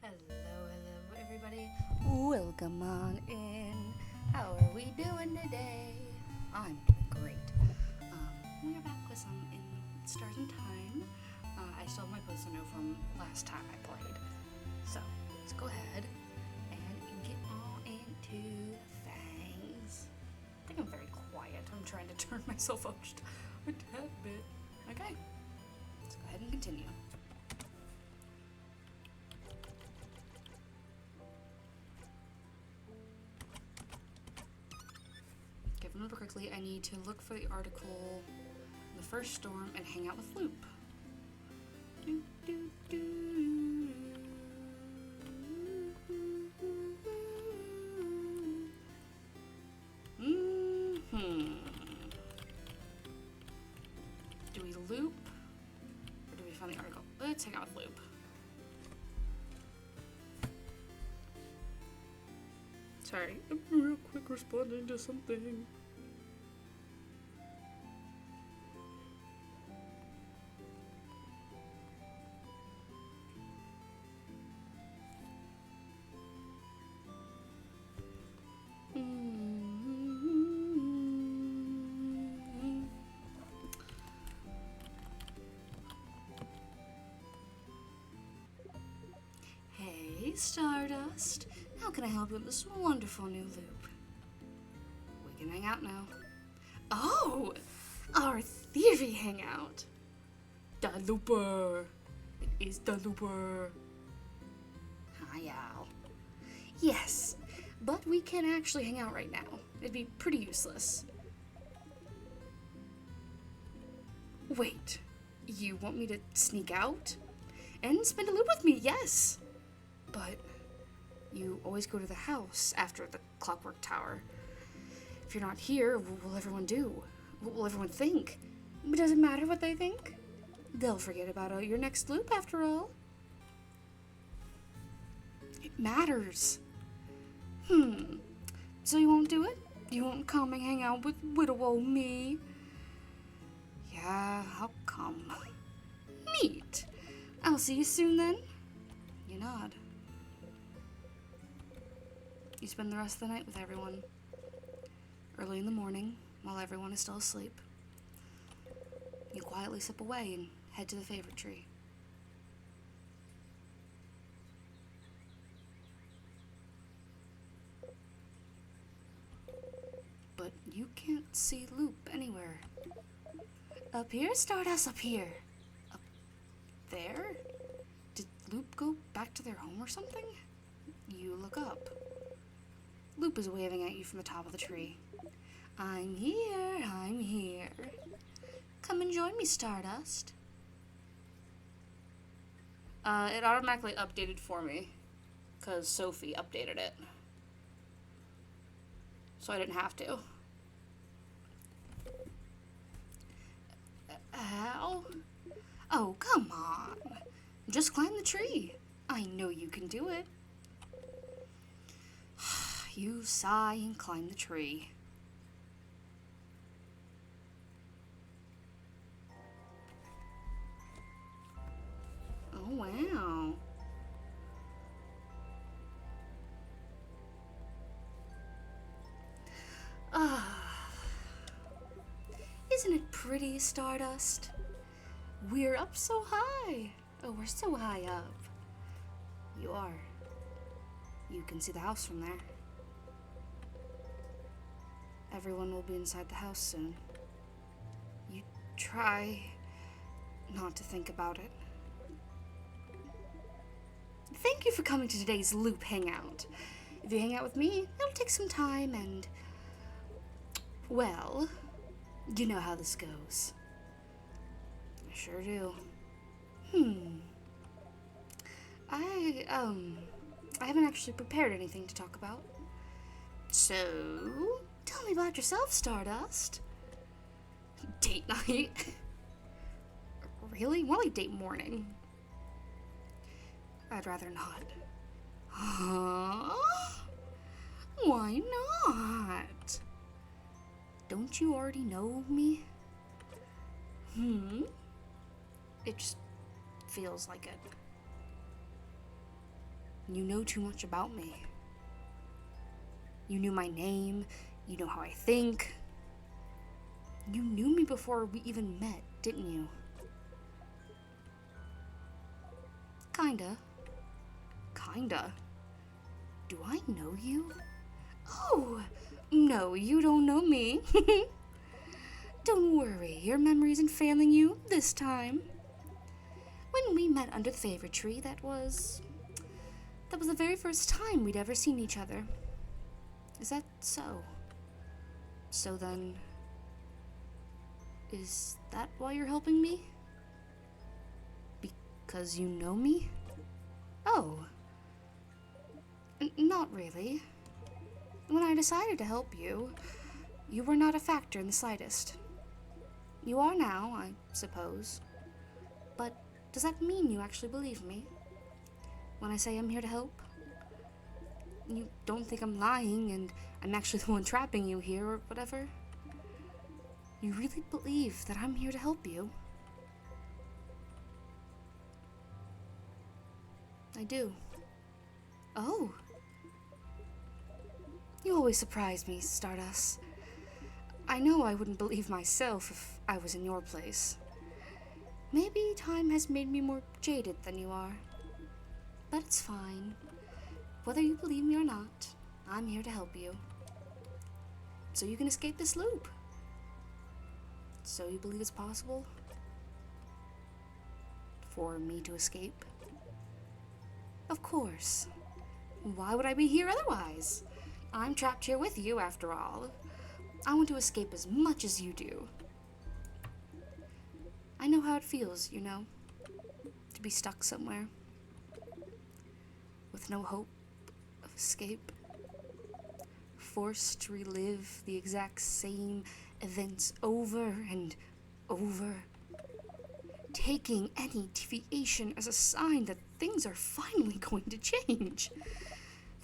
Hello, everybody. Welcome on in. How are we doing today? I'm doing great. We are back with some in Stars and Time. I still have my post-it note from last time I played. So, let's go ahead and get on into things. I think I'm very quiet. I'm trying to turn myself up just a tad bit. Okay, let's go ahead and continue. If I remember correctly, I need to look for the article The First Storm and hang out with Loop. Do we loop? Or do we find the article? Let's hang out with Loop. Sorry, I'm real quick responding to something. Hey, Stardust. How can I help you with this wonderful new loop? We can hang out now. Oh, our theory hangout. The Looper. It is the Looper. Hi, y'all. Yes, but we can actually hang out right now. It'd be pretty useless. Wait, you want me to sneak out? And spend a loop with me, yes. But you always go to the house after the Clockwork Tower. If you're not here, what will everyone do? What will everyone think? But does it matter what they think? They'll forget about your next loop after all. It matters. So you won't do it? You won't come and hang out with widow old me? Yeah, how come? Neat. I'll see you soon then. You nod. You spend the rest of the night with everyone. Early in the morning, while everyone is still asleep, you quietly slip away and head to the favorite tree. can't see Loop anywhere. Up here, Stardust, up here. Up there? Did Loop go back to their home or something? You look up. Loop is waving at you from the top of the tree. I'm here, I'm here. Come and join me, Stardust. It automatically updated for me, because Sophie updated it. So I didn't have to. Ow. Oh, come on. Just climb the tree. I know you can do it. You sigh and climb the tree. Oh, wow. Isn't it pretty, Stardust? We're up so high. Oh, we're so high up. You are. You can see the house from there. Everyone will be inside the house soon. You try not to think about it. Thank you for coming to today's Loop Hangout. If you hang out with me, it'll take some time and... well, you know how this goes. I sure do. I haven't actually prepared anything to talk about. So, tell me about yourself, Stardust. Date night? Really? More like date morning. I'd rather not. Huh? Why not? Don't you already know me? It just feels like it. You know too much about me. You knew my name. You know how I think. You knew me before we even met, didn't you? Kinda. Do I know you? Oh, no, you don't know me. Don't worry, your memory isn't failing you this time. When we met under the favorite tree, that was the very first time we'd ever seen each other. Is that so? So then, is that why you're helping me? Because you know me? Oh. Not really. When I decided to help you, you were not a factor in the slightest. You are now, I suppose. But does that mean you actually believe me? When I say I'm here to help? You don't think I'm lying and I'm actually the one trapping you here or whatever? You really believe that I'm here to help you? I do. Oh. You always surprise me, Stardust. I know I wouldn't believe myself if I was in your place. Maybe time has made me more jaded than you are. But it's fine. Whether you believe me or not, I'm here to help you. So you can escape this loop. So you believe it's possible for me to escape? Of course. Why would I be here otherwise? I'm trapped here with you, after all. I want to escape as much as you do. I know how it feels, you know, to be stuck somewhere with no hope of escape, forced to relive the exact same events over and over, taking any deviation as a sign that things are finally going to change,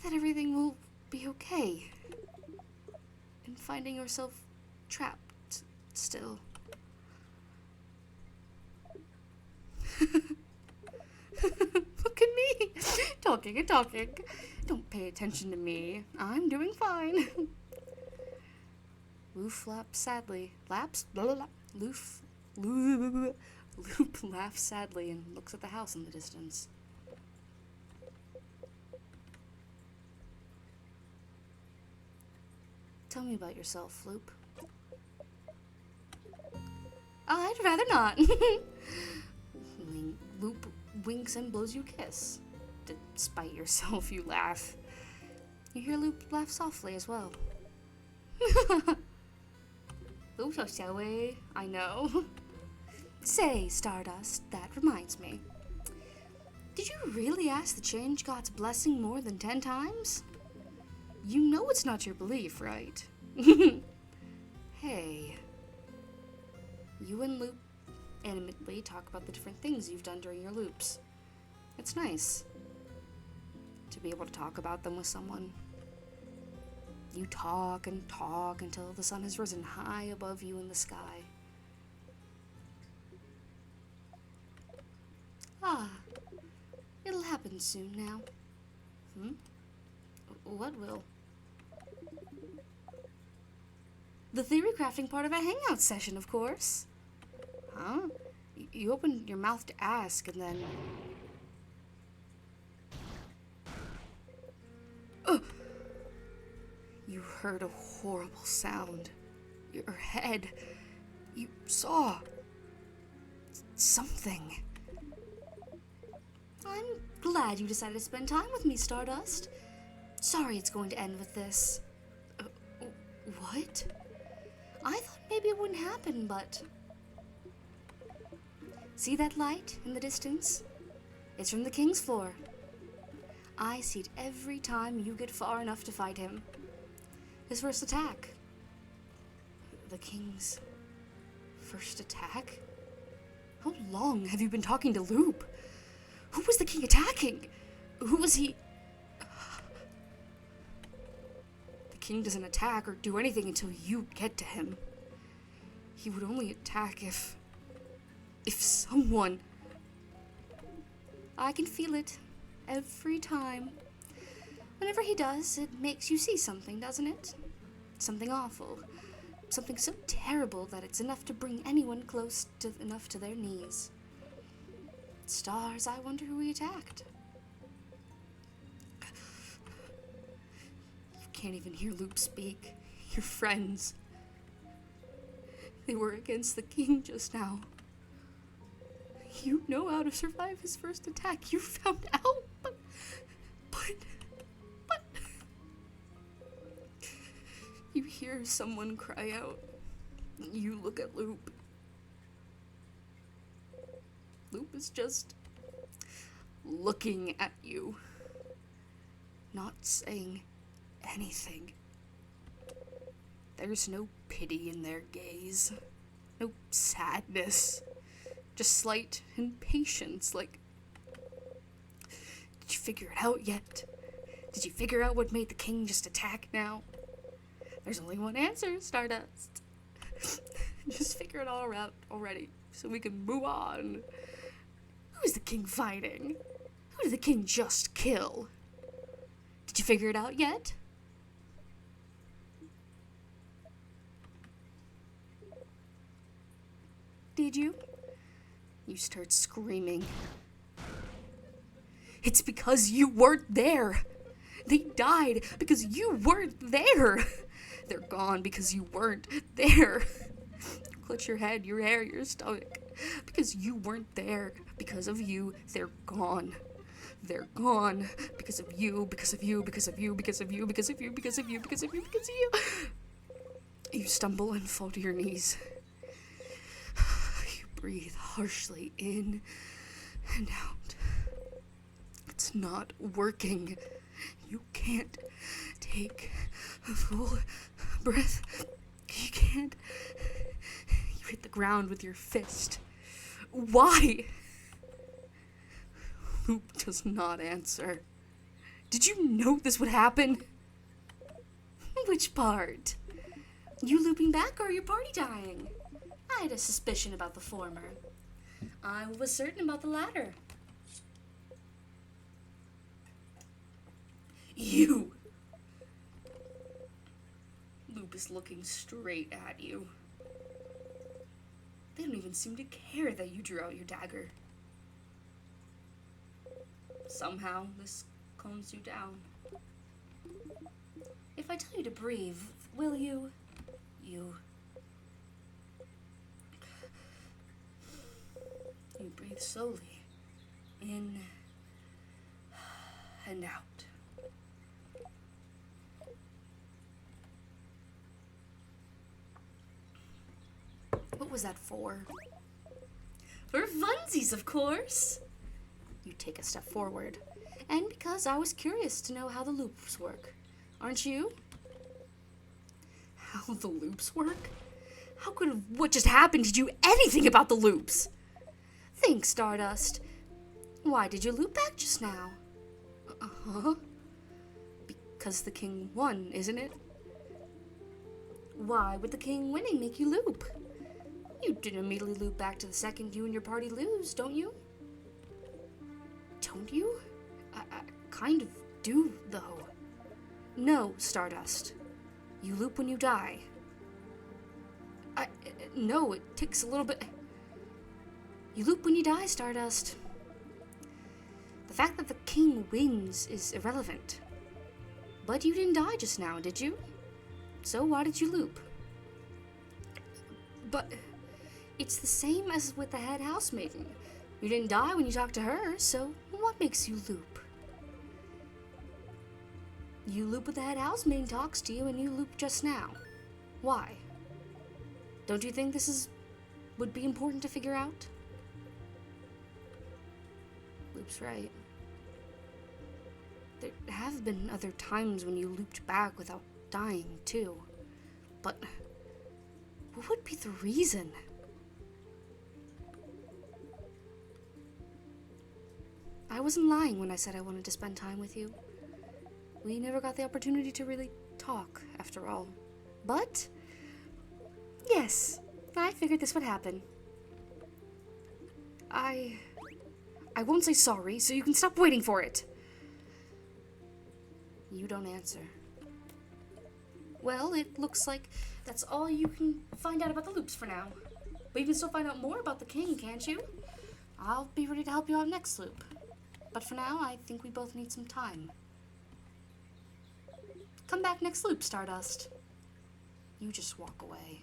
that everything will be okay, and finding yourself trapped still. Look at me, talking and talking. Don't pay attention to me. I'm doing fine. Loof laps sadly. Loop laughs sadly and looks at the house in the distance. Tell me about yourself, Loop. I'd rather not. Loop winks and blows you a kiss. Despite yourself, you laugh. You hear Loop laugh softly as well. Loop's so silly. I know. Say, Stardust, that reminds me. Did you really ask to change God's blessing more than 10 times? You know it's not your belief, right? Hey. You and Loop animately talk about the different things you've done during your loops. It's nice to be able to talk about them with someone. You talk and talk until the sun has risen high above you in the sky. It'll happen soon now. What will? The theory crafting part of a hangout session, of course. Huh? You opened your mouth to ask and then... You heard a horrible sound. Your head... You saw... something. I'm glad you decided to spend time with me, Stardust. Sorry it's going to end with this. What? I thought maybe it wouldn't happen, but... See that light in the distance? It's from the King's floor. I see it every time you get far enough to fight him. His first attack. The King's first attack? How long have you been talking to Loop? Who was the King attacking? Who was he? The King doesn't attack or do anything until you get to him. He would only attack if someone... I can feel it every time. Whenever he does, it makes you see something, doesn't it? Something awful. Something so terrible that it's enough to bring anyone close enough to their knees. Stars, I wonder who he attacked. You can't even hear Loop speak. Your friends. They were against the King just now. You know how to survive his first attack. You found out, but... You hear someone cry out. You look at Loop. Loop is just looking at you, not saying anything. There's no pity in their gaze, no sadness, just slight impatience, like, did you figure it out yet? Did you figure out what made the King just attack now? There's only one answer, Stardust. Just figure it all out already, so we can move on. Who is the King fighting? Who did the King just kill? Did you figure it out yet? Did you? You start screaming. It's because you weren't there. They died because you weren't there. They're gone because you weren't there. Clutch your head, your hair, your stomach. Because you weren't there. Because of you, they're gone. They're gone. Because of you, because of you, because of you, because of you, because of you, because of you, because of you, because of you. You stumble and fall to your knees. You breathe harshly in and out. It's not working. You can't take a full breath. You can't. You hit the ground with your fist. Why? Loop does not answer. Did you know this would happen? Which part? You looping back or your party dying? I had a suspicion about the former. I was certain about the latter. You! Loop is looking straight at you. They don't even seem to care that you drew out your dagger. Somehow, this calms you down. If I tell you to breathe, will you? You breathe slowly. In and out. What was that for? For funsies, of course. You take a step forward. And because I was curious to know how the loops work. Aren't you? How the loops work? How could what just happened teach you anything about the loops? Think, Stardust. Why did you loop back just now? Uh-huh. Because the king won, isn't it? Why would the king winning make you loop? You didn't immediately loop back to the second you and your party lose, don't you? Don't you? I kind of do, though. No, Stardust. You loop when you die. No, it takes a little bit... You loop when you die, Stardust. The fact that the king wins is irrelevant. But you didn't die just now, did you? So why did you loop? But it's the same as with the head housemaiden. You didn't die when you talked to her, so what makes you loop? You loop when the head housemaiden talks to you, and you loop just now. Why? Don't you think this would be important to figure out? Loop's right. There have been other times when you looped back without dying, too. But what would be the reason? I wasn't lying when I said I wanted to spend time with you. We never got the opportunity to really talk, after all. But, yes, I figured this would happen. I won't say sorry, so you can stop waiting for it. You don't answer. Well, it looks like that's all you can find out about the loops for now. But you can still find out more about the king, can't you? I'll be ready to help you out next loop. But for now, I think we both need some time. Come back next loop, Stardust. You just walk away.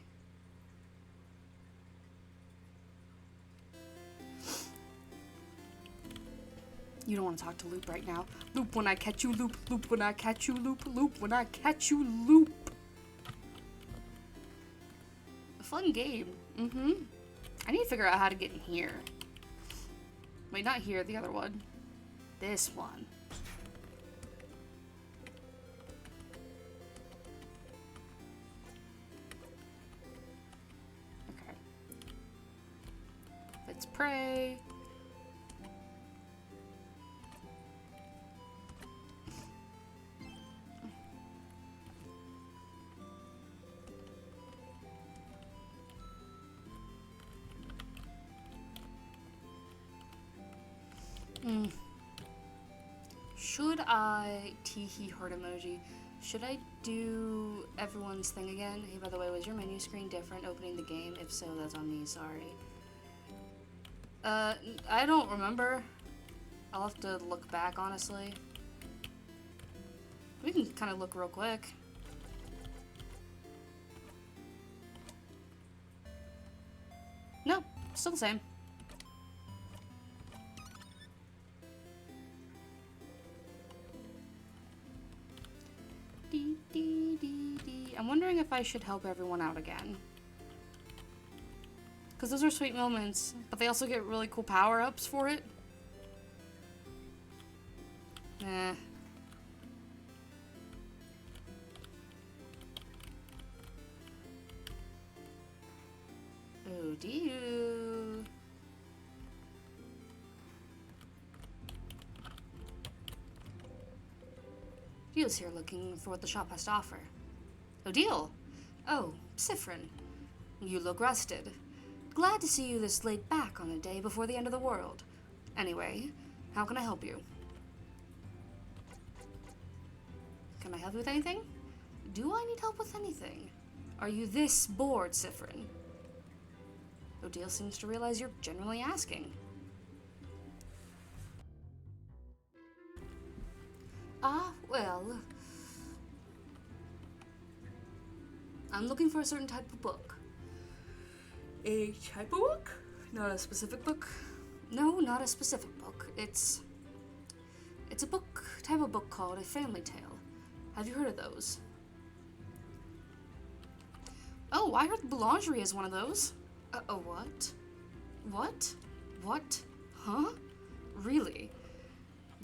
You don't want to talk to Loop right now. Loop when I catch you, Loop. Loop when I catch you, Loop. Loop when I catch you, Loop. A fun game. I need to figure out how to get in here. Wait, not here, the other one. This one. Okay. Let's pray. Should I, teehee heart emoji, should I do everyone's thing again? Hey, by the way, was your menu screen different opening the game? If so, that's on me, sorry. I don't remember. I'll have to look back, honestly. We can kind of look real quick. Nope, still the same. I'm wondering if I should help everyone out again. Because those are sweet moments, but they also get really cool power-ups for it. Eh. Oh, do you? Dio's here looking for what the shop has to offer. Odile! Oh, Sifrin. You look rested. Glad to see you this laid back on a day before the end of the world. Anyway, how can I help you? Can I help you with anything? Do I need help with anything? Are you this bored, Sifrin? Odile seems to realize you're genuinely asking. Ah, well, I'm looking for a certain type of book. A type of book? Not a specific book? No, not a specific book. It's a type of book called a family tale. Have you heard of those? Oh, I heard the Boulangerie is one of those. What? What? What? Huh? Really?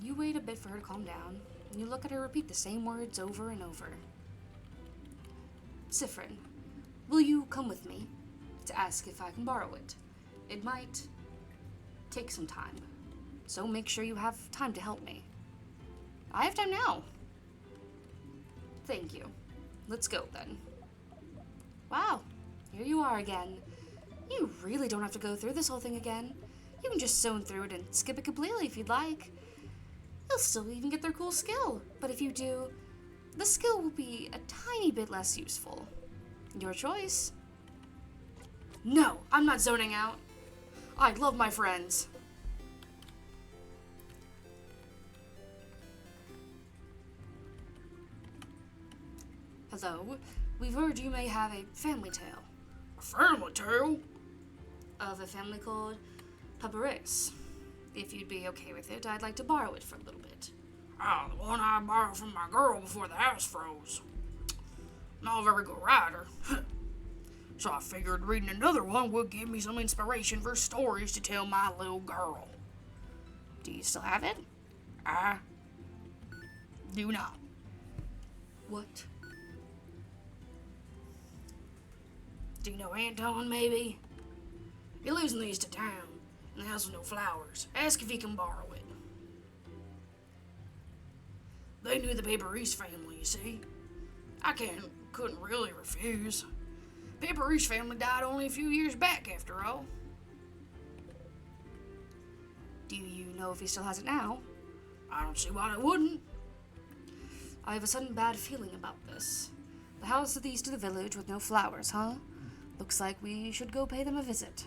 You wait a bit for her to calm down, and you look at her repeat the same words over and over. Sifrin, will you come with me to ask if I can borrow it? It might take some time, so make sure you have time to help me. I have time now. Thank you. Let's go then. Wow, here you are again. You really don't have to go through this whole thing again. You can just zone through it and skip it completely if you'd like. You'll still even get their cool skill, but if you do, the skill will be a tiny bit less useful. Your choice. No, I'm not zoning out. I love my friends. Hello, we've heard you may have a family tale. A family tale? Of a family called Paparis. If you'd be okay with it, I'd like to borrow it for a little bit. Ah, the one I borrowed from my girl before the house froze. Not a very good writer. So I figured reading another one would give me some inspiration for stories to tell my little girl. Do you still have it? I do not. What? Do you know Anton, maybe? He lives in the east of town, in the house with no flowers. Ask if he can borrow it. They knew the Paparis family, you see. I couldn't really refuse. Paparis family died only a few years back, after all. Do you know if he still has it now? I don't see why it wouldn't. I have a sudden bad feeling about this. The house to the east of the village with no flowers, huh? Looks like we should go pay them a visit.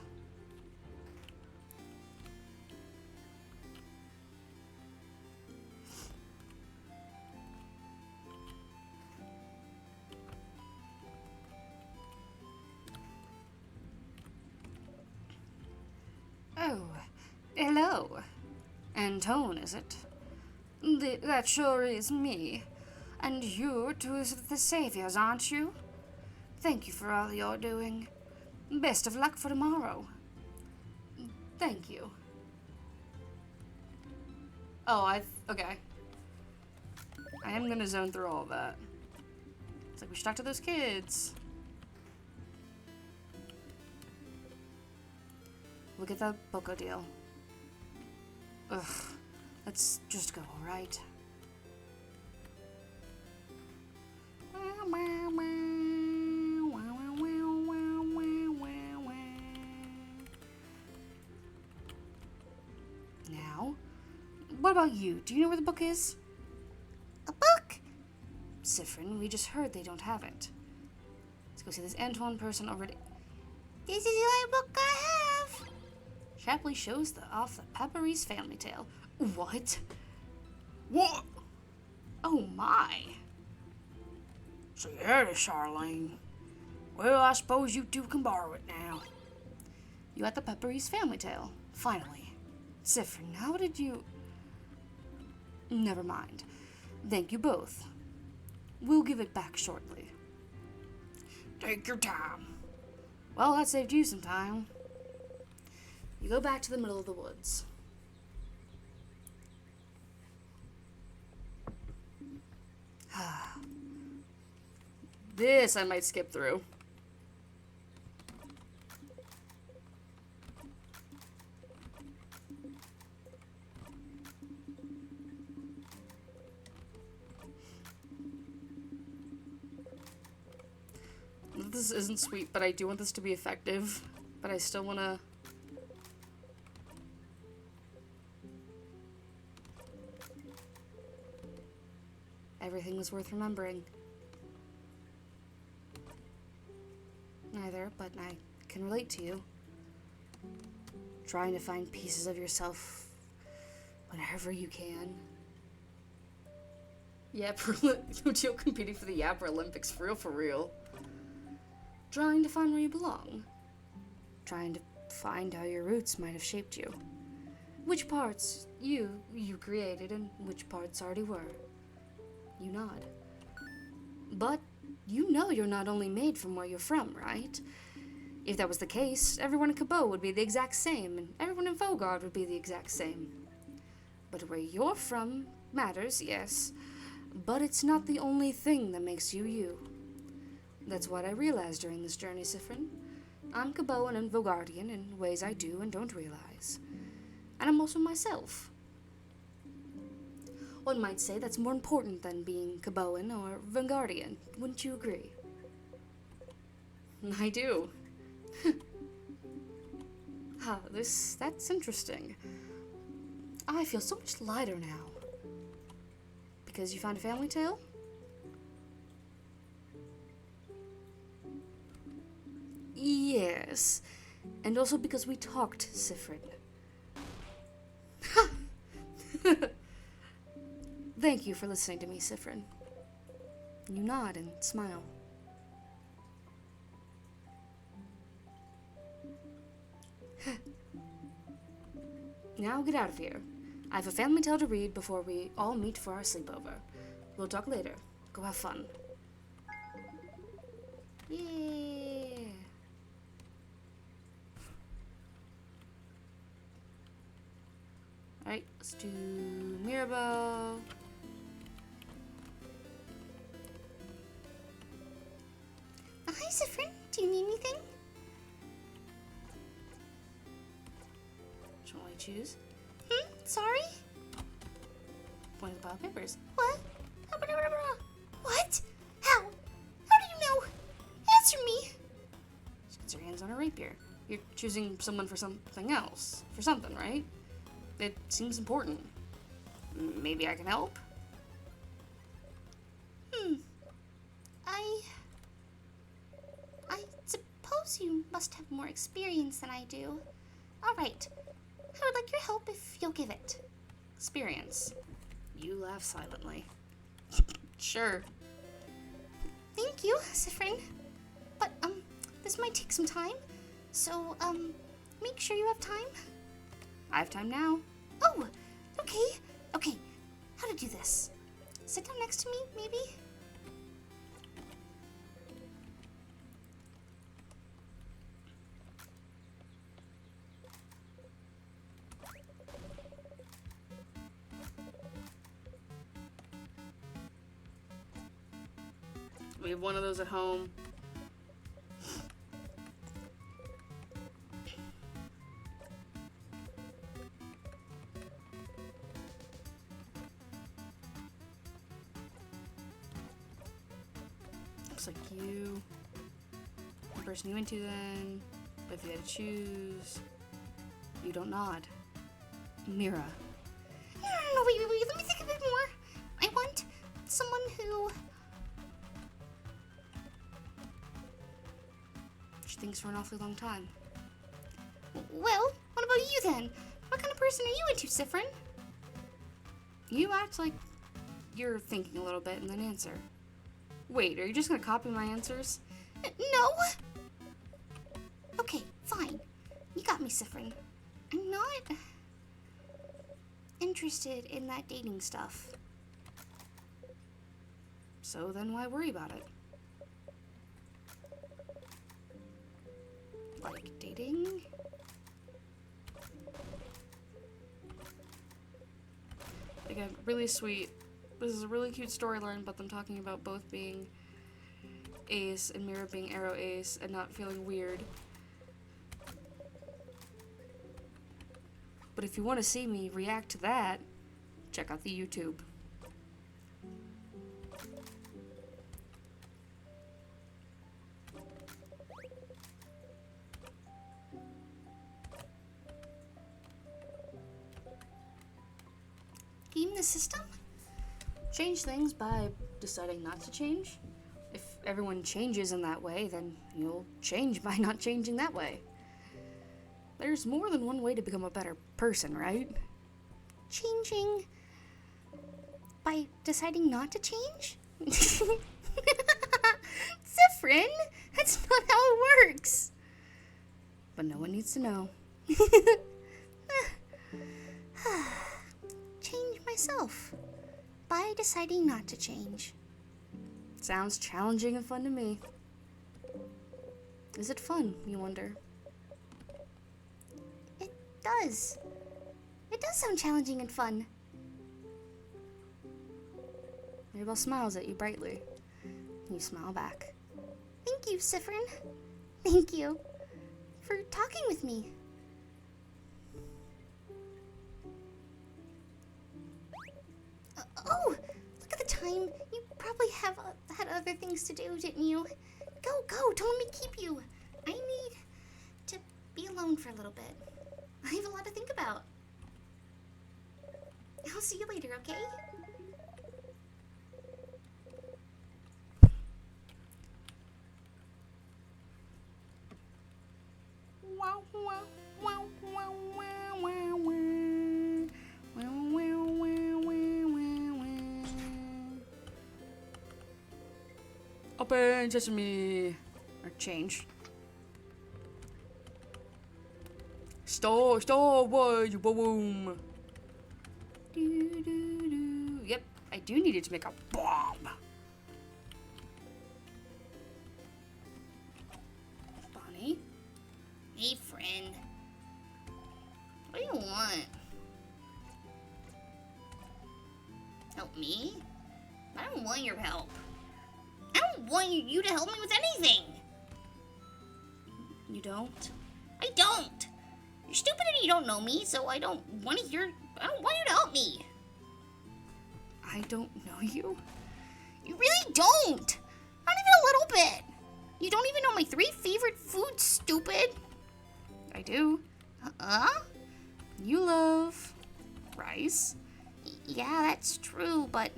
Oh, hello. Anton, is it? That sure is me. And you're two of the saviors, aren't you? Thank you for all you're doing. Best of luck for tomorrow. Thank you. Oh, okay. I am gonna zone through all of that. It's like we should talk to those kids. We'll get that Boko deal. Ugh. Let's just go, alright? Now, what about you? Do you know where the book is? A book? Sifrin, we just heard they don't have it. Let's go see this Antoine person already. This is the only book I have. Shapley shows off the Paparis family tale. What? What? Oh my. So you heard it, Charlene. Well, I suppose you two can borrow it now. You got the Paparis family tale. Finally. Sifrin, how did you... Never mind. Thank you both. We'll give it back shortly. Take your time. Well, that saved you some time. You go back to the middle of the woods. This I might skip through. This isn't sweet, but I do want this to be effective. But I still want to... Everything was worth remembering. Neither, but I can relate to you. Trying to find pieces of yourself whenever you can. Yep, Lucio competing for the Yapper Olympics, for real, for real. Trying to find where you belong. Trying to find how your roots might have shaped you. Which parts you created and which parts already were. You nod. But you know you're not only made from where you're from, right? If that was the case, everyone in Cabot would be the exact same, and everyone in Vogard would be the exact same. But where you're from matters, yes, but it's not the only thing that makes you you. That's what I realized during this journey, Sifrin. I'm Caboan and Vogardian in ways I do and don't realize. And I'm also myself. One might say that's more important than being Caboan or Vanguardian, wouldn't you agree? I do. That's interesting. I feel so much lighter now. Because you found a family tale? Yes. And also because we talked, Sifrin. Thank you for listening to me, Sifrin. You nod and smile. Now get out of here. I have a family tale to read before we all meet for our sleepover. We'll talk later. Go have fun. Yeah. Alright, let's do Mirabelle. Hi, Zephyrin. Do you need anything? Which one will you choose? Sorry? One of the pile of papers. What? What? How? How do you know? Answer me. She puts her hands on her rapier. You're choosing someone for something else. For something, right? It seems important. Maybe I can help? I suppose you must have more experience than I do. All right. I would like your help if you'll give it. Experience. You laugh silently. Sure. Thank you, Zephyrin. But, this might take some time. So, make sure you have time. I have time now. Oh, okay. Okay, how to do this? Sit down next to me, maybe? We have one of those at home. Looks like you. The person you into then. But if you had to choose, you don't nod. Mira. No, wait. Let me think a bit more. I want someone who... She thinks for an awfully long time. Well, what about you then? What kind of person are you into, Zephyrin? You act like you're thinking a little bit and then answer. Wait, are you just gonna copy my answers? No. Okay, fine. You got me, Zephyrin. I'm not interested in that dating stuff. So then why worry about it? Like dating? Again, really sweet. This is a really cute storyline about them talking about both being Ace and Mira being Arrow Ace and not feeling weird. But if you want to see me react to that, check out the YouTube. Game the system? Change things by deciding not to change. If everyone changes in that way, then you'll change by not changing that way. There's more than one way to become a better person, right? Changing by deciding not to change? Zephyrin, That's not how it works. But no one needs to know. Change myself by deciding not to change. Sounds challenging and fun to me. Is it fun, you wonder? It does. It does sound challenging and fun. Mirabelle smiles at you brightly. You smile back. Thank you, Sifrin. Thank you for talking with me. Oh, look at the time. You probably had other things to do, didn't you? Go. Don't let me keep you. I need to be alone for a little bit. I have a lot to think about. I'll see you later, okay? Wow, wow, wow, wow, wow, wow, wow. Open sesame. Or change. Stop, what? Boom. Yep, I do need it to make a bomb. Bonnie? Hey, friend. What do you want? Help me? I don't want your help. I don't want you to help me with anything. You don't? I don't. You're stupid and you don't know me, so I don't want you to help me. I don't know you? You really don't. Not even a little bit. You don't even know my 3 favorite foods, stupid. I do. You love rice. Yeah, that's true, but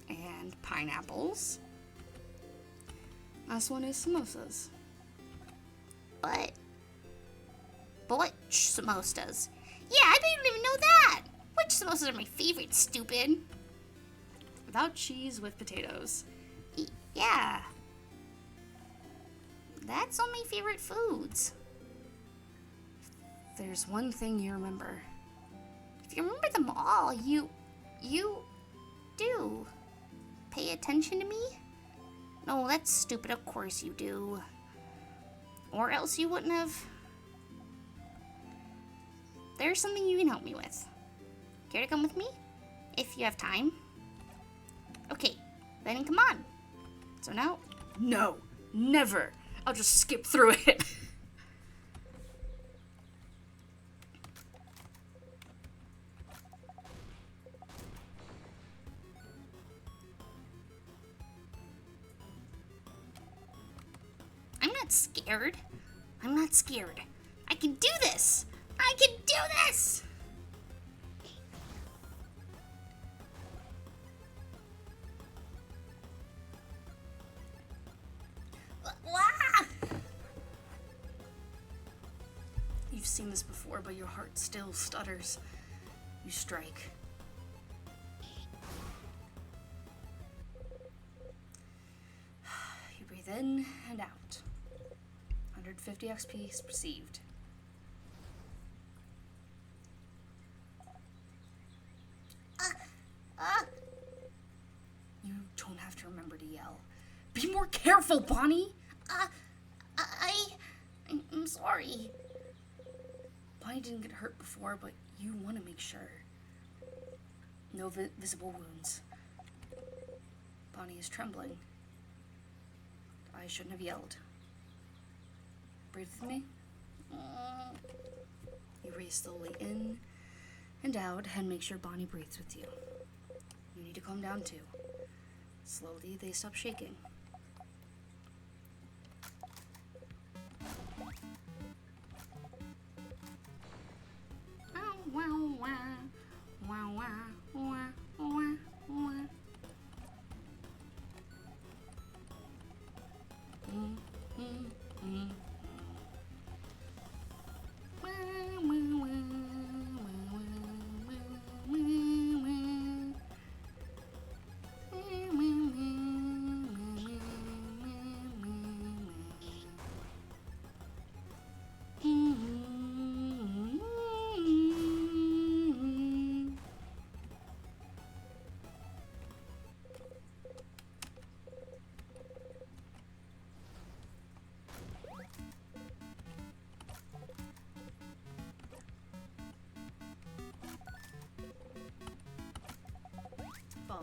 And pineapples. Last one is samosas. But which samosas? Yeah, I bet you don't even know that. Which samosas are my favorite, stupid? Without cheese, with potatoes. Yeah. That's all my favorite foods. There's one thing you remember. If you remember them all, you do. Pay attention to me? No, that's stupid. Of course you do. Or else you wouldn't have. There's something you can help me with. Care to come with me? If you have time. Okay, then come on. So now, No, never. I'll just skip through it. I'm not scared. I'm not scared. I can do this. I can do this. Ah! You've seen this before, but your heart still stutters. You strike. You breathe in and out. 150 XP received. You don't have to remember to yell. Be more careful, Bonnie! I'm sorry. Bonnie didn't get hurt before, but you want to make sure. No visible wounds. Bonnie is trembling. I shouldn't have yelled. Breathe with me. You breathe slowly in and out and make sure Bonnie breathes with you. You need to calm down too. Slowly, they stop shaking. Wow, wow, wow, wow, wow, wow, wow.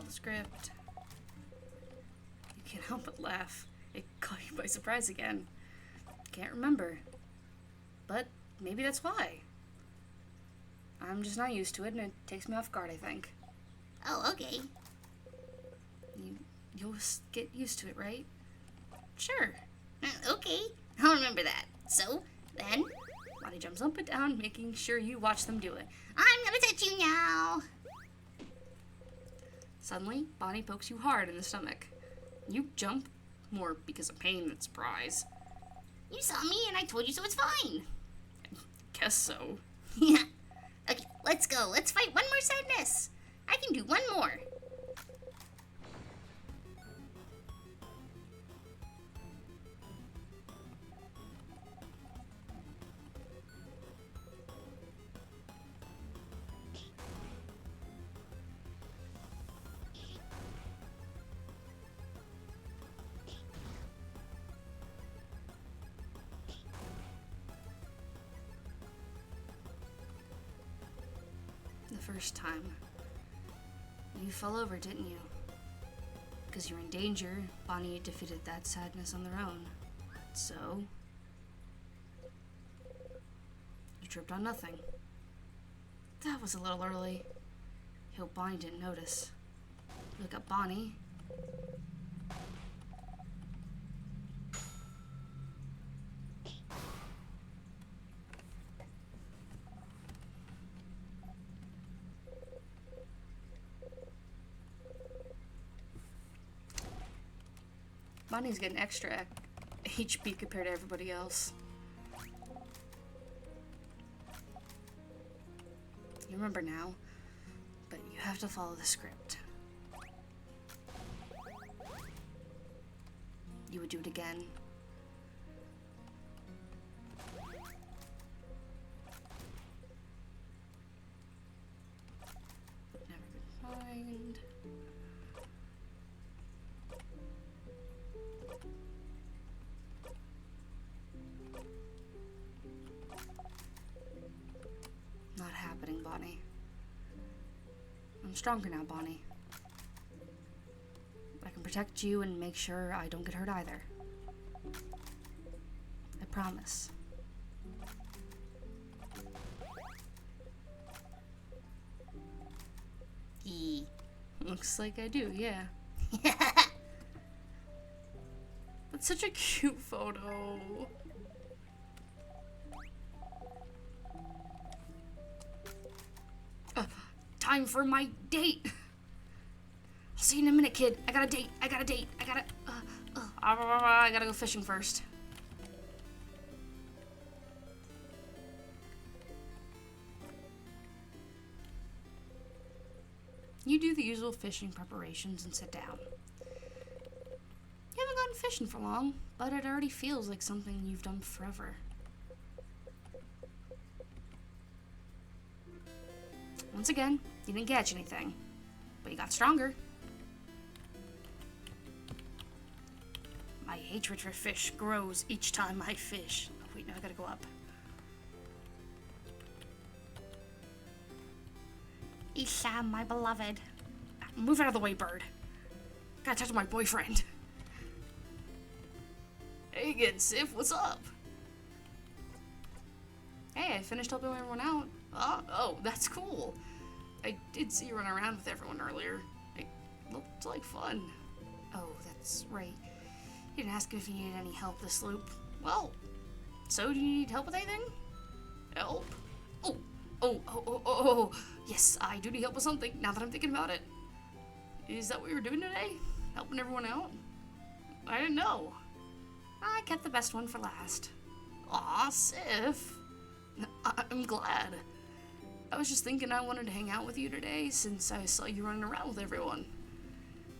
Follow the script. You can't help but laugh. It caught you by surprise again. Can't remember. But maybe that's why. I'm just not used to it, and it takes me off guard, I think. Oh, okay. You'll get used to it, right? Sure. Okay, I'll remember that. So, then? Bonnie jumps up and down, making sure you watch them do it. I'm gonna touch you now. Suddenly, Bonnie pokes you hard in the stomach. You jump, more because of pain than surprise. You saw me and I told you so it's fine. Guess so. Yeah. Okay, let's go. Let's fight one more sadness. I can do one more. The first time. You fell over, didn't you? Because you were in danger, Bonnie defeated that sadness on their own. So, you tripped on nothing. That was a little early. I hope Bonnie didn't notice. Look at Bonnie. Bonnie's getting extra HP compared to everybody else. You remember now, but you have to follow the script. You would do it again. Never been fined. Not happening, Bonnie. I'm stronger now, Bonnie. I can protect you and make sure I don't get hurt either. I promise. Yee. Looks like I do, yeah. That's such a cute photo. Time for my date. I'll see you in a minute, kid. I got a date. I gotta go fishing first. You do the usual fishing preparations and sit down. You haven't gone fishing for long, but it already feels like something you've done forever. Once again, you didn't catch anything, but you got stronger. My hatred for fish grows each time I fish. Oh, wait, no, I gotta go up. Isha, my beloved. Move out of the way, bird. Gotta talk to my boyfriend. Hey again, Sif, what's up? Hey, I finished helping everyone out. Oh, that's cool. I did see you run around with everyone earlier. It looked like fun. Oh, that's right. You didn't ask if you needed any help this loop. Well, so do you need help with anything? Help? Oh. Yes, I do need help with something, now that I'm thinking about it. Is that what you were doing today? Helping everyone out? I didn't know. I kept the best one for last. Aw, Sif. I'm glad. I was just thinking I wanted to hang out with you today since I saw you running around with everyone.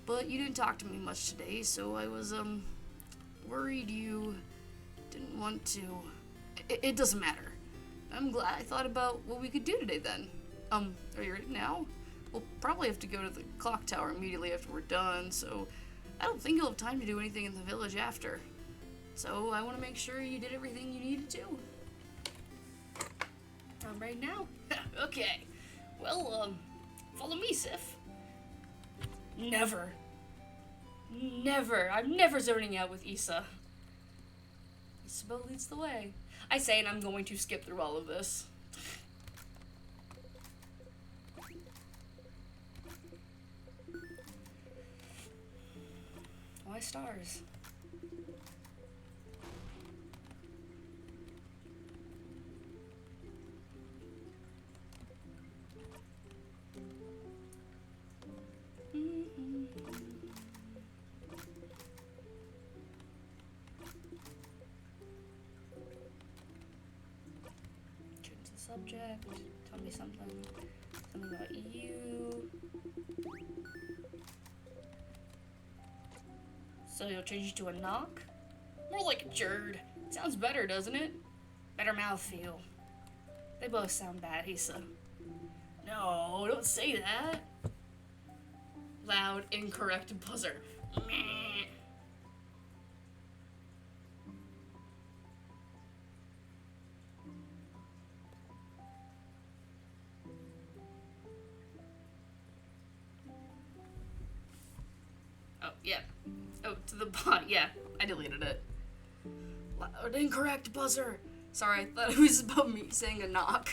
But you didn't talk to me much today, so I was, worried you didn't want to. It doesn't matter. I'm glad I thought about what we could do today then. Are you ready now? We'll probably have to go to the clock tower immediately after we're done, so I don't think you'll have time to do anything in the village after. So I want to make sure you did everything you needed to. I'm ready now? Okay. Well, follow me, Sif. Never. Never. I'm never zoning out with Issa. Isabel leads the way. I say, and I'm going to skip through all of this. Why stars? Change the subject. Tell me something. Something about you. So you'll change it to a knock? More like a jerd. Sounds better, doesn't it? Better mouthfeel. They both sound bad, Issa. No, don't say that. Loud, incorrect buzzer. Meh. Oh, yeah. Oh, to the bot. Yeah, I deleted it. Loud, incorrect buzzer. Sorry, I thought it was about me saying a knock.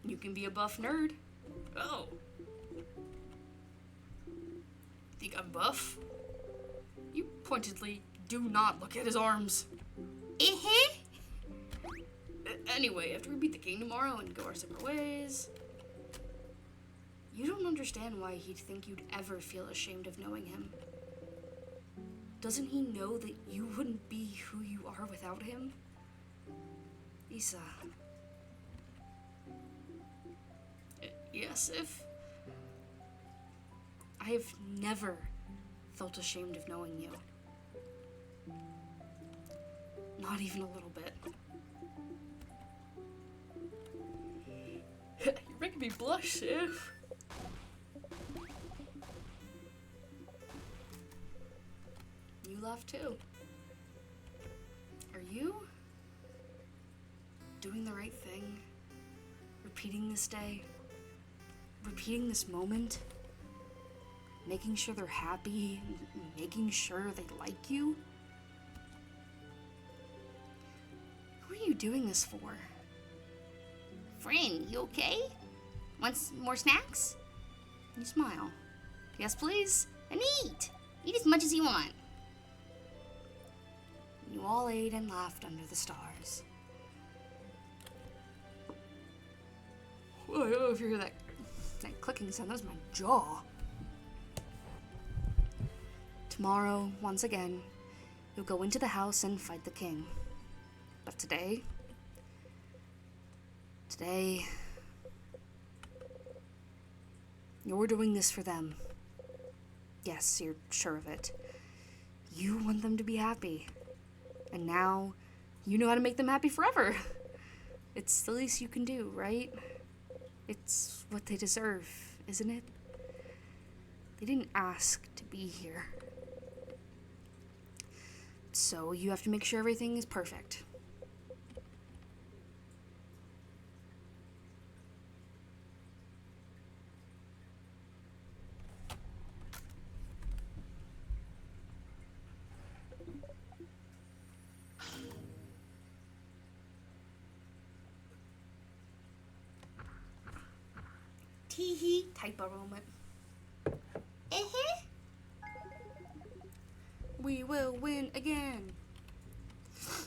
You can be a buff nerd. Oh. Think I'm buff? You pointedly do not look at his arms. Anyway, after we beat the king tomorrow and go our separate ways... You don't understand why he'd think you'd ever feel ashamed of knowing him. Doesn't he know that you wouldn't be who you are without him? Issa. Yes, if... I have never felt ashamed of knowing you. Not even a little bit. You're making me blush, Sif. You laugh too. Are you doing the right thing? Repeating this day? Repeating this moment? Making sure they're happy? Making sure they like you? Who are you doing this for? Friend, you okay? Want some more snacks? You smile. Yes, please. And eat! Eat as much as you want. You all ate and laughed under the stars. Whoa, I don't know if you hear that clicking sound. That was my jaw. Tomorrow, once again, you'll go into the house and fight the king. But today, you're doing this for them. Yes, you're sure of it. You want them to be happy. And now, you know how to make them happy forever. It's the least you can do, right? It's what they deserve, isn't it? They didn't ask to be here. So you have to make sure everything is perfect. Tee-hee, typo moment. We will win again. We're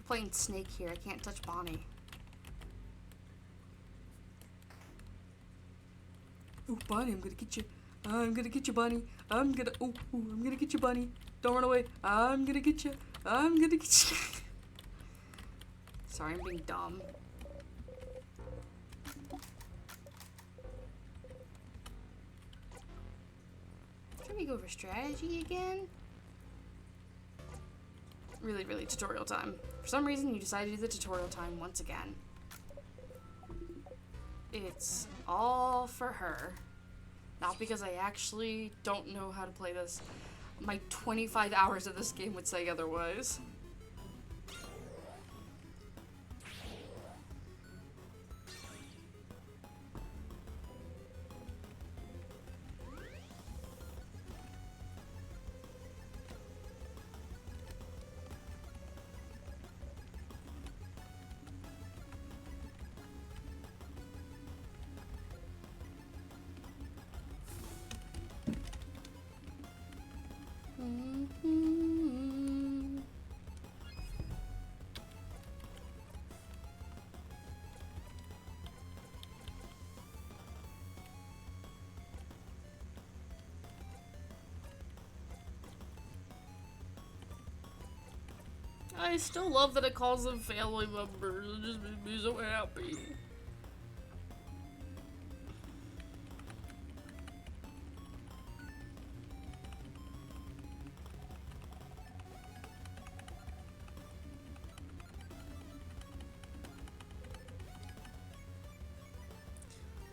playing Snake here. I can't touch Bonnie. Oh, Bonnie, I'm gonna get you. I'm gonna get you, Bonnie. I'm gonna get you, Bonnie. Don't run away. I'm gonna get you. I'm gonna get you. Sorry, I'm being dumb. Should we go over strategy again? Really tutorial time. For some reason, you decided to do the tutorial time once again. It's all for her. Not because I actually don't know how to play this. My 25 hours of this game would say otherwise. I still love that it calls them family members. It just makes me so happy.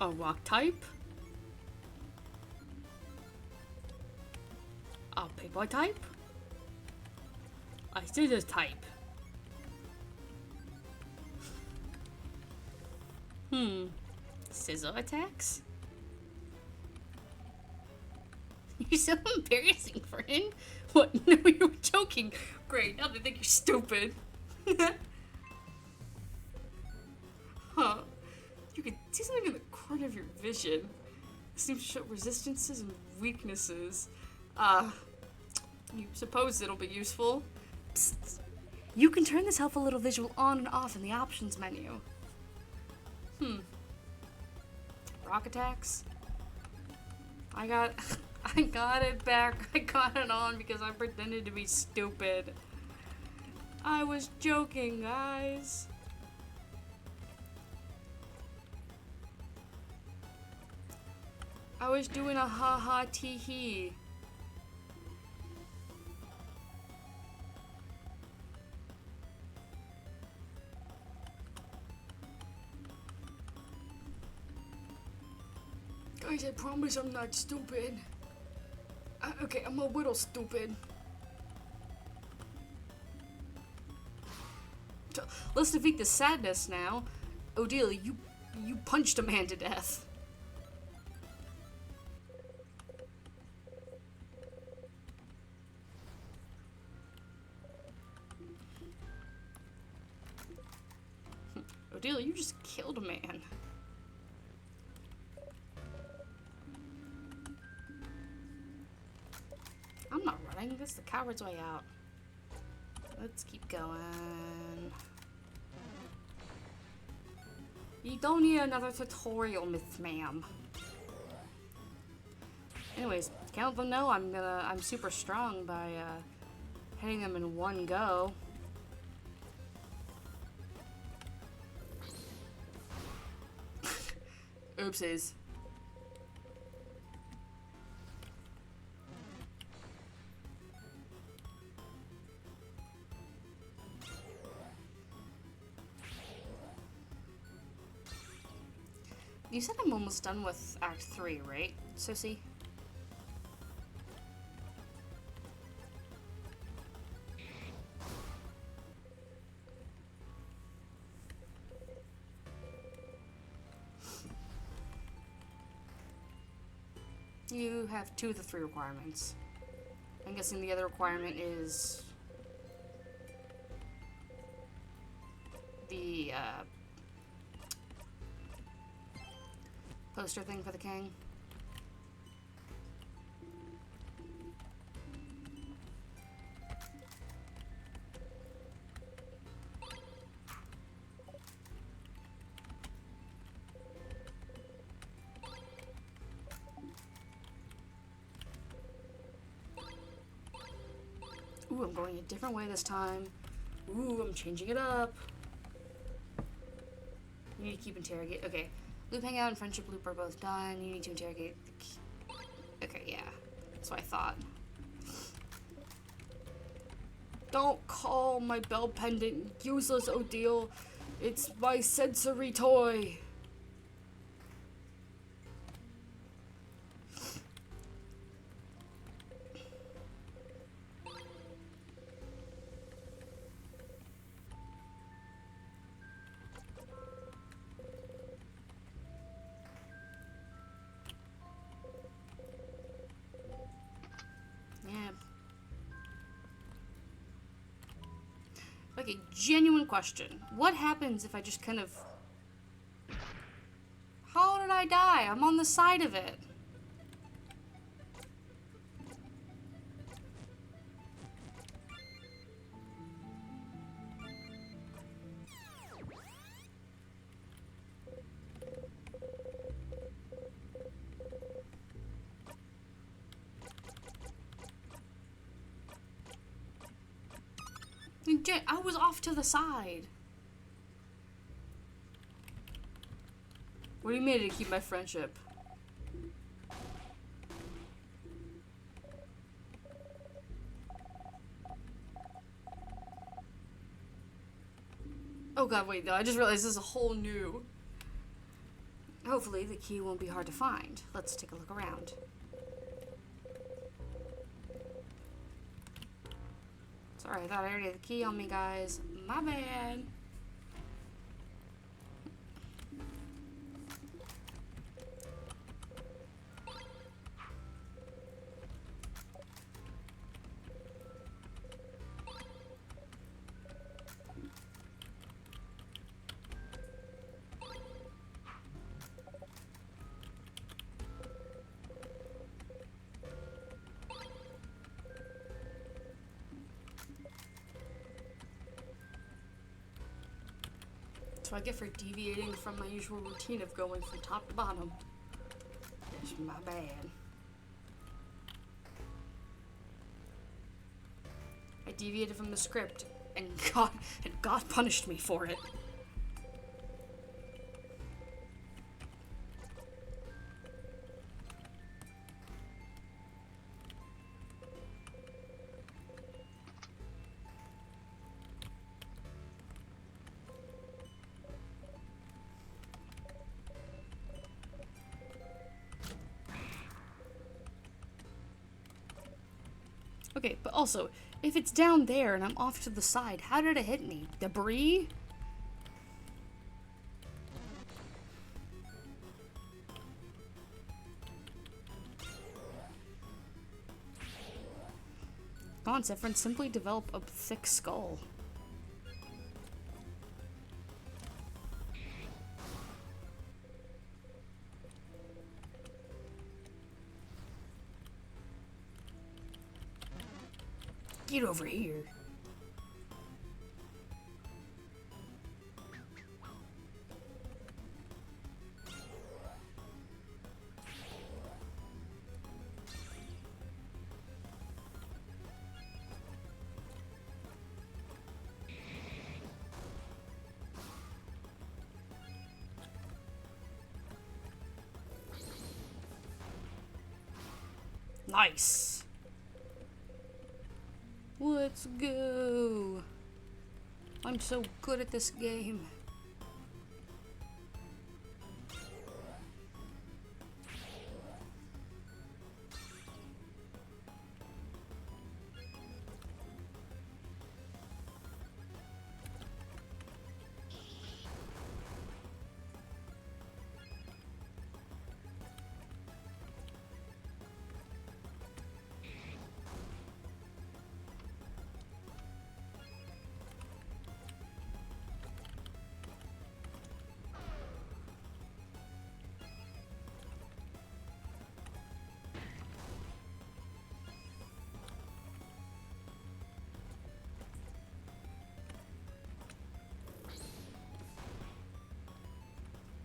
A rock type? A paper type? A scissors type? Scissor attacks? You're so embarrassing, friend. What? No, you were joking. Great, now they think you're stupid. Huh. You can see something in the corner of your vision. It seems to show resistances and weaknesses. You suppose it'll be useful? Psst. You can turn this helpful little visual on and off in the options menu. Rock attacks? I got it back. I got it on because I pretended to be stupid. I was joking, guys. I was doing a ha-ha tee-hee. Guys, I promise I'm not stupid. Okay, I'm a little stupid. So, let's defeat the sadness now. Odelia, you punched a man to death. Odelia, you just killed a man. I'm not running. That's the coward's way out. Let's keep going. You don't need another tutorial, Miss Ma'am. Anyways, count them know I'm super strong by hitting them in one go. Oopsies. You said I'm almost done with Act 3, right, Susie? You have 2 of the 3 requirements. I'm guessing the other requirement is the poster thing for the king. Ooh, I'm going a different way this time. Ooh, I'm changing it up. You need to keep interrogate. Okay. Loop hangout and friendship loop are both done. You need to interrogate the key. Okay, yeah. That's what I thought. Don't call my bell pendant useless, Odile. It's my sensory toy. Okay, genuine question. What happens if I just kind of... How did I die? I'm on the side of it. I was off to the side. What do you mean to keep my friendship? Oh god, wait, no, I just realized this is a whole new... Hopefully the key won't be hard to find. Let's take a look around. Sorry, I thought I already had the key on me, guys. My bad. That's what I get for deviating from my usual routine of going from top to bottom. It's my bad. I deviated from the script, and God punished me for it. Okay, but also, if it's down there and I'm off to the side, how did it hit me? Debris? Come on, Sephiroth, simply develop a thick skull. Get over here. Nice. Let's go. I'm so good at this game.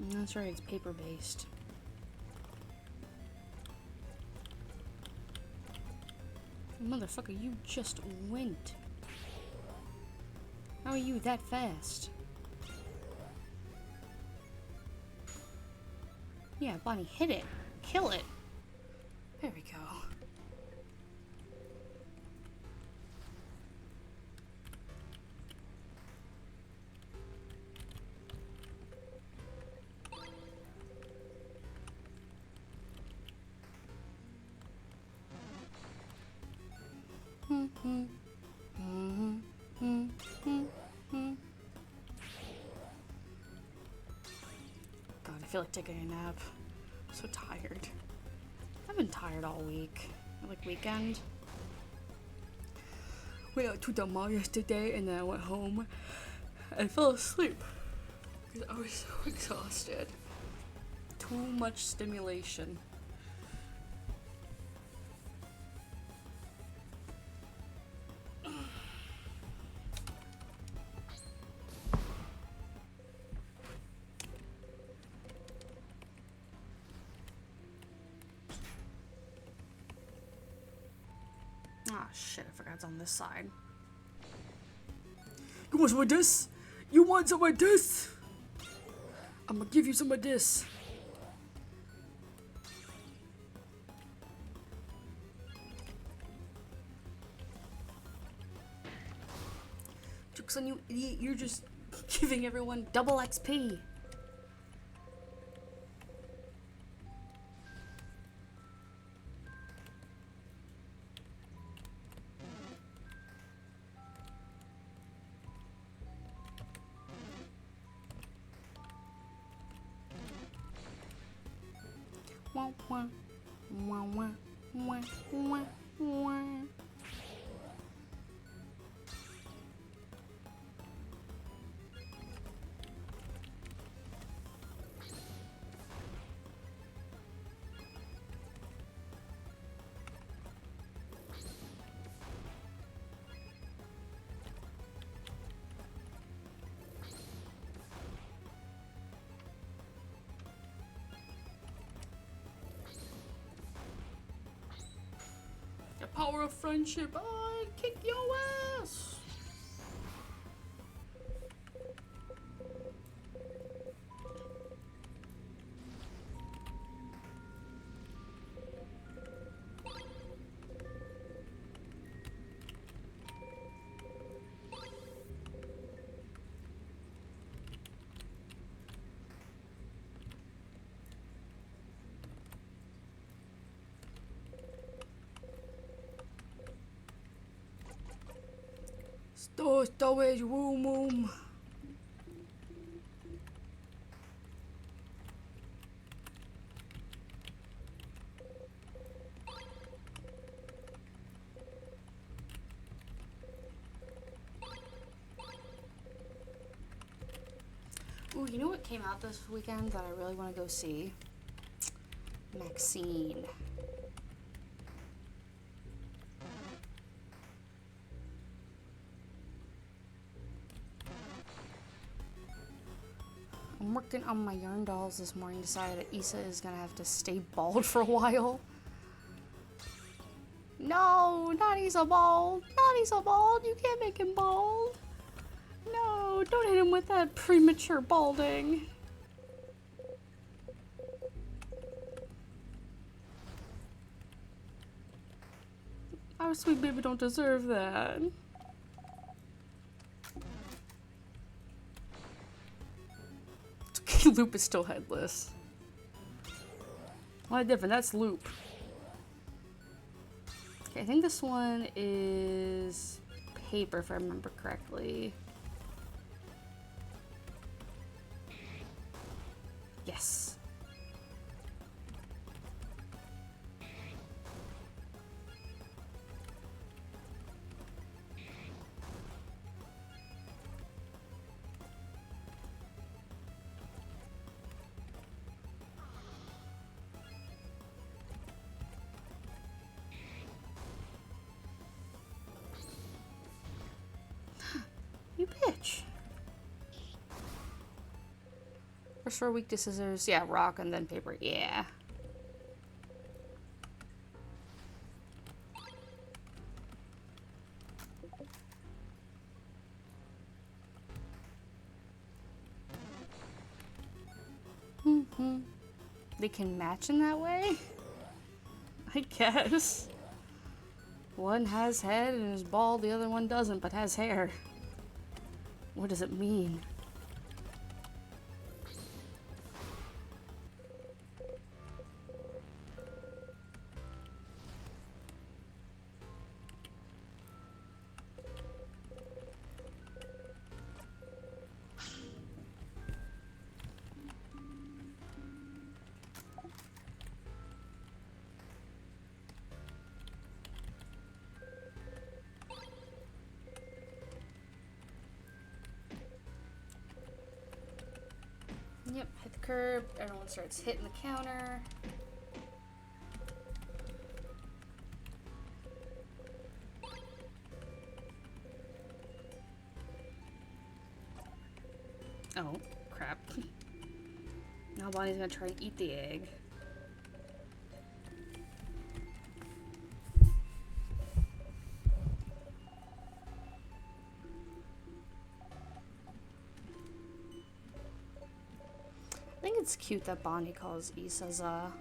That's right, it's paper-based. Motherfucker, you just went. How are you that fast? Yeah, Bonnie, hit it. Kill it. There we go. God, I feel like taking a nap. I'm so tired. I've been tired all week. Like weekend. Went out to the mall yesterday and then I went home. I fell asleep because I was so exhausted. Too much stimulation. Ah, shit, I forgot it's on this side. You want some of this? You want some of this? I'm gonna give you some of this. Joke's on you, idiot. You're just giving everyone double XP. Wah, wah, wah, wah, wah, wah, wah. The power of friendship. I kick your ass. Storage room. Ooh, you know what came out this weekend that I really want to go see? Maxine. I'm working on my yarn dolls this morning. Decided that Issa is gonna have to stay bald for a while. No, not Issa bald. Not Issa bald. You can't make him bald. No, don't hit him with that premature balding. Our sweet baby don't deserve that. It's okay, Loop is still headless. A lot different, that's Loop. Okay, I think this one is paper if I remember correctly. Yes. You bitch. Restore weak to scissors. Yeah, rock and then paper. Yeah. They can match in that way? I guess. One has head and is bald, the other one doesn't, but has hair. What does it mean? Yep, hit the curb, everyone starts hitting the counter. Oh, crap. Now Bonnie's gonna try and eat the egg. think it's cute that Bonnie calls Issa Za.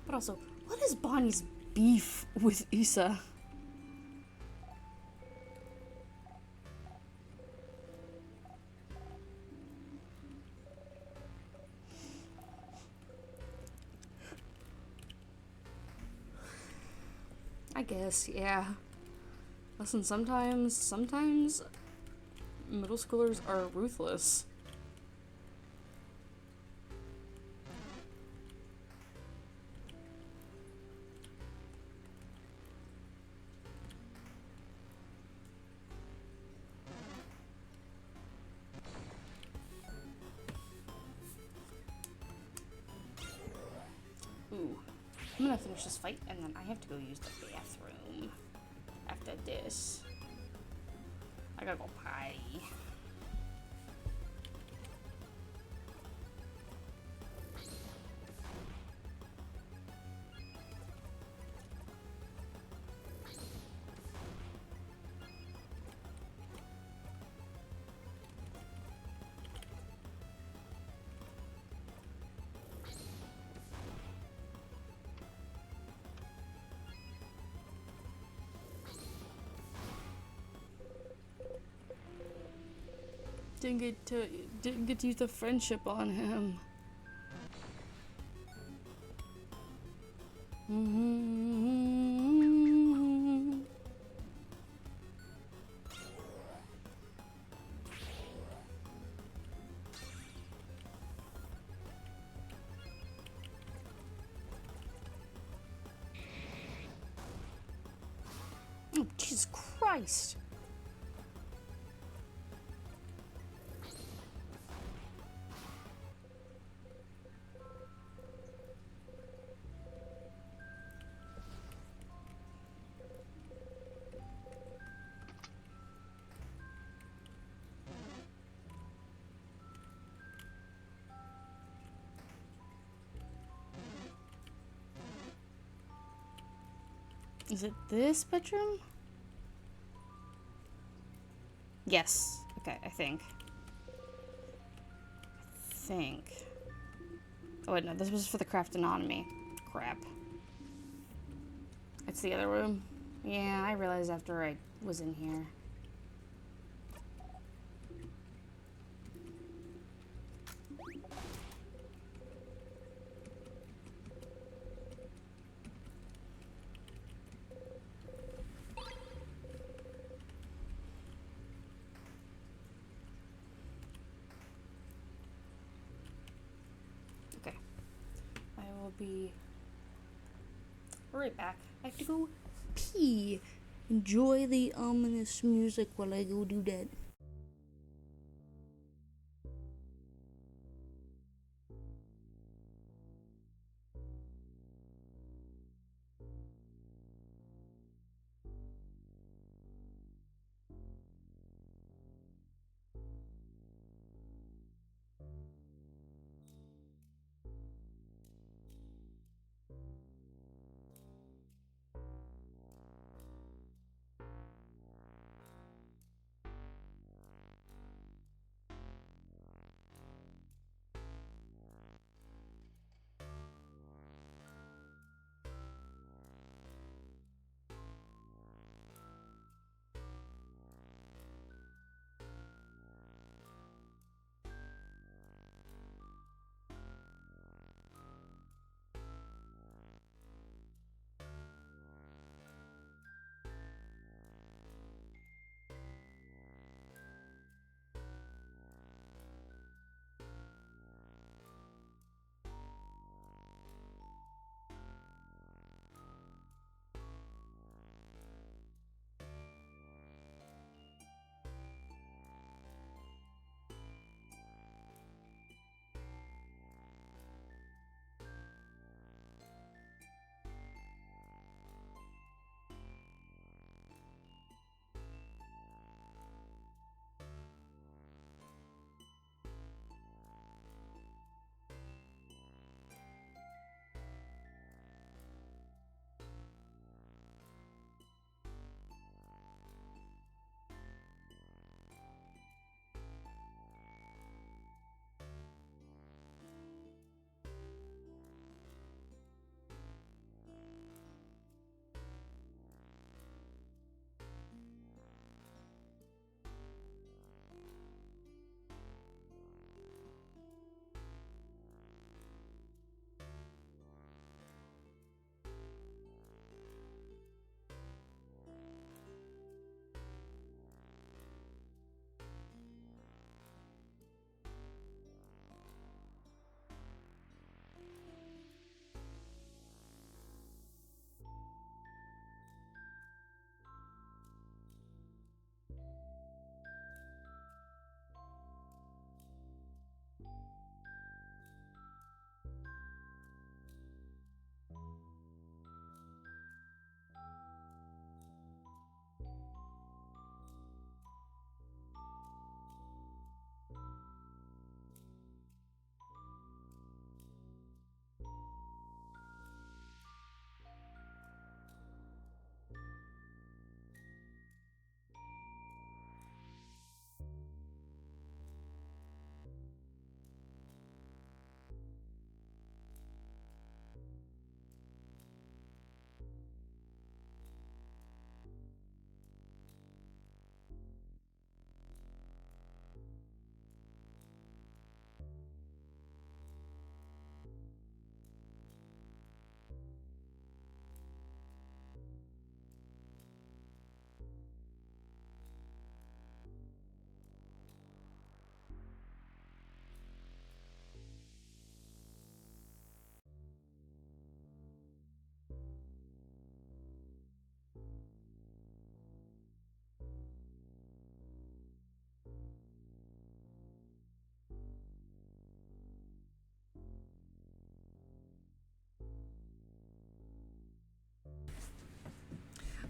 But also, what is Bonnie's beef with Issa? I guess, yeah. Listen, sometimes middle schoolers are ruthless. Ooh. I'm gonna finish this fight and then I have to go use the bathroom after this. I gotta go potty. Didn't get to use the friendship on him. Oh, Jesus Christ. Is it this bedroom? Yes. Okay, I think. Oh wait, no, this was for the craft anatomy. Crap. It's the other room. Yeah, I realized after I was in here. Okay. I will be right back. I have to go pee. Enjoy the ominous music while I go do that.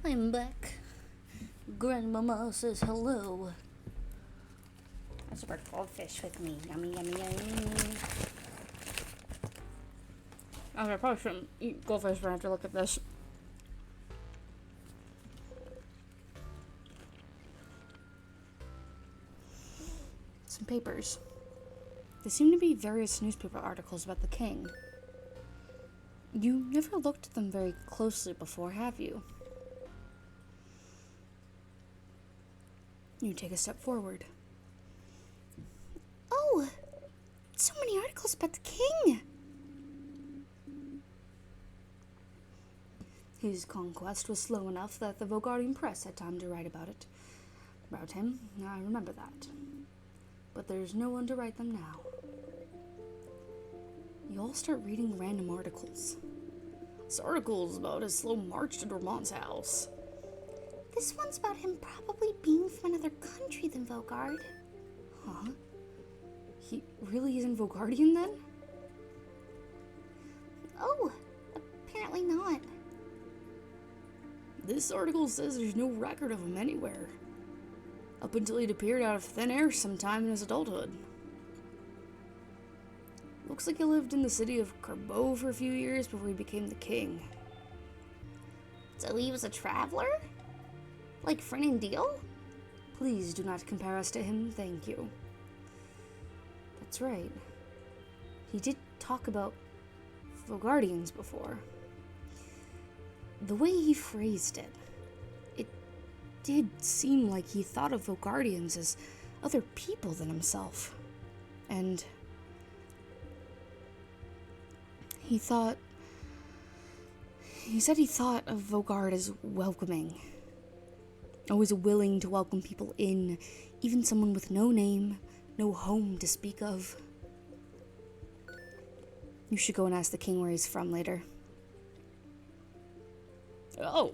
I'm back. Grandmama says hello. That's a goldfish with me. Yummy, yummy, yummy. I probably shouldn't eat goldfish, but I have to look at this. Some papers. There seem to be various newspaper articles about the king. You never looked at them very closely before, have you? You take a step forward. Oh, so many articles about the king. His conquest was slow enough that the Vogardian press had time to write about it. About him, I remember that. But there's no one to write them now. You all start reading random articles. This article's about his slow march to Dormont's house. This one's about him probably being from another country than Vogard. Huh? He really isn't Vogardian then? Oh, apparently not. This article says there's no record of him anywhere. Up until he'd appeared out of thin air sometime in his adulthood. Looks like he lived in the city of Carbeau for a few years before he became the king. So he was a traveler? Like Fernandil? Please do not compare us to him, thank you. That's right. He did talk about Vogardians before. The way he phrased it, it did seem like he thought of Vogardians as other people than himself. And he said he thought of Vogard as welcoming. Always willing to welcome people in, even someone with no name, no home to speak of. You should go and ask the king where he's from later. Oh,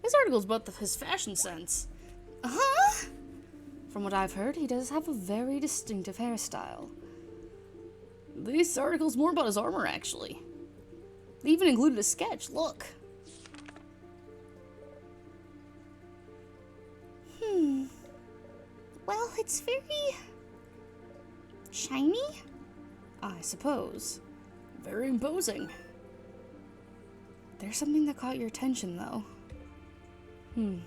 this article's about his fashion sense. Huh? From what I've heard, he does have a very distinctive hairstyle. This article's more about his armor, actually. They even included a sketch, look. Well, it's very shiny. I suppose. Very imposing. There's something that caught your attention, though. The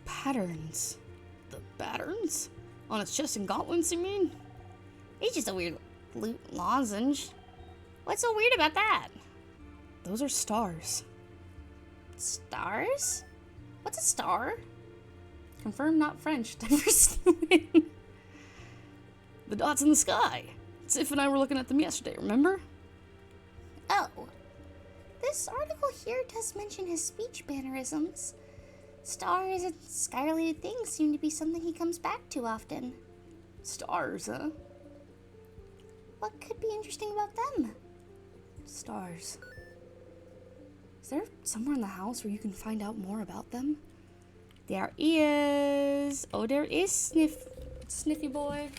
patterns. The patterns? On its chest and gauntlets, you mean? It's just a weird lozenge. What's so weird about that? Those are stars. Stars? What's a star? Confirmed, not French. The dots in the sky. Sif and I were looking at them yesterday, remember? Oh. This article here does mention his speech mannerisms. Stars and sky-related things seem to be something he comes back to often. Stars, huh? What could be interesting about them? Stars. Is there somewhere in the house where you can find out more about them? There is. Oh, there is Sniffy boy.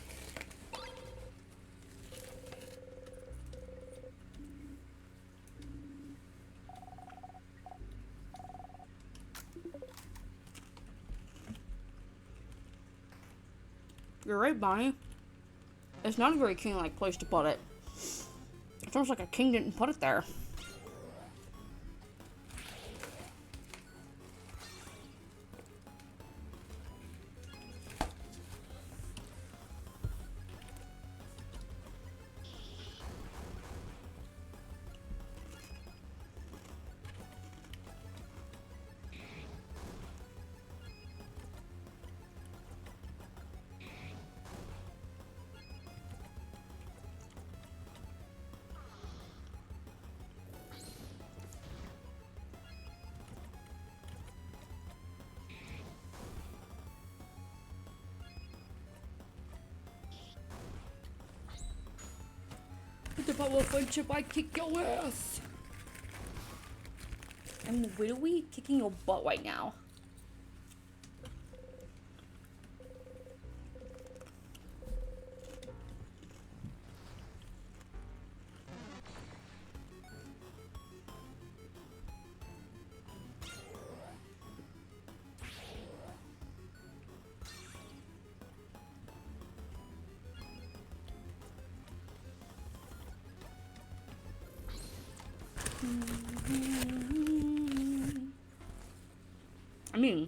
You're right, Bonnie. It's not a very king-like place to put it. It sounds like a king didn't put it there. With the power of friendship, I kick your ass. I'm literally kicking your butt right now.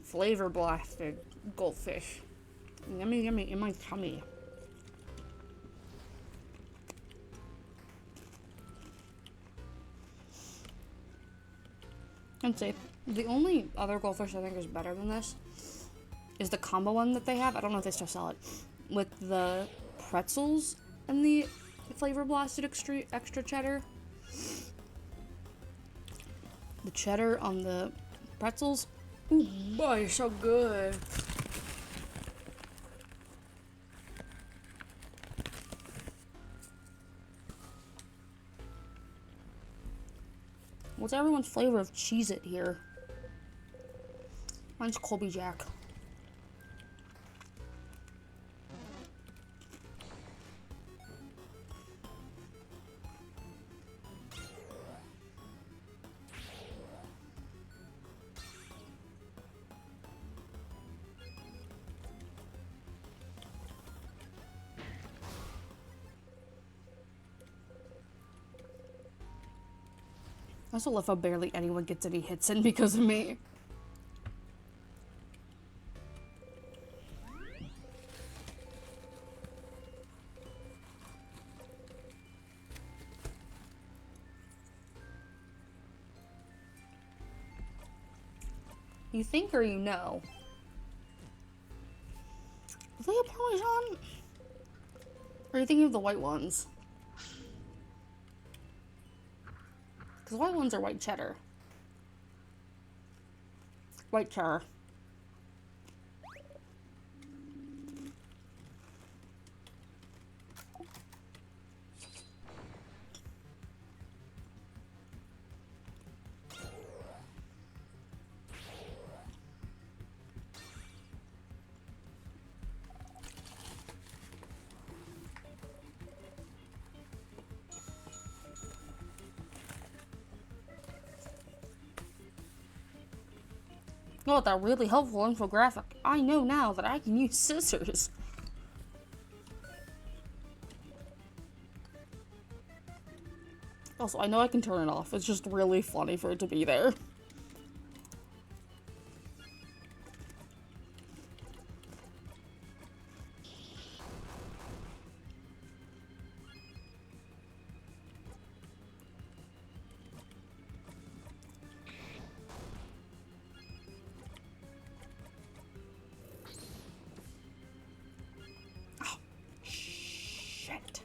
flavor blasted goldfish. Yummy, yummy in my tummy. I'd say the only other goldfish I think is better than this is the combo one that they have. I don't know if they still sell it. With the pretzels and the flavor blasted extra cheddar. The cheddar on the pretzels. Ooh, boy, so good. What's everyone's flavor of Cheez-It here? Mine's Colby Jack. I also love how barely anyone gets any hits in because of me. You think or you know? Are they a Parmesan? Or are you thinking of the white ones? Because white ones are white cheddar. White cheddar. Oh, that really helpful infographic. I know now that I can use scissors. Also, I know I can turn it off. It's just really funny for it to be there. Shit.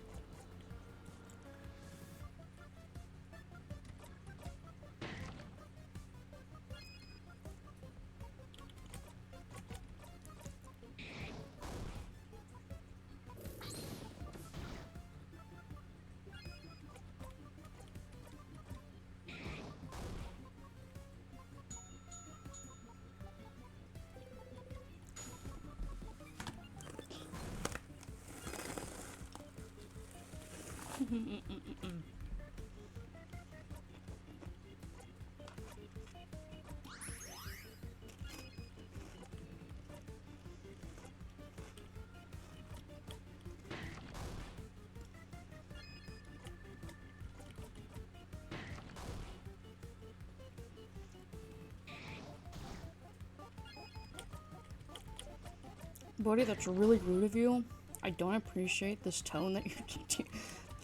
Buddy, that's really rude of you. I don't appreciate this tone that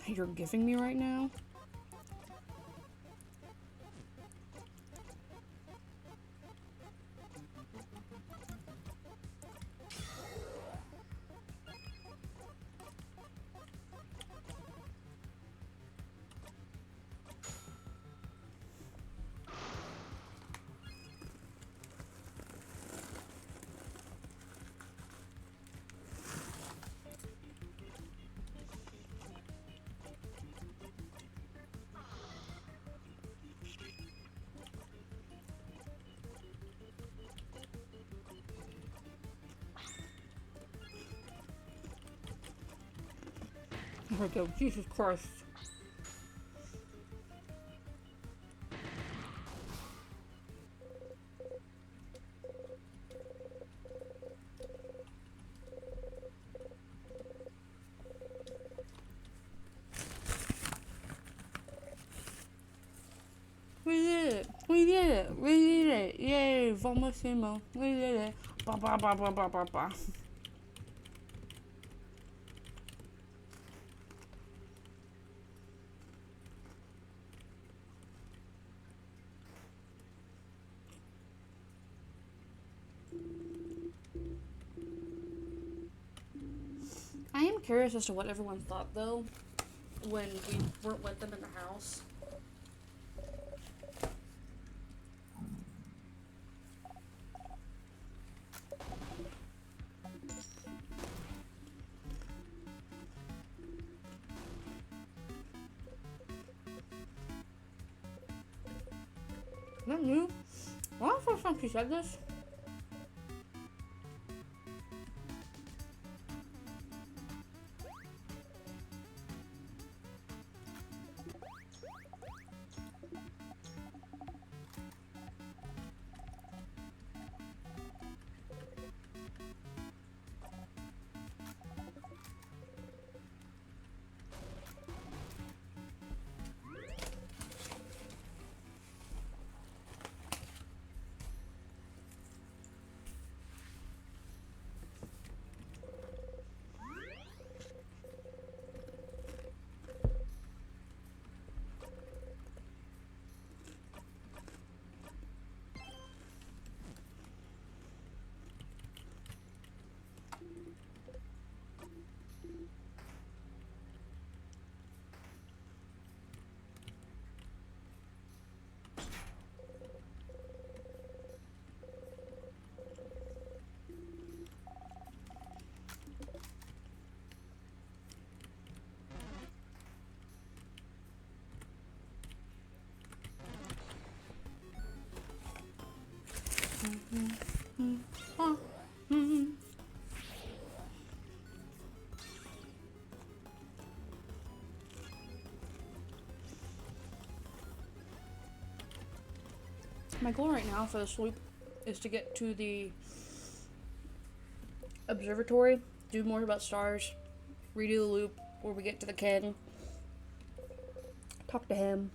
you're giving me right now. There we go. Jesus Christ. We did it. We We did it. We did it. Yay, Vomosimo. We did it. Ba ba ba ba ba ba ba. I am curious as to what everyone thought, though, when we weren't with them in the house. Is that new? When was the first time she said this? My goal right now for the swoop is to get to the observatory, do more about stars, redo the loop where we get to the king, talk to him.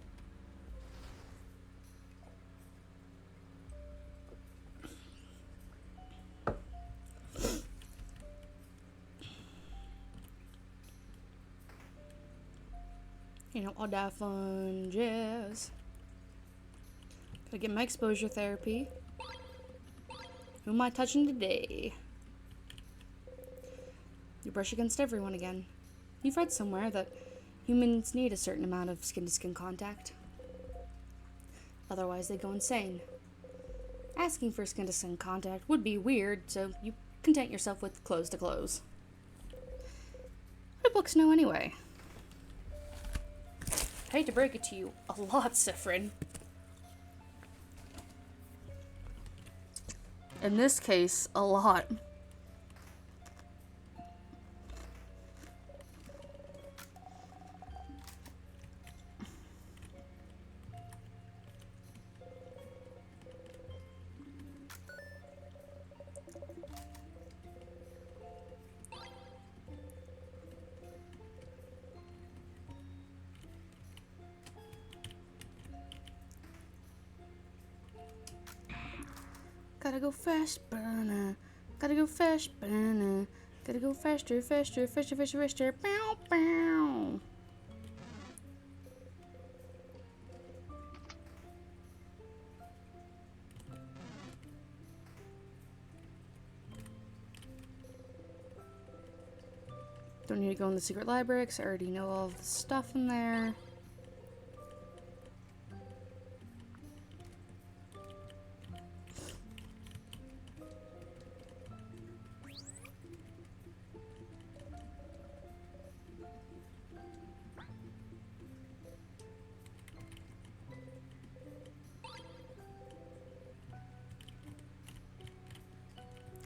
You know, all that fun jazz. Gotta get my exposure therapy. Who am I touching today? You brush against everyone again. You've read somewhere that humans need a certain amount of skin-to-skin contact. Otherwise, they go insane. Asking for skin-to-skin contact would be weird, so you content yourself with clothes-to-clothes. What do books know anyway? I hate to break it to you, a lot, Sifrin. In this case, a lot. Gotta go fast, burner. Gotta go fast, burner. Gotta go faster, faster, faster, faster, faster. Bow, bow. Don't need to go in the secret library because I already know all of the stuff in there.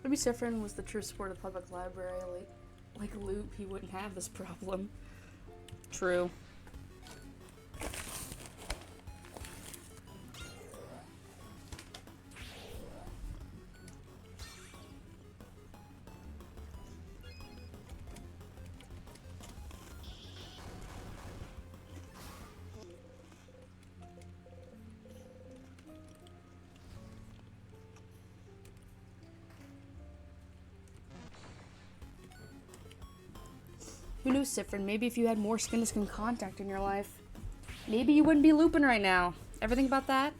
Maybe Sifrin was the true support of public library. Like Loop, he wouldn't have this problem. True. Who knew, Sifrin? Maybe if you had more skin-to-skin contact in your life, maybe you wouldn't be looping right now. Ever think about that?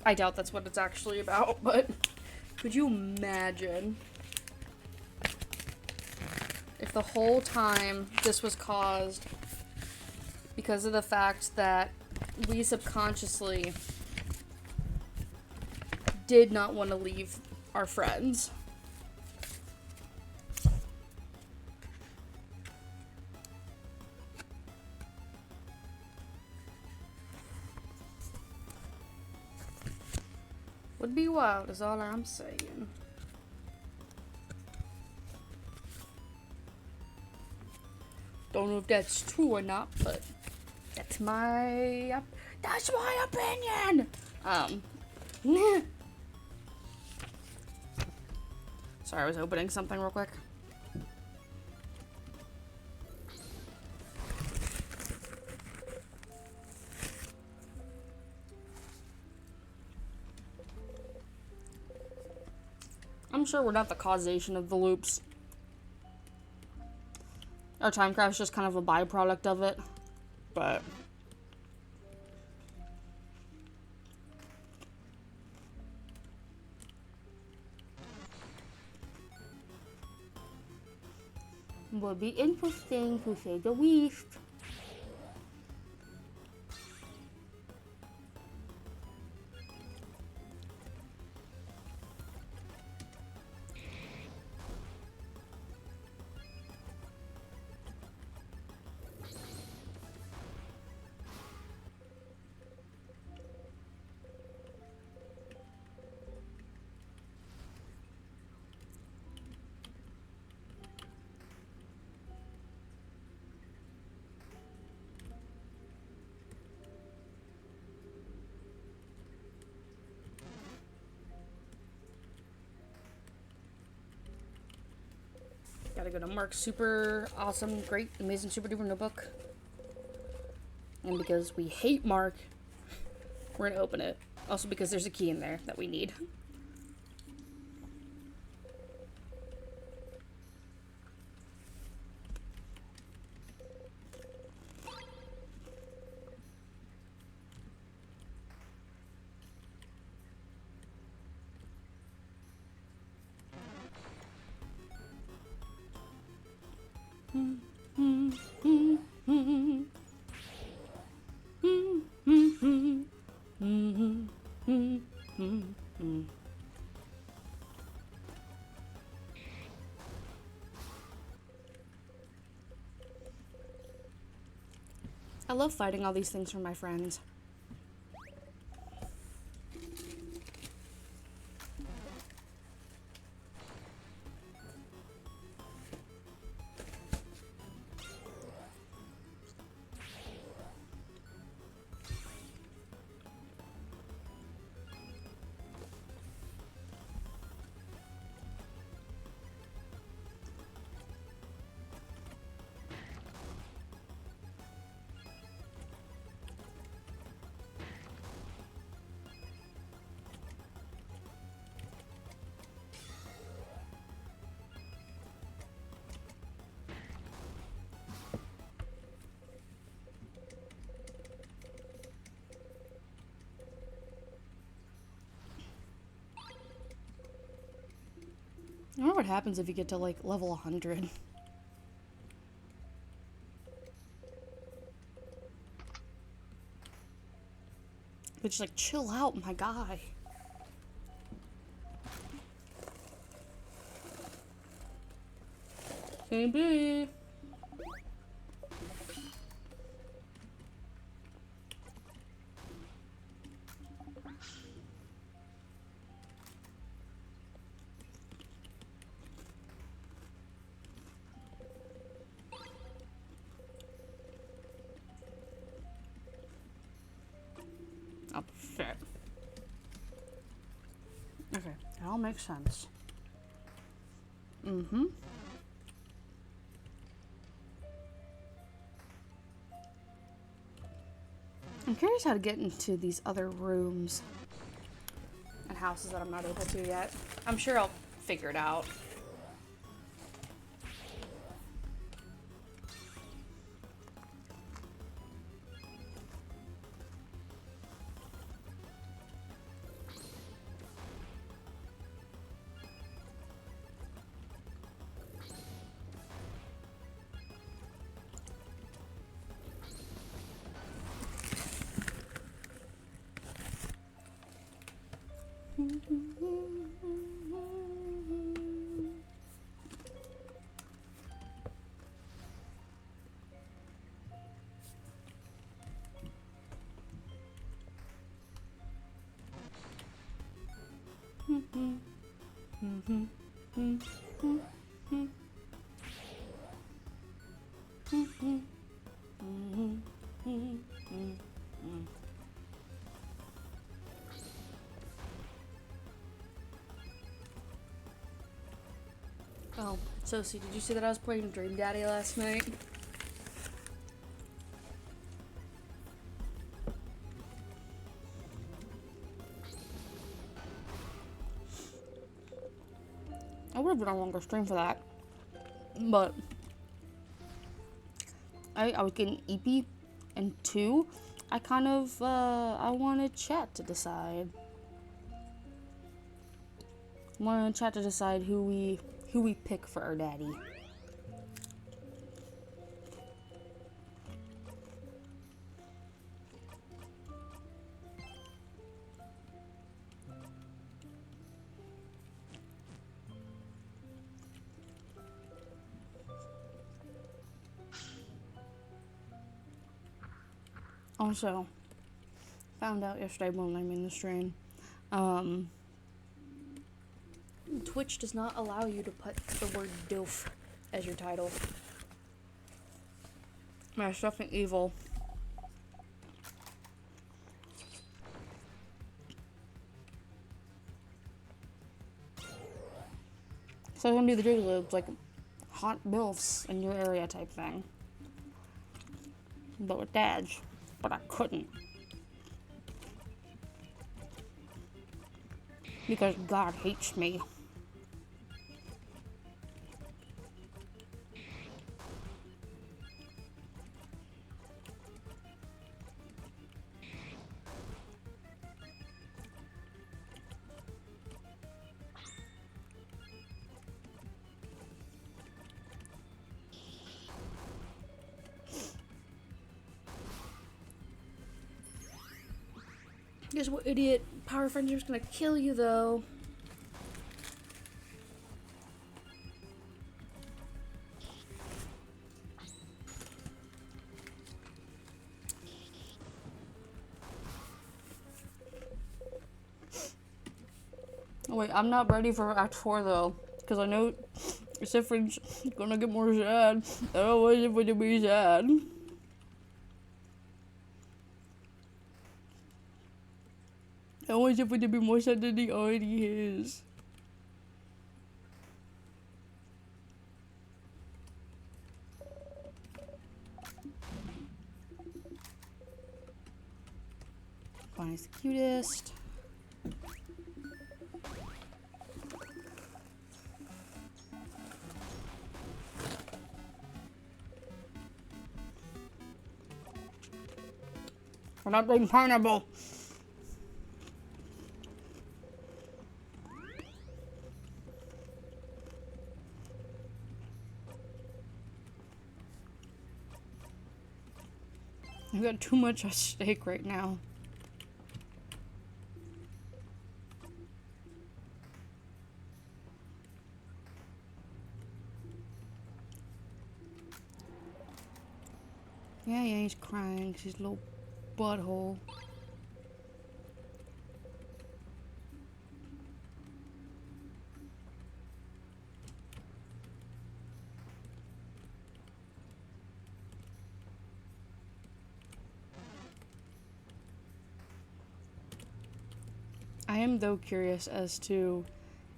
I doubt that's what it's actually about, but could you imagine if the whole time this was caused because of the fact that we subconsciously did not want to leave our friends? Would be wild is all I'm saying. Don't know if that's true or not, but that's my opinion. Sorry, I was opening something real quick. I'm sure we're not the causation of the loops. Our time crash is just kind of a byproduct of it, but would be interesting to say the least. Gotta go to Mark's super awesome, great, amazing, super duper notebook. And because we hate Mark, we're gonna open it. Also because there's a key in there that we need. I love fighting all these things for my friends. I wonder what happens if you get to like level 100. But just like chill out, my guy. Baby. Oh, shit. Okay, it all makes sense. Mm-hmm. I'm curious how to get into these other rooms and houses that I'm not able to yet. I'm sure I'll figure it out. Oh, Sosie, did you see that I was playing Dream Daddy last night? I would have been on a longer stream for that. But I was getting EP, and 2, I kind of, I wanted chat to decide. I wanted chat to decide who we pick for our daddy. Also, found out yesterday when I'm in the stream, Twitch does not allow you to put the word DILF as your title. That's something evil. So I'm gonna do the Jiggly Loops, like hot MILFs in your area type thing. But with dads. But I couldn't. Because God hates me. Guess what, idiot? Power Frenzy's gonna kill you, though. Wait, I'm not ready for Act 4, though. Because I know Sifrin's gonna get more sad. I don't want Sifrin to be sad. I want Sifrin to be more sad than he already is. Bonnie's the cutest. We're not being pineapple. I've got too much at stake right now. Yeah, he's crying. He's a little butthole. I am, though, curious as to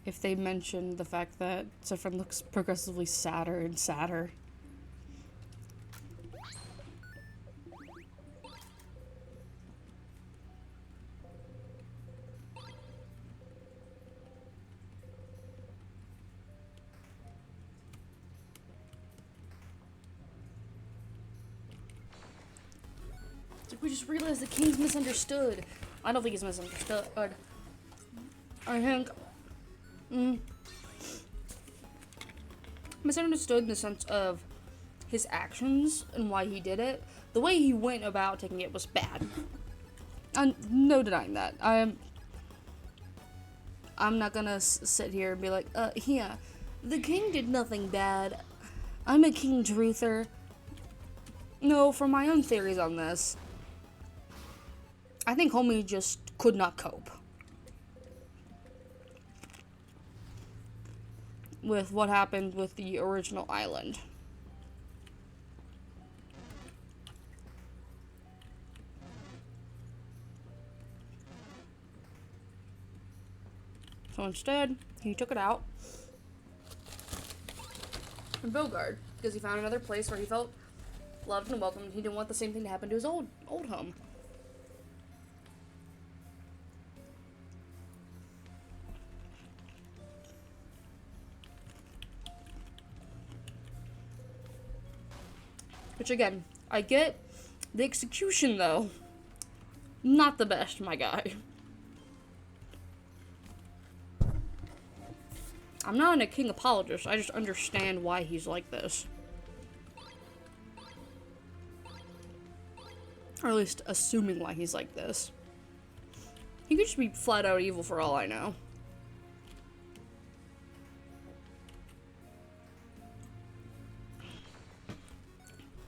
if they mentioned the fact that Zephyr looks progressively sadder and sadder. We just realized the king's misunderstood. I don't think he's misunderstood. I think misunderstood in the sense of his actions and why he did it. The way he went about taking it was bad. And no denying that. I'm not gonna sit here and be like, yeah, the king did nothing bad. I'm a king truther. No, from my own theories on this, I think homie just could not cope with what happened with the original island. So instead, he took it out in Bogard because he found another place where he felt loved and welcomed. He didn't want the same thing to happen to his old home. Which again, I get the execution though. Not the best, my guy. I'm not a king apologist, I just understand why he's like this. Or at least assuming why he's like this. He could just be flat out evil for all I know.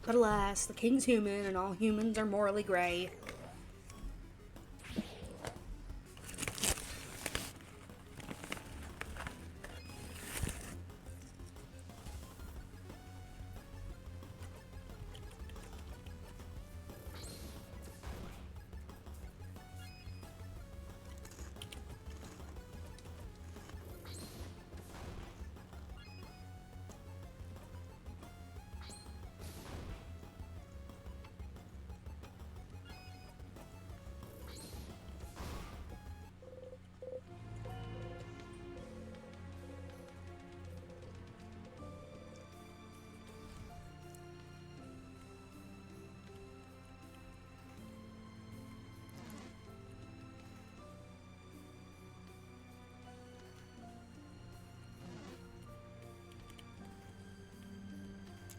But alas, the king's human and all humans are morally gray.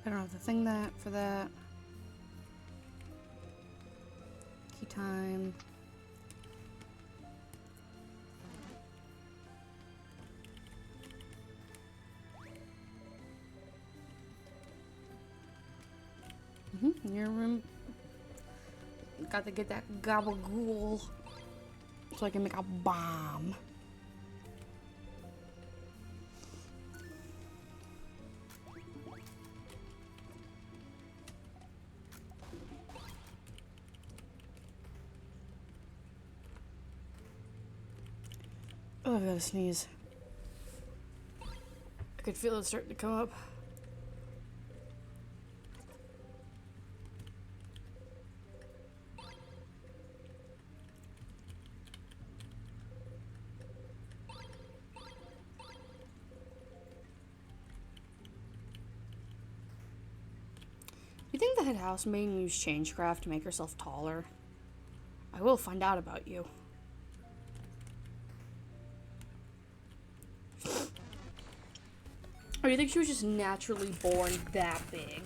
I don't have the thing for that. Key time. In your room. Got to get that gabagool so I can make a bomb. Oh, I've got to sneeze. I could feel it starting to come up. You think the head housemaid used changecraft to make herself taller? I will find out about you. Or do you think she was just naturally born that big?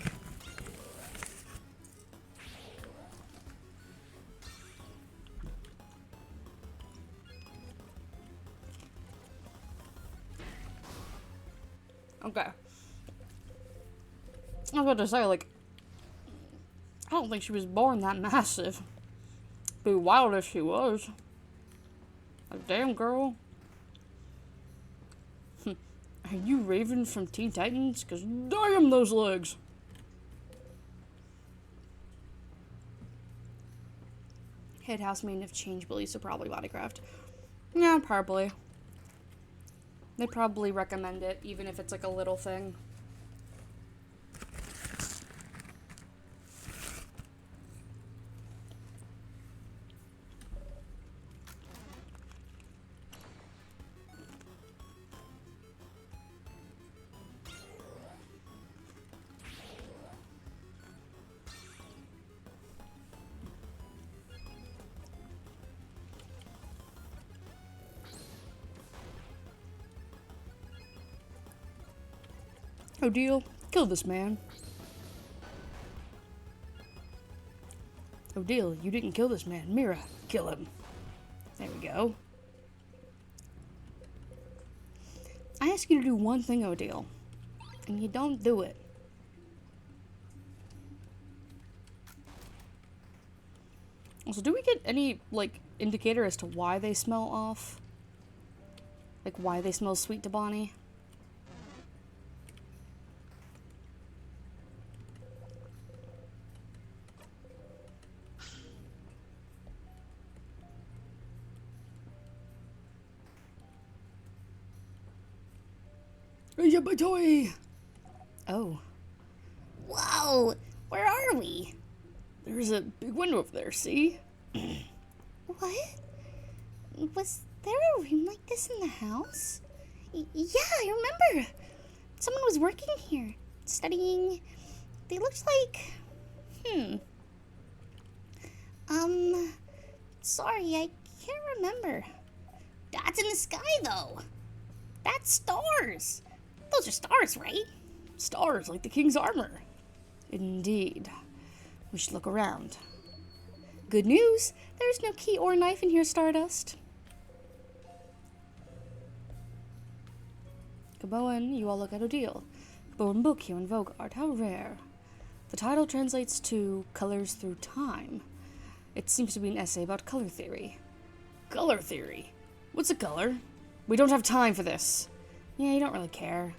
Okay. I was about to say, like, I don't think she was born that massive. Be wild if she was. Like, damn, girl. Are you Raven from Teen Titans? Because damn those legs. Head housemaid have changed beliefs, so probably bodycraft. Yeah, probably. They probably recommend it, even if it's like a little thing. Odile, kill this man. Odile, you didn't kill this man. Mira, kill him. There we go. ask you to do one thing, Odile, and you don't do it. Also, do we get any, like, indicator as to why they smell off? Like, why they smell sweet to Bonnie? Yeah, my toy! Oh. Whoa! Where are we? There's a big window over there, see? What? Was there a room like this in the house? Yeah, I remember. Someone was working here, studying. They looked like... Sorry, I can't remember. That's in the sky, though. That's stars. Those are stars, right? Stars like the king's armor. Indeed. We should look around. Good news, there's no key or knife in here, Stardust. Caboan, you all look at Odile. Caboan book here in Vogard, how rare. The title translates to Colors Through Time. It seems to be an essay about color theory. Color theory? What's a color? We don't have time for this. Yeah, you don't really care.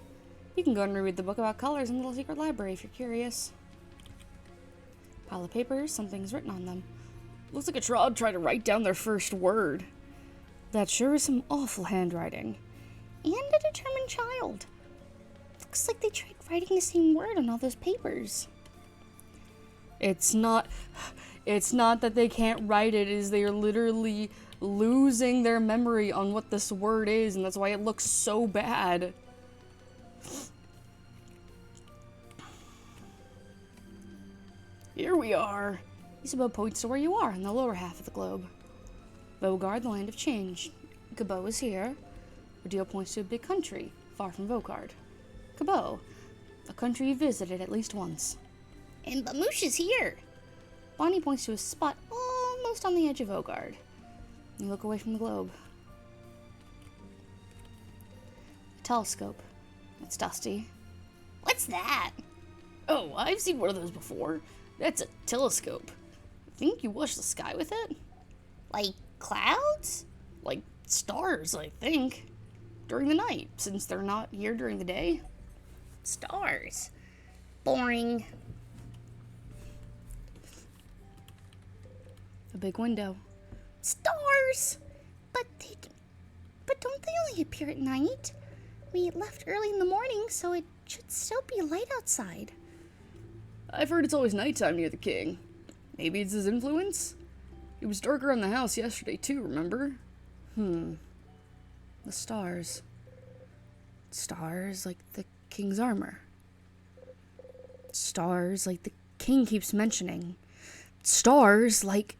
You can go and read the book about colors in the little secret library if you're curious. Pile of papers, something's written on them. Looks like a child tried to write down their first word. That sure is some awful handwriting. And a determined child. Looks like they tried writing the same word on all those papers. It's not that they can't write it, is they're literally losing their memory on what this word is, and that's why it looks so bad. Here we are. Isabel points to where you are in the lower half of the globe. Vogard, the land of change. Cabot is here. Odile points to a big country, far from Vogard. Cabot, a country you visited at least once. And Bamoosh is here. Bonnie points to a spot almost on the edge of Vogard. You look away from the globe. A telescope. It's dusty. What's that? Oh, I've seen one of those before. That's a telescope. Think you watch the sky with it? Like clouds? Like stars, I think. During the night, since they're not here during the day. Stars. Boring. A big window. Stars! But don't they only appear at night? We left early in the morning, so it should still be light outside. I've heard it's always nighttime near the king. Maybe it's his influence? It was darker on the house yesterday too, remember? The stars. Stars like the king's armor. Stars like the king keeps mentioning. Stars like...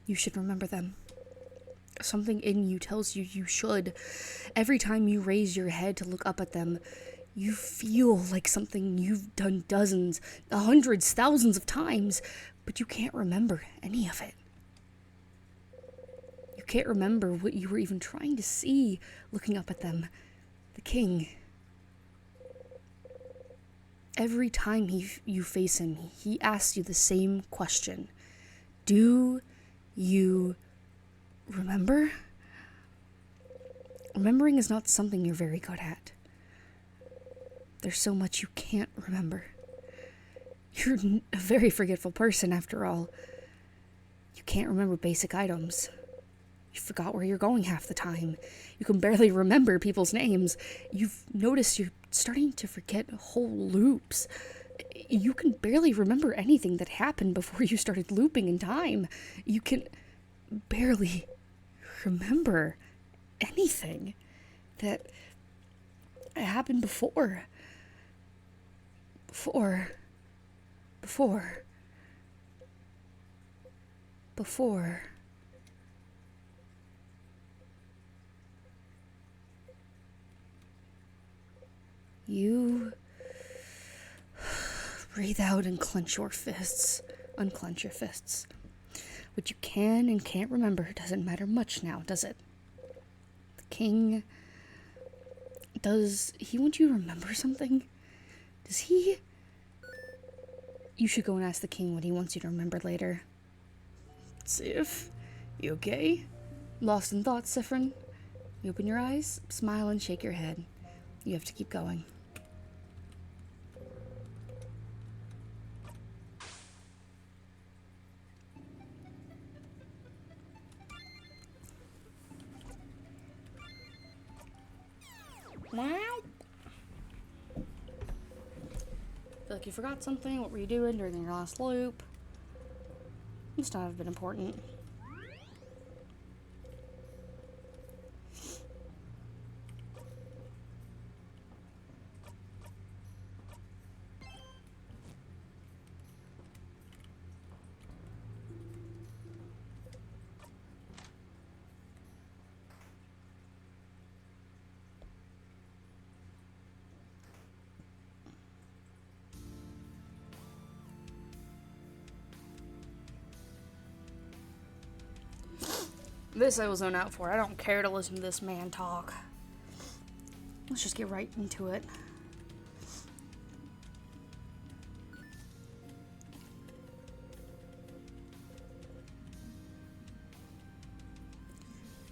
You should remember them. Something in you tells you you should. Every time you raise your head to look up at them, you feel like something you've done dozens, hundreds, thousands of times, but you can't remember any of it. You can't remember what you were even trying to see looking up at them. The king. Every time you face him, he asks you the same question. Do you remember? Remembering is not something you're very good at. There's so much you can't remember. You're a very forgetful person, after all. You can't remember basic items. You forgot where you're going half the time. You can barely remember people's names. You've noticed you're starting to forget whole loops. You can barely remember anything that happened before you started looping in time. You can barely remember anything that happened before. Before. You breathe out and clench your fists. Unclench your fists. What you can and can't remember doesn't matter much now, does it? The king... Does he want you to remember something? Does he... You should go and ask the king what he wants you to remember later. Sif, you okay? Lost in thought, Sifrin? You open your eyes, smile, and shake your head. You have to keep going. Wow. Feel like you forgot something? What were you doing during your last loop? Must not have been important. This I will zone out for. I don't care to listen to this man talk. Let's just get right into it.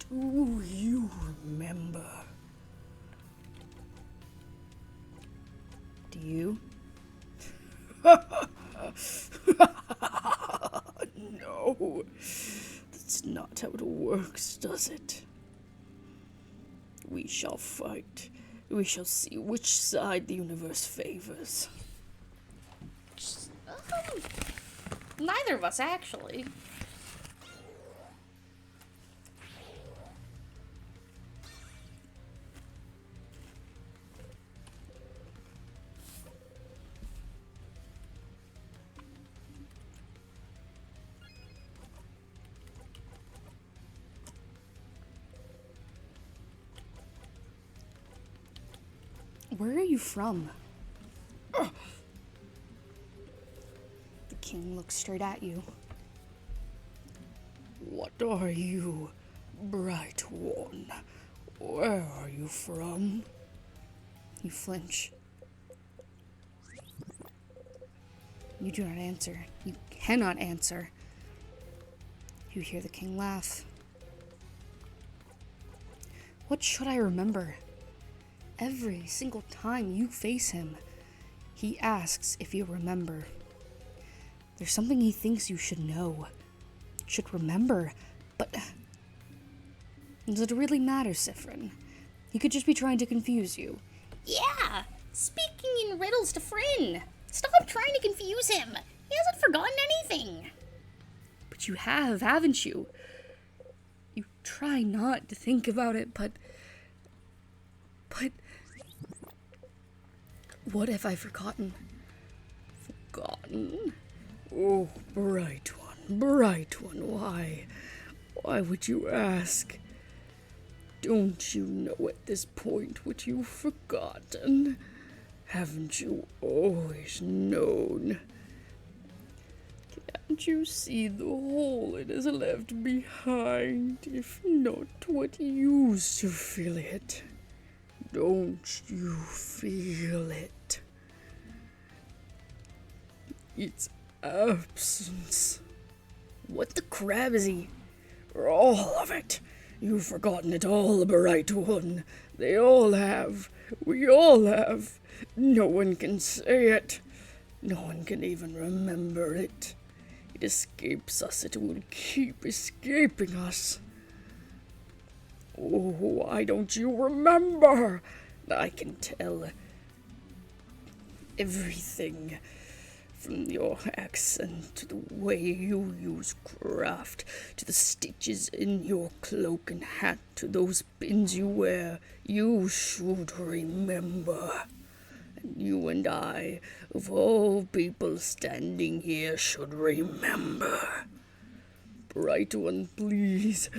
Do you remember? Do you? No. That's not how it works, does it? We shall fight. We shall see which side the universe favors. Neither of us, actually. Where are you from? The king looks straight at you. What are you, bright one? Where are you from? You flinch. You do not answer. You cannot answer. You hear the king laugh. What should I remember? Every single time you face him, he asks if you remember. There's something he thinks you should know, should remember, but does it really matter, Sifrin? He could just be trying to confuse you. Yeah, speaking in riddles to Fryn. Stop trying to confuse him. He hasn't forgotten anything. But you have, haven't you? You try not to think about it, but what have I forgotten? Forgotten? Oh, bright one, why? Why would you ask? Don't you know at this point what you've forgotten? Haven't you always known? Can't you see the hole it has left behind, if not what used to fill it? Don't you feel it? Its absence. What the crap is he? All of it. You've forgotten it all, bright one. They all have. We all have. No one can say it. No one can even remember it. It escapes us. It will keep escaping us. Oh, why don't you remember? I can tell everything, from your accent to the way you use craft, to the stitches in your cloak and hat, to those pins you wear. You should remember. And you and I, of all people standing here, should remember. Bright one, please,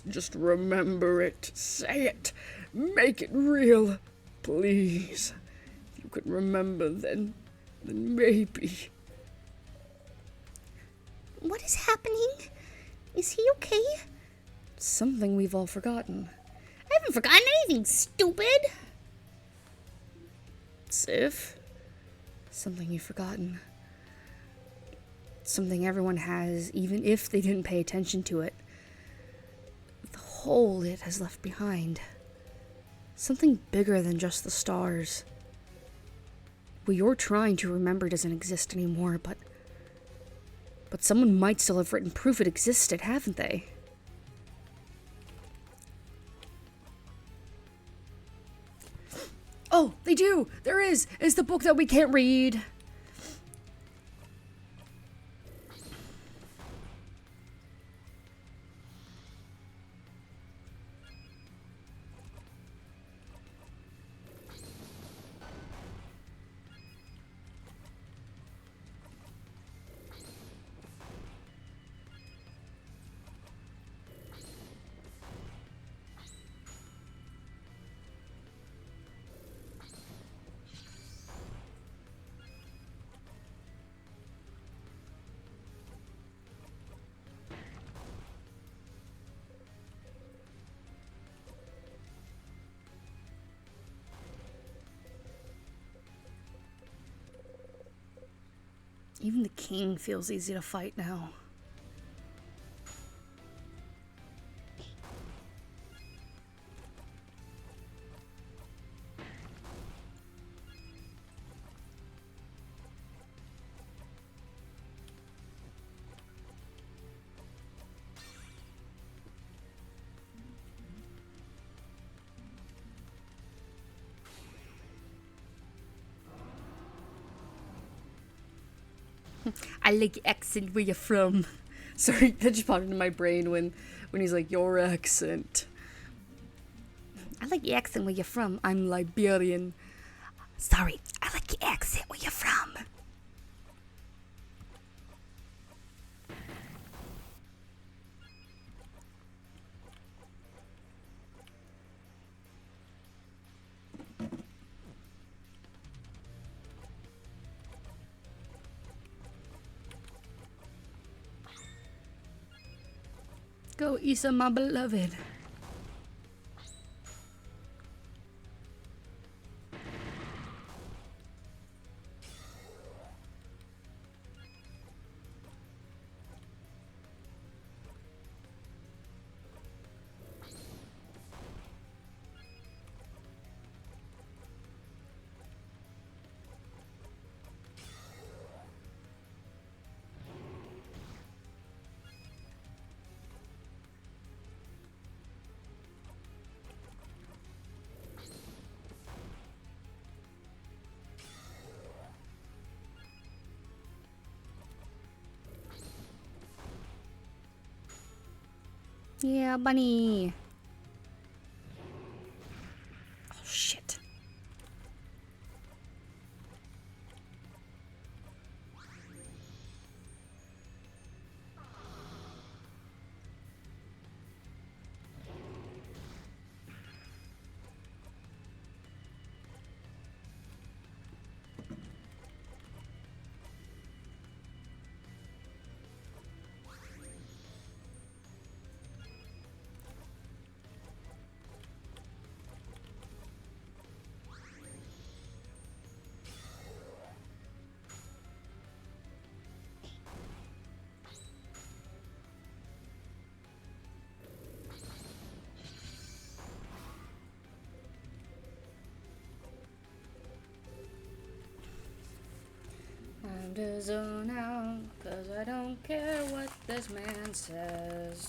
just remember it. Say it. Make it real. Please. If you could remember, then maybe. Well, What is happening? Is he okay? Something we've all forgotten. I haven't forgotten anything, stupid! Sif? Something you've forgotten. Something everyone has, even if they didn't pay attention to it. The hole it has left behind. Something bigger than just the stars. What you're trying to remember doesn't exist anymore, but someone might still have written proof it existed, haven't they? Oh, they do! There is! It's the book that we can't read! Even the king feels easy to fight now. I like your accent, where you from? Sorry, that just popped into my brain when he's like, your accent. I like your accent, where you from? I'm Liberian. Sorry, I like your accent, where you from? Go, Issa, my beloved. Yeah, bunny. Oh, shit. Time to zone out, 'cause I don't care what this man says.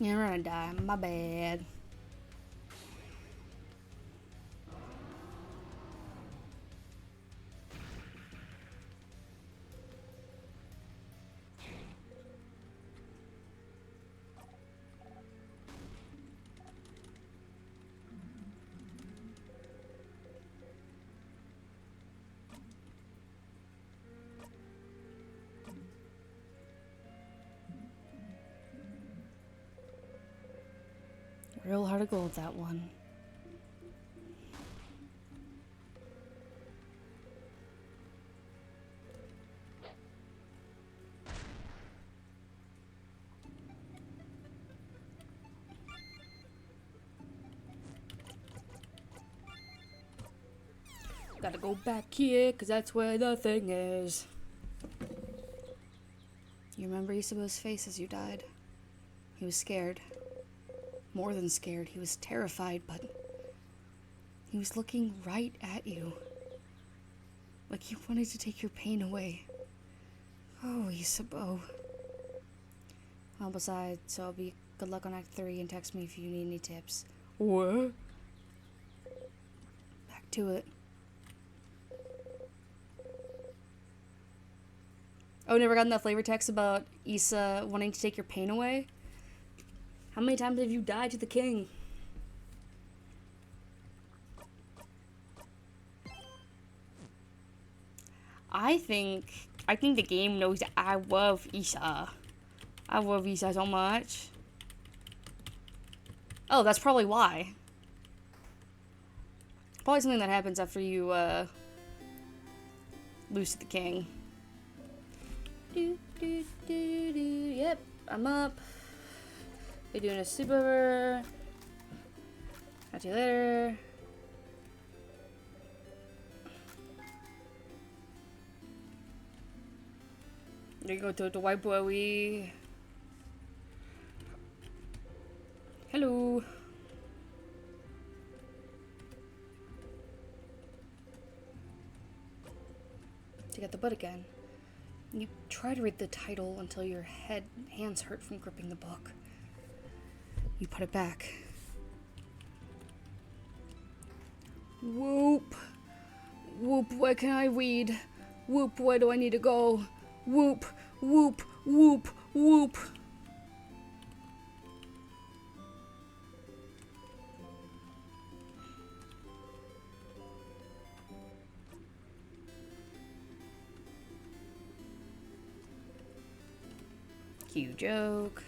You're gonna die. My bad. Real hard to go with that one. Gotta go back here, cause that's where the thing is. You remember Isabeau's face as you died? He was scared. More than scared, he was terrified, but he was looking right at you. Like he wanted to take your pain away. Oh, Isabeau. Well, besides, so it'll be good luck on Act 3 and text me if you need any tips. What? Back to it. Oh, never gotten that flavor text about Issa wanting to take your pain away? How many times have you died to the king? I think the game knows that I love Issa. I love Issa so much. Oh, that's probably why. Probably something that happens after you lose to the king. Yep, I'm up. We're doing a sleepover. Talk to you later. There you go to the white boy. Hello. To get the book again. You try to read the title until your hands hurt from gripping the book. You put it back. Whoop. Whoop, where can I read? Whoop, where do I need to go? Whoop, whoop, whoop, whoop. Cue joke.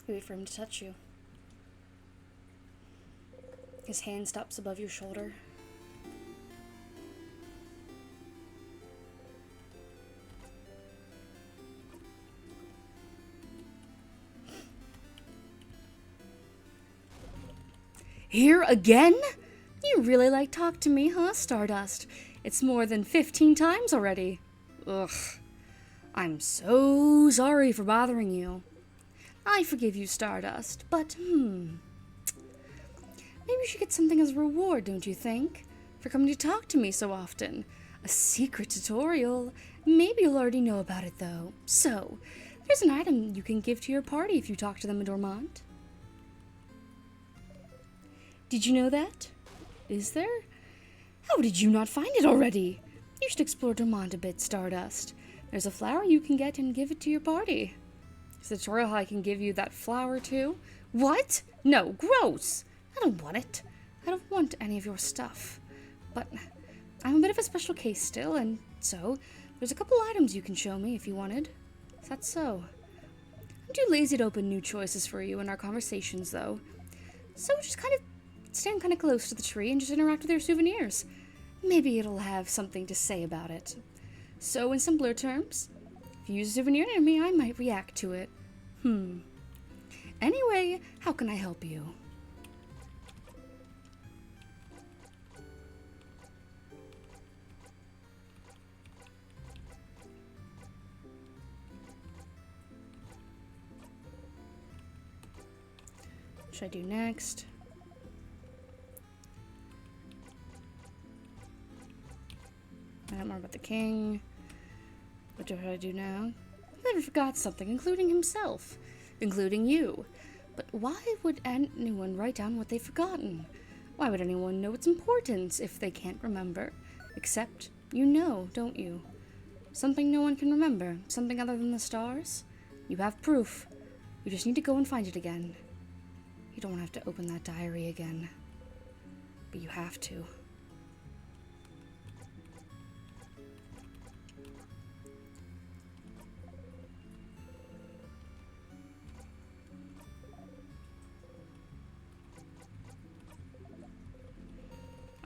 You wait for him to touch you. His hand stops above your shoulder. Here again? You really like talk to me, huh, Stardust? It's more than 15 times already. Ugh. I'm so sorry for bothering you. I forgive you, Stardust, but, maybe you should get something as a reward, don't you think? For coming to talk to me so often. A secret tutorial. Maybe you'll already know about it, though. So, there's an item you can give to your party if you talk to them in Dormont. Did you know that? Is there? How did you not find it already? You should explore Dormont a bit, Stardust. There's a flower you can get and give it to your party. Is a tutorial how I can give you that flower too? What? No, gross! I don't want it. I don't want any of your stuff. But I'm a bit of a special case still, and so there's a couple items you can show me if you wanted. Is that so? I'm too lazy to open new choices for you in our conversations, though. So just kind of stand kind of close to the tree and just interact with your souvenirs. Maybe it'll have something to say about it. So in simpler terms, if you use a souvenir near me, I might react to it. Anyway, how can I help you? What should I do next? I don't know about the king. What do I do now? Everyone forgot something, including himself. Including you. But why would anyone write down what they've forgotten? Why would anyone know its importance if they can't remember? Except, you know, don't you? Something no one can remember. Something other than the stars? You have proof. You just need to go and find it again. You don't have to open that diary again. But you have to.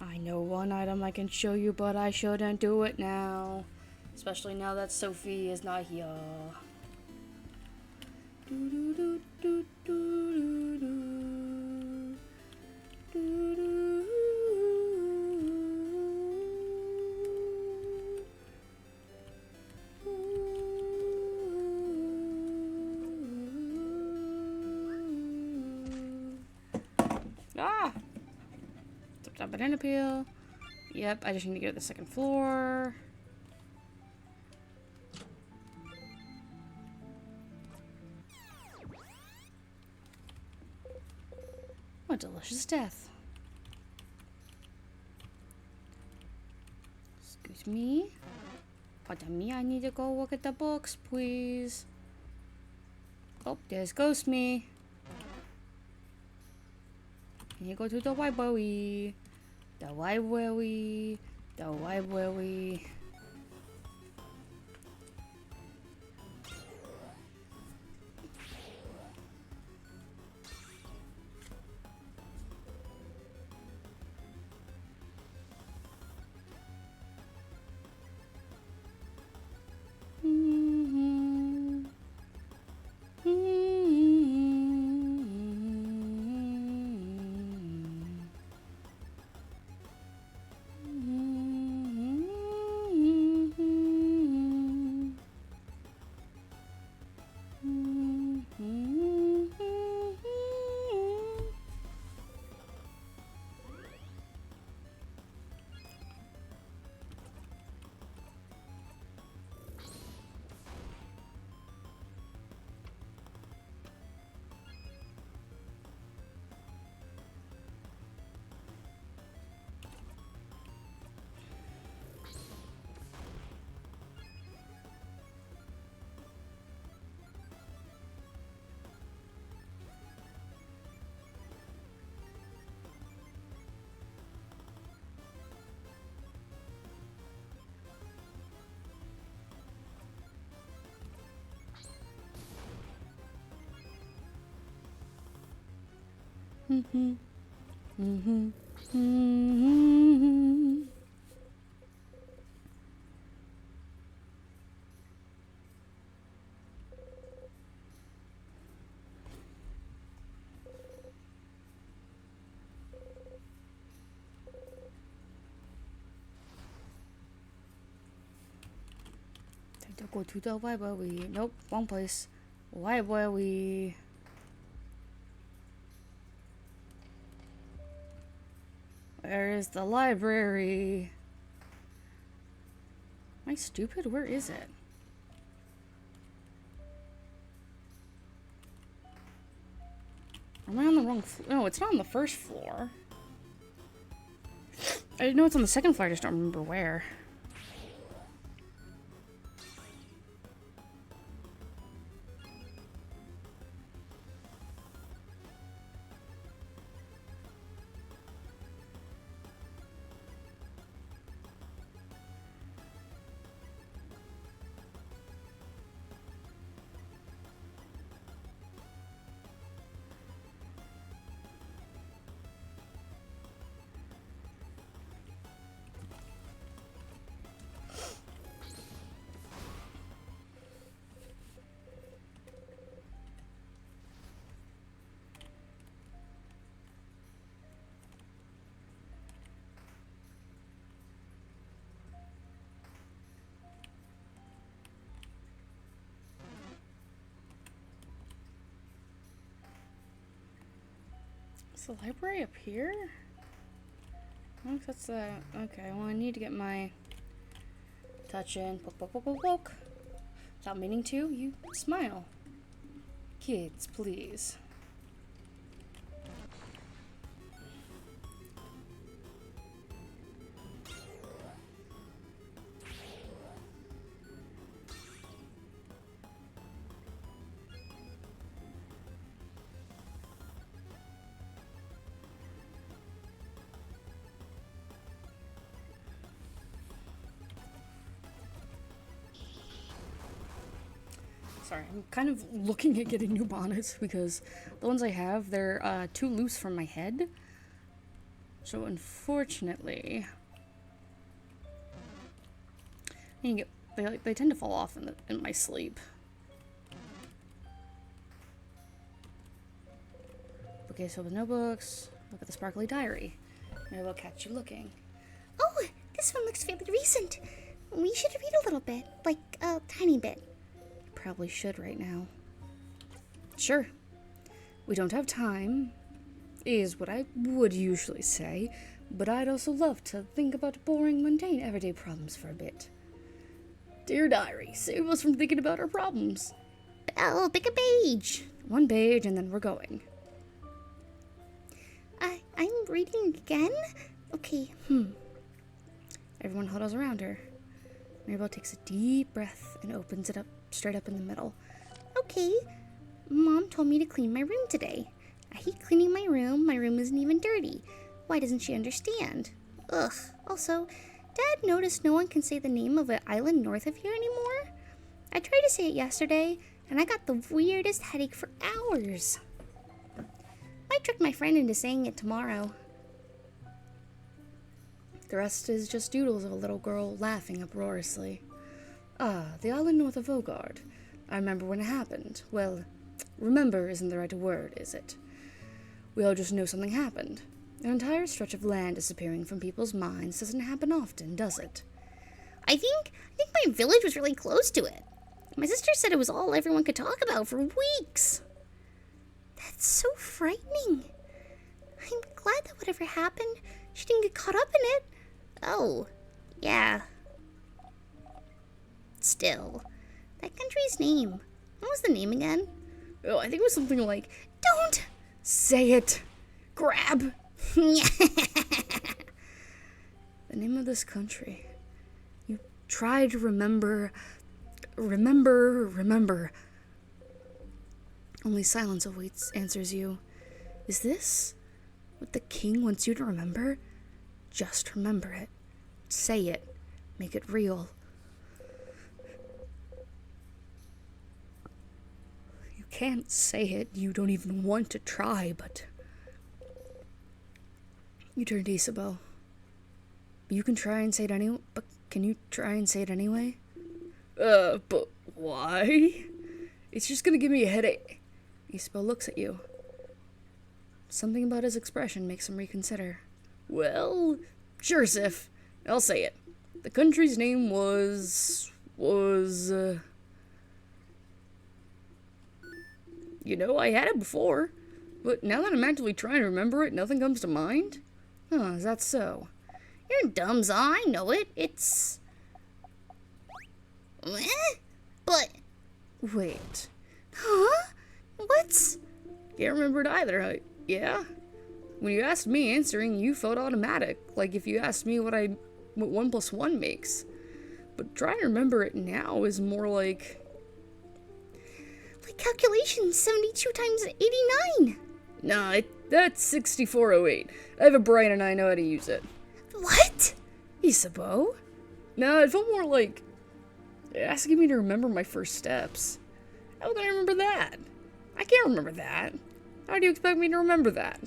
I know one item I can show you, but I shouldn't do it now. Especially now that Sophie is not here. Ah! That banana peel. Yep, I just need to go to the second floor. A delicious death. Excuse me. Pardon me, I need to go look at the books, please. Oh, there's Ghost Me. Can you go to the library? The library. The library. Time to go to the library. Nope, wrong place. Library. Where is the library? Am I stupid? Where is it? Am I on the wrong floor? No, it's not on the first floor. I know it's on the second floor, I just don't remember where. Is the library up here? Oh, that's the... Okay, well I need to get my touch in. Poke, poke, poke, poke, poke. Without meaning to, you smile. Kids, please. Sorry, I'm kind of looking at getting new bonnets because the ones I have, they're too loose from my head. So unfortunately, they tend to fall off in my sleep. Okay, so the notebooks. Look at the sparkly diary. Maybe I'll catch you looking. Oh, this one looks fairly recent. We should read a little bit, like a tiny bit. Probably should right now. Sure. We don't have time, is what I would usually say, but I'd also love to think about boring, mundane, everyday problems for a bit. Dear diary, save us from thinking about our problems. Oh, pick a page. One page and then we're going. I'm reading again? Okay. Everyone huddles around her. Maribel takes a deep breath and opens it up straight up in the middle. Okay. Mom told me to clean my room today. I hate cleaning my room. My room isn't even dirty. Why doesn't she understand? Ugh. Also, Dad noticed no one can say the name of an island north of here anymore. I tried to say it yesterday, and I got the weirdest headache for hours. Might trick my friend into saying it tomorrow. The rest is just doodles of a little girl laughing uproariously. Ah, the island north of Vogard. I remember when it happened. Well, remember isn't the right word, is it? We all just know something happened. An entire stretch of land disappearing from people's minds doesn't happen often, does it? I think my village was really close to it. My sister said it was all everyone could talk about for weeks. That's so frightening. I'm glad that whatever happened, she didn't get caught up in it. Oh, yeah. Still, that country's name. What was the name again? Oh, I think it was something like, Don't say it! Grab! The name of this country. You try to remember. Only silence awaits, answers you. Is this what the king wants you to remember? Just remember it. Say it. Make it real. You can't say it. You don't even want to try, but... You turn to Isabeau. You can try and say it anyway, but can you try and say it anyway? But why? It's just gonna give me a headache. Isabeau looks at you. Something about his expression makes him reconsider. Well, sure, Sif. I'll say it. The country's name was... You know, I had it before. But now that I'm actively trying to remember it, nothing comes to mind? Huh, is that so? You're dumb, Za. I know it. It's... But... Wait. Huh? What's... Can't remember it either, yeah? When you asked me, answering, you felt automatic. Like if you asked me what 1 + 1 makes. But trying to remember it now is more like... Like calculations, 72 times 89. Nah, that's 6408. I have a brain and I know how to use it. What? Isabeau? No, it felt more like asking me to remember my first steps. How would I remember that? I can't remember that. How do you expect me to remember that?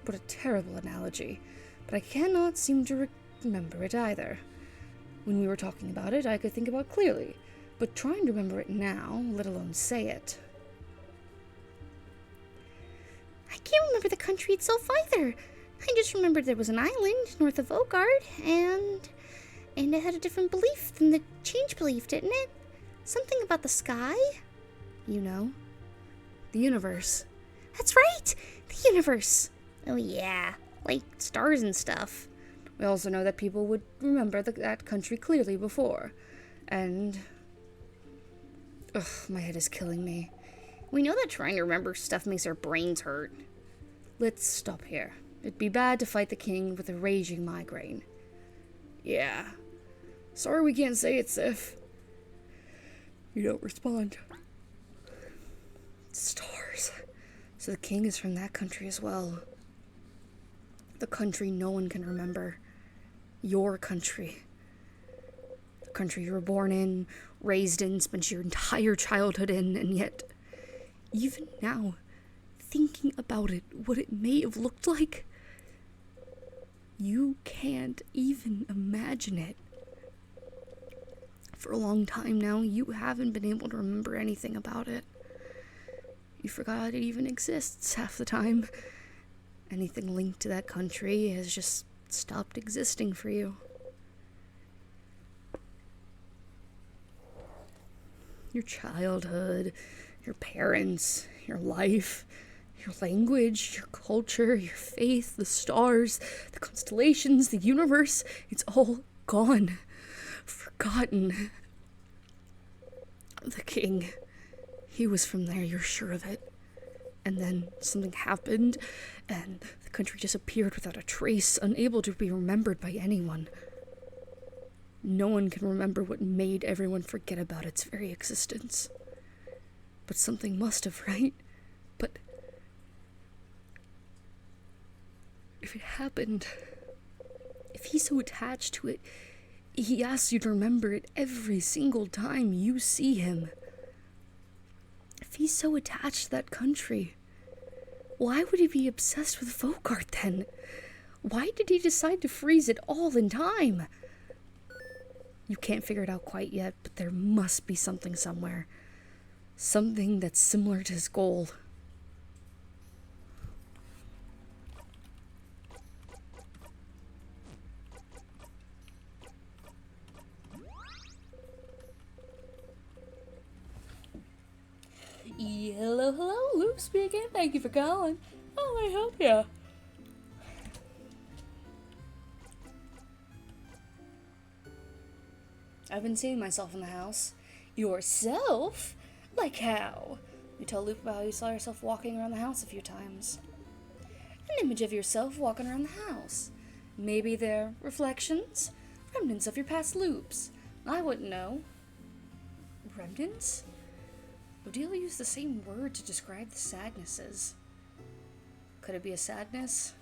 What a terrible analogy. But I cannot seem to remember it either. When we were talking about it, I could think about it clearly. But trying to remember it now, let alone say it. I can't remember the country itself either. I just remembered there was an island north of Vogard, and it had a different belief than the change belief, didn't it? Something about the sky? You know, the universe. That's right! The universe! Oh yeah, like stars and stuff. We also know that people would remember that country clearly before. And Ugh, my head is killing me. We know that trying to remember stuff makes our brains hurt. Let's stop here. It'd be bad to fight the king with a raging migraine. Yeah. Sorry we can't say it, Sif. You don't respond. Stars. So the king is from that country as well. The country no one can remember. Your country. The country you were born in, raised in, spent your entire childhood in, and yet, even now, thinking about it, what it may have looked like, you can't even imagine it. For a long time now, you haven't been able to remember anything about it. You forgot it even exists half the time. Anything linked to that country has just stopped existing for you. Your childhood, your parents, your life, your language, your culture, your faith, the stars, the constellations, the universe, it's all gone. Forgotten. The king, he was from there, you're sure of it. And then something happened, and the country disappeared without a trace, unable to be remembered by anyone. No one can remember what made everyone forget about its very existence. But something must have, right? But if it happened, if he's so attached to it, he asks you to remember it every single time you see him. If he's so attached to that country, why would he be obsessed with Vogart then? Why did he decide to freeze it all in time? You can't figure it out quite yet, but there must be something somewhere. Something that's similar to his goal. Hello, Luke speaking. Thank you for calling. How may I help you? I've been seeing myself in the house. Yourself? Like how? You tell Luke about how you saw yourself walking around the house a few times. An image of yourself walking around the house. Maybe they're reflections? Remnants of your past loops. I wouldn't know. Remnants? Odile used the same word to describe the sadnesses. Could it be a sadness?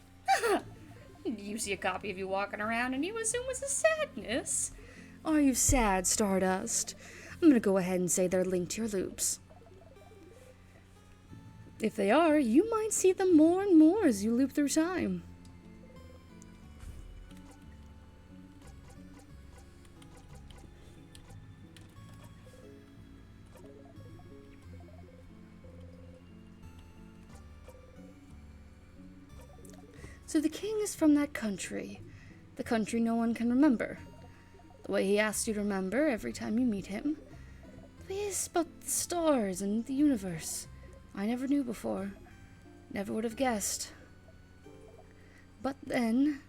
You see a copy of you walking around and you assume it's a sadness. Are you sad, Stardust? I'm gonna go ahead and say they're linked to your loops. If they are, you might see them more and more as you loop through time. So the king is from that country. The country no one can remember. The way he asks you to remember every time you meet him. The way he is about the stars and the universe. I never knew before. Never would have guessed. But then,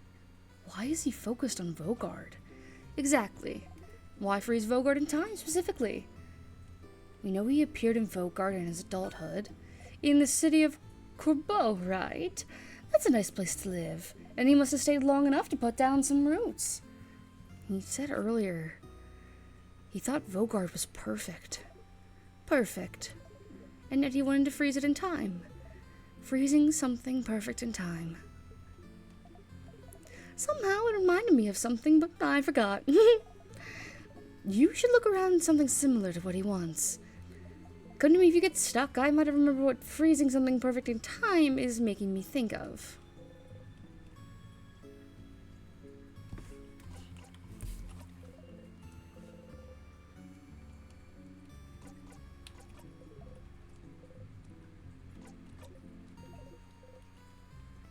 why is he focused on Vogard? Exactly. Why freeze Vogard in time specifically? We know he appeared in Vogard in his adulthood. In the city of Corbeau, right? That's a nice place to live. And he must have stayed long enough to put down some roots. He said earlier, he thought Vogard was perfect. Perfect. And yet he wanted to freeze it in time. Freezing something perfect in time. Somehow it reminded me of something, but I forgot. You should look around something similar to what he wants. Couldn't be if you get stuck, I might have remembered what freezing something perfect in time is making me think of.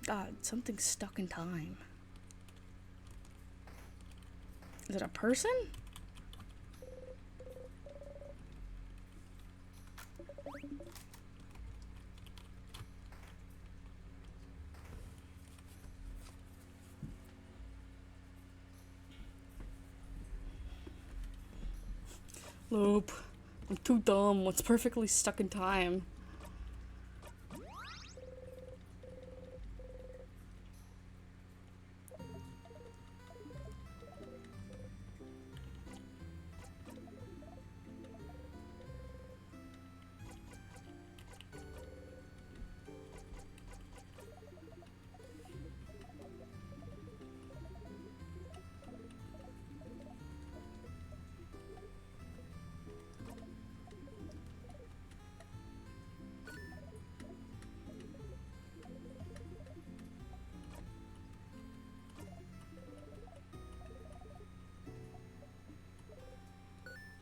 God, something's stuck in time. Is it a person? Loop. I'm too dumb. What's perfectly stuck in time?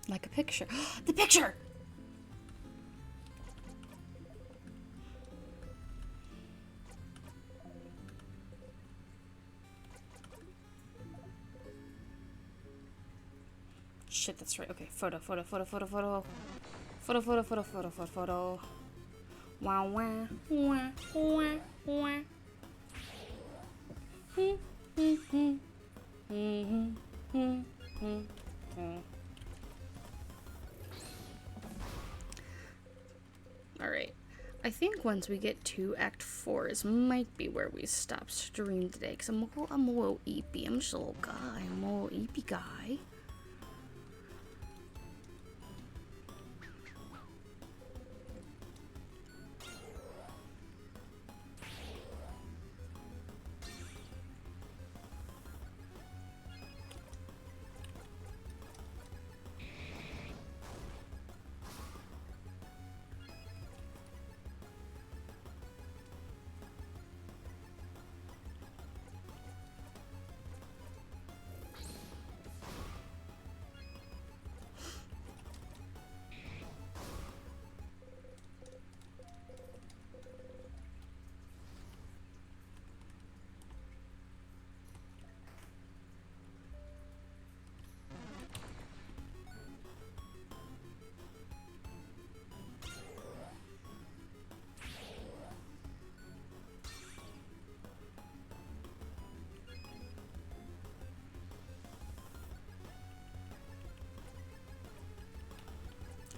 Like a picture. The picture! Shit, that's right. Okay, photo. Photo. Wow, wow, wah, wah, wah. Alright. I think once we get to Act 4 is might be where we stop stream today, because I'm a little eepy. I'm just a little guy. I'm a little eepy guy.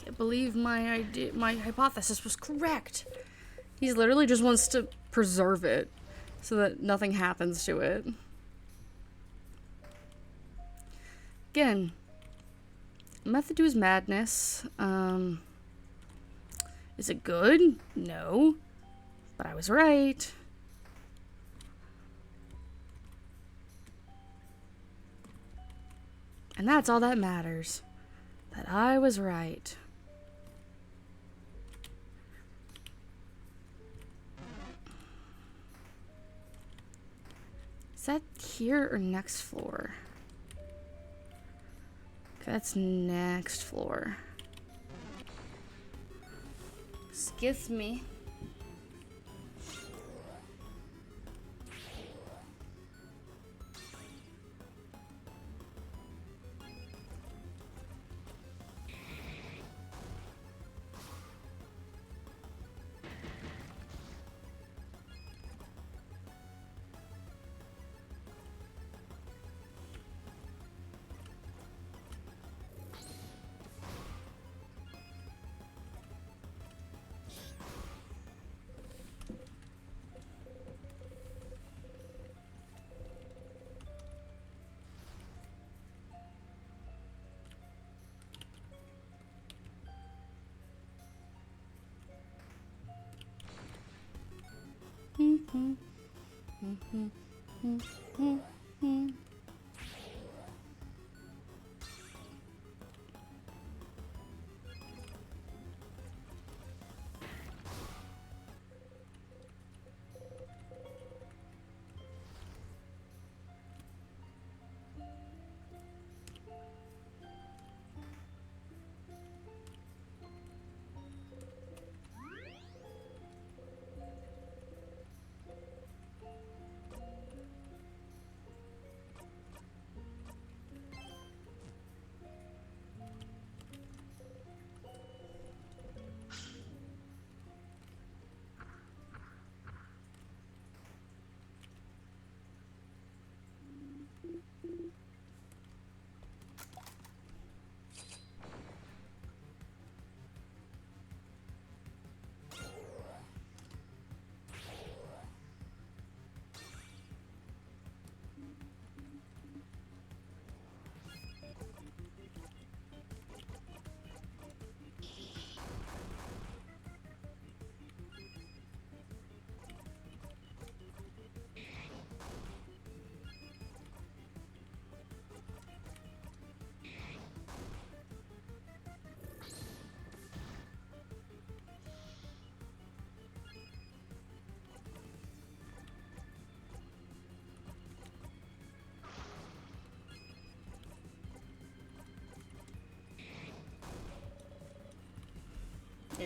I believe my hypothesis was correct. He literally just wants to preserve it so that nothing happens to it. Again, method to his madness. Is it good? No. But I was right. And that's all that matters. That I was right. Is that here or next floor? Okay, that's next floor. Excuse me.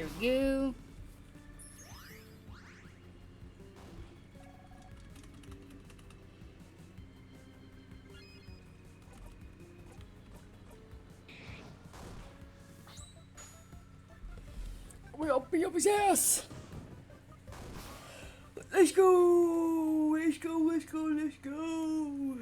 There we go. We'll be up his ass. Let's go. Let's go. Let's go. Let's go.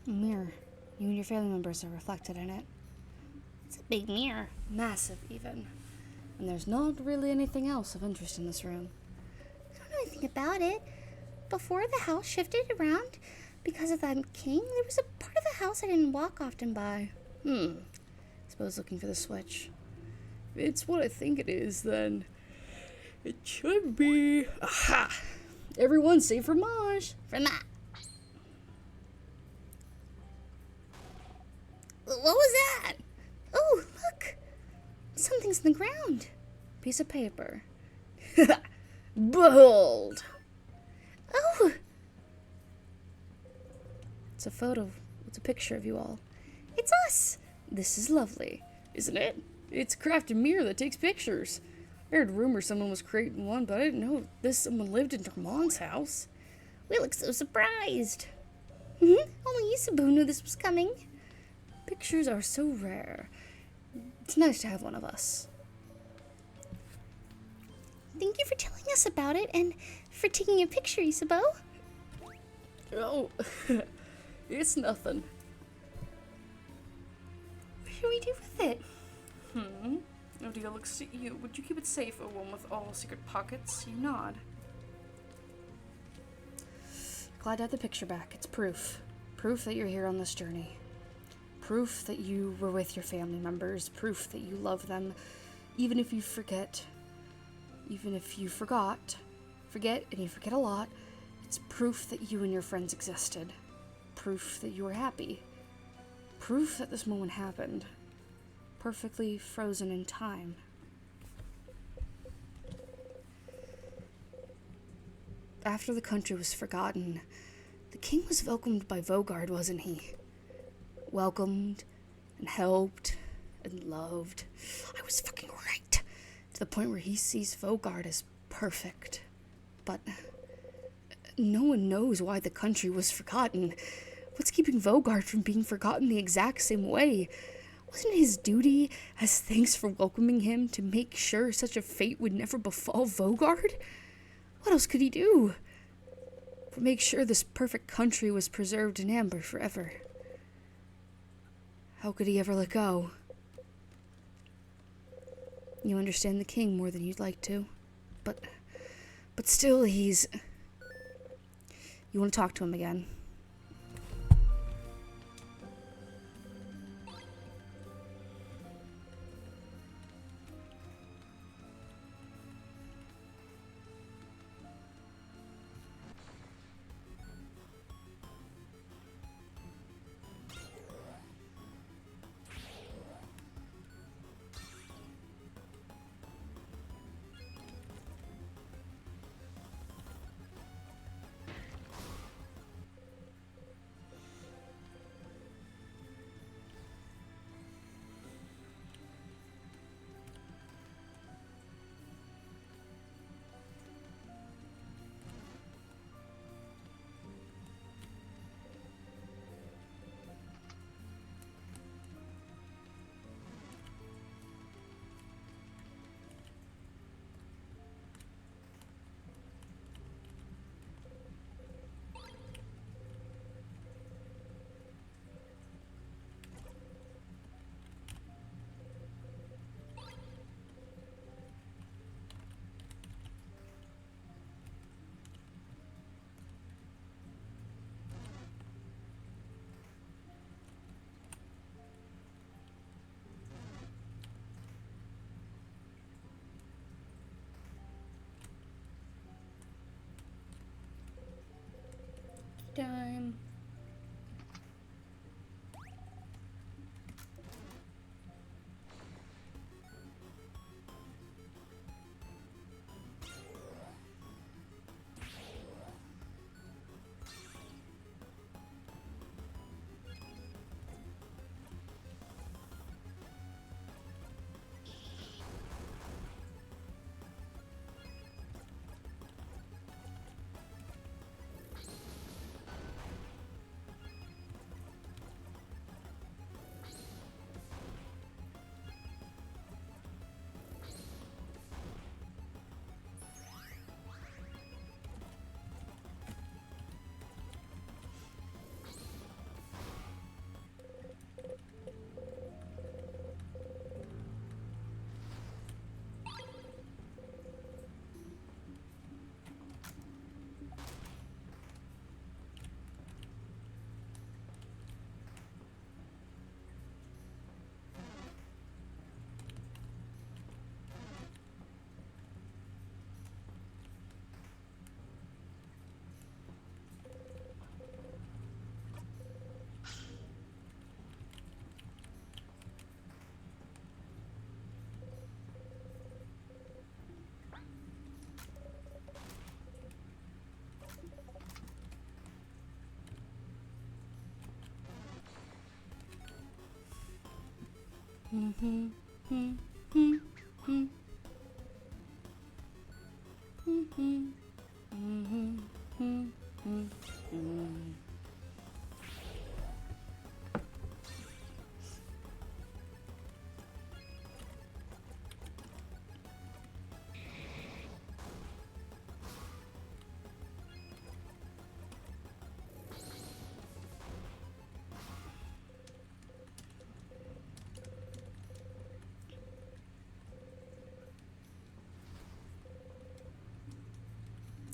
Mirror. You and your family members are reflected in it. It's a big mirror. Massive, even. And there's not really anything else of interest in this room. I don't know anything about it. Before the house shifted around because of that king, there was a part of the house I didn't walk often by. Suppose looking for the switch. If it's what I think it is, then it should be. Aha! Everyone save Fromage. Fromage. What was that? Oh, look! Something's in the ground. Piece of paper. Behold! Oh! It's a photo. It's a picture of you all. It's us! This is lovely, isn't it? It's a crafted mirror that takes pictures. I heard rumors someone was creating one, but I didn't know this someone lived in Darmon's house. We look so surprised. Only Isabu knew this was coming. Pictures are so rare. It's nice to have one of us. Thank you for telling us about it and for taking a picture, Isabu. Oh, it's nothing. What should we do with it? Odia looks at you. Would you keep it safe, a one with all secret pockets? You nod. Glad to have the picture back. It's proof. Proof that you're here on this journey. Proof that you were with your family members. Proof that you love them. Even if you forget. Even if you forget, and you forget a lot, it's proof that you and your friends existed. Proof that you were happy. Proof that this moment happened. Perfectly frozen in time. After the country was forgotten, the king was welcomed by Vogard, wasn't he? Welcomed and helped and loved. I was fucking right. To the point where he sees Vogard as perfect. But no one knows why the country was forgotten. What's keeping Vogard from being forgotten the exact same way? Wasn't it his duty, as thanks for welcoming him, to make sure such a fate would never befall Vogard? What else could he do? But make sure this perfect country was preserved in amber forever. How could he ever let go? You understand the king more than you'd like to. But still, he's... You want to talk to him again?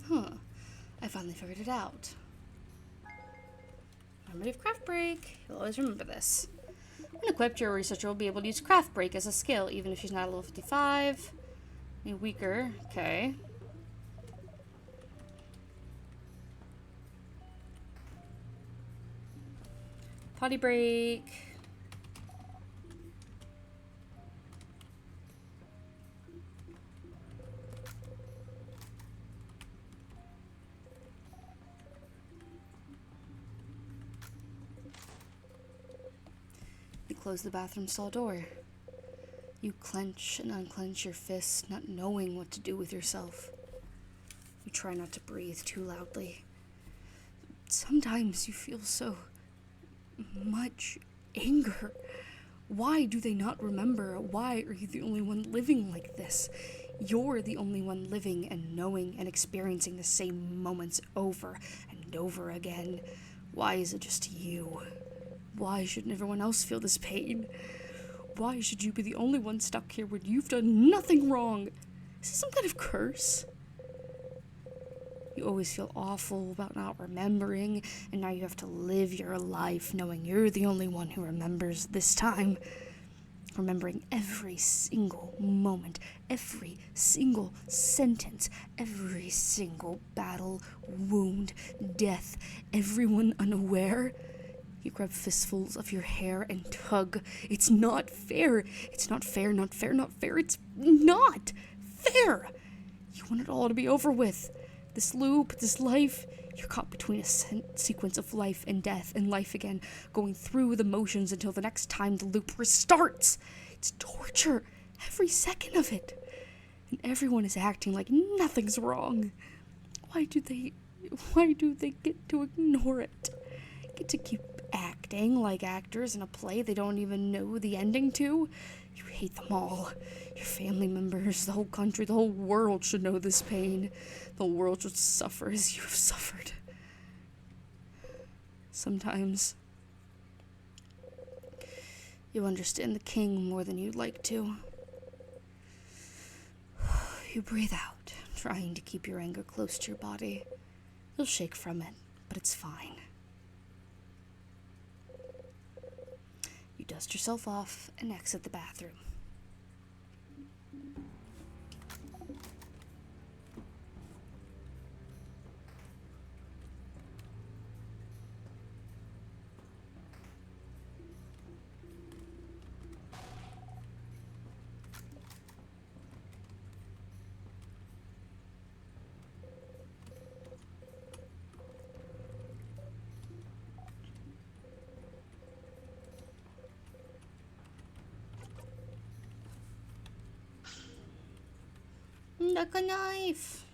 Huh. I finally figured it out. Normative craft break. You'll always remember this. When equipped, your researcher will be able to use craft break as a skill, even if she's not a level 55. Any weaker. Okay. Potty break. You close the bathroom stall door. You clench and unclench your fists, not knowing what to do with yourself. You try not to breathe too loudly. Sometimes you feel so much anger. Why do they not remember? Why are you the only one living like this? You're the only one living and knowing and experiencing the same moments over and over again. Why is it just you? Why shouldn't everyone else feel this pain? Why should you be the only one stuck here when you've done nothing wrong? Is this some kind of curse? You always feel awful about not remembering, and now you have to live your life knowing you're the only one who remembers this time. Remembering every single moment, every single sentence, every single battle, wound, death, everyone unaware. You grab fistfuls of your hair and tug. It's not fair. It's not fair, not fair, not fair. It's not fair. You want it all to be over with. This loop, this life, you're caught between a sequence of life and death and life again, going through the motions until the next time the loop restarts. It's torture, every second of it. And everyone is acting like nothing's wrong. Why do they get to ignore it? Get to keep acting like actors in a play they don't even know the ending to? You hate them all. Your family members, the whole country, the whole world should know this pain. The whole world should suffer as you have suffered. Sometimes you understand the king more than you'd like to. You breathe out, trying to keep your anger close to your body. You'll shake from it, but it's fine. You dust yourself off and exit the bathroom. Like a knife.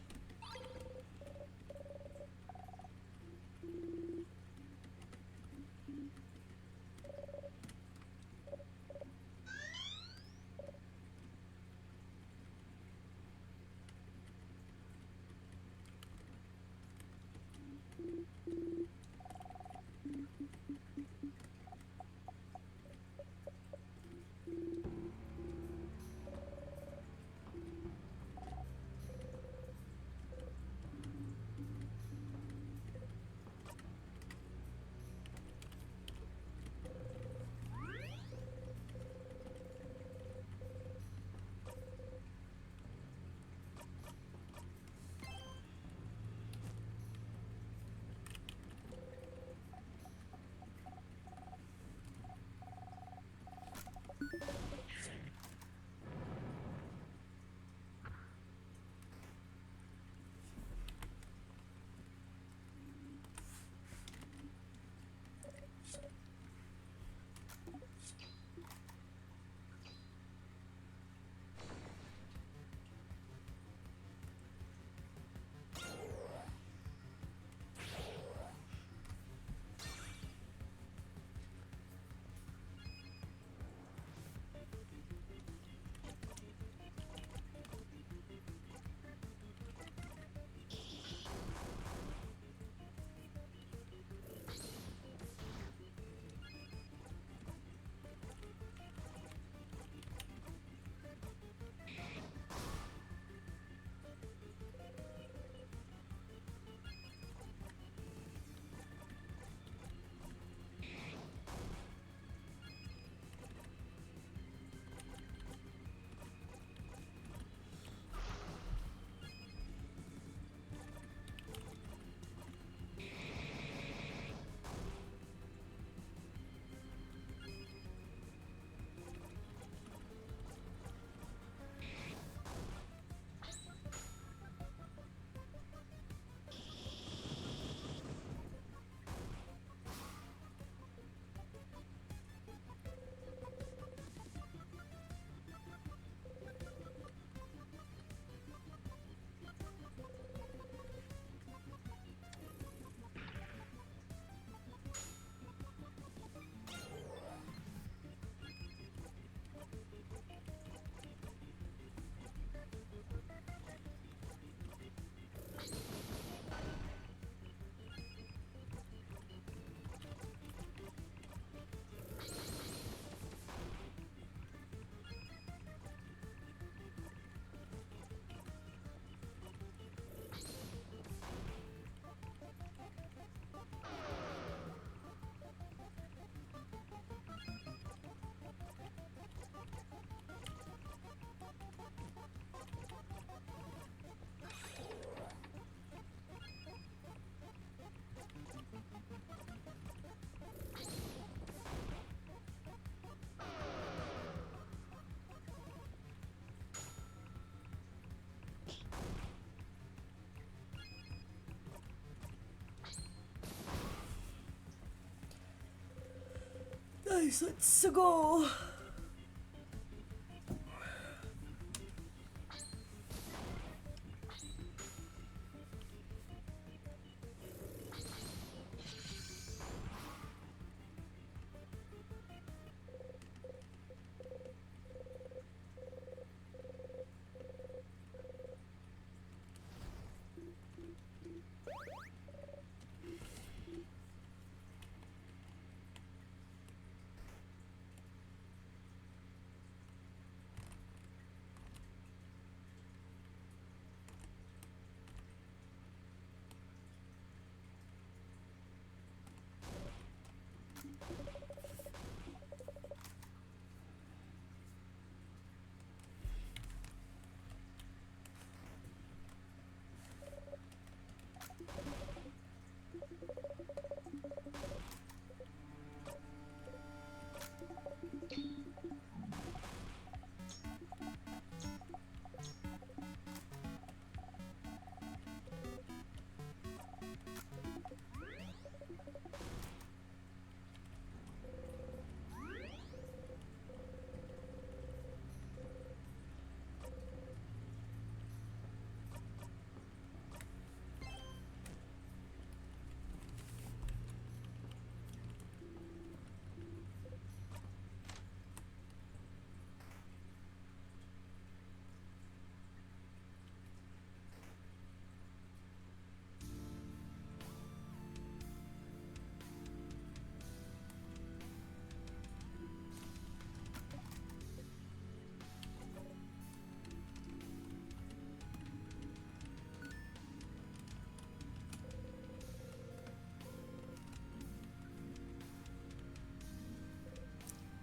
guys, let's go.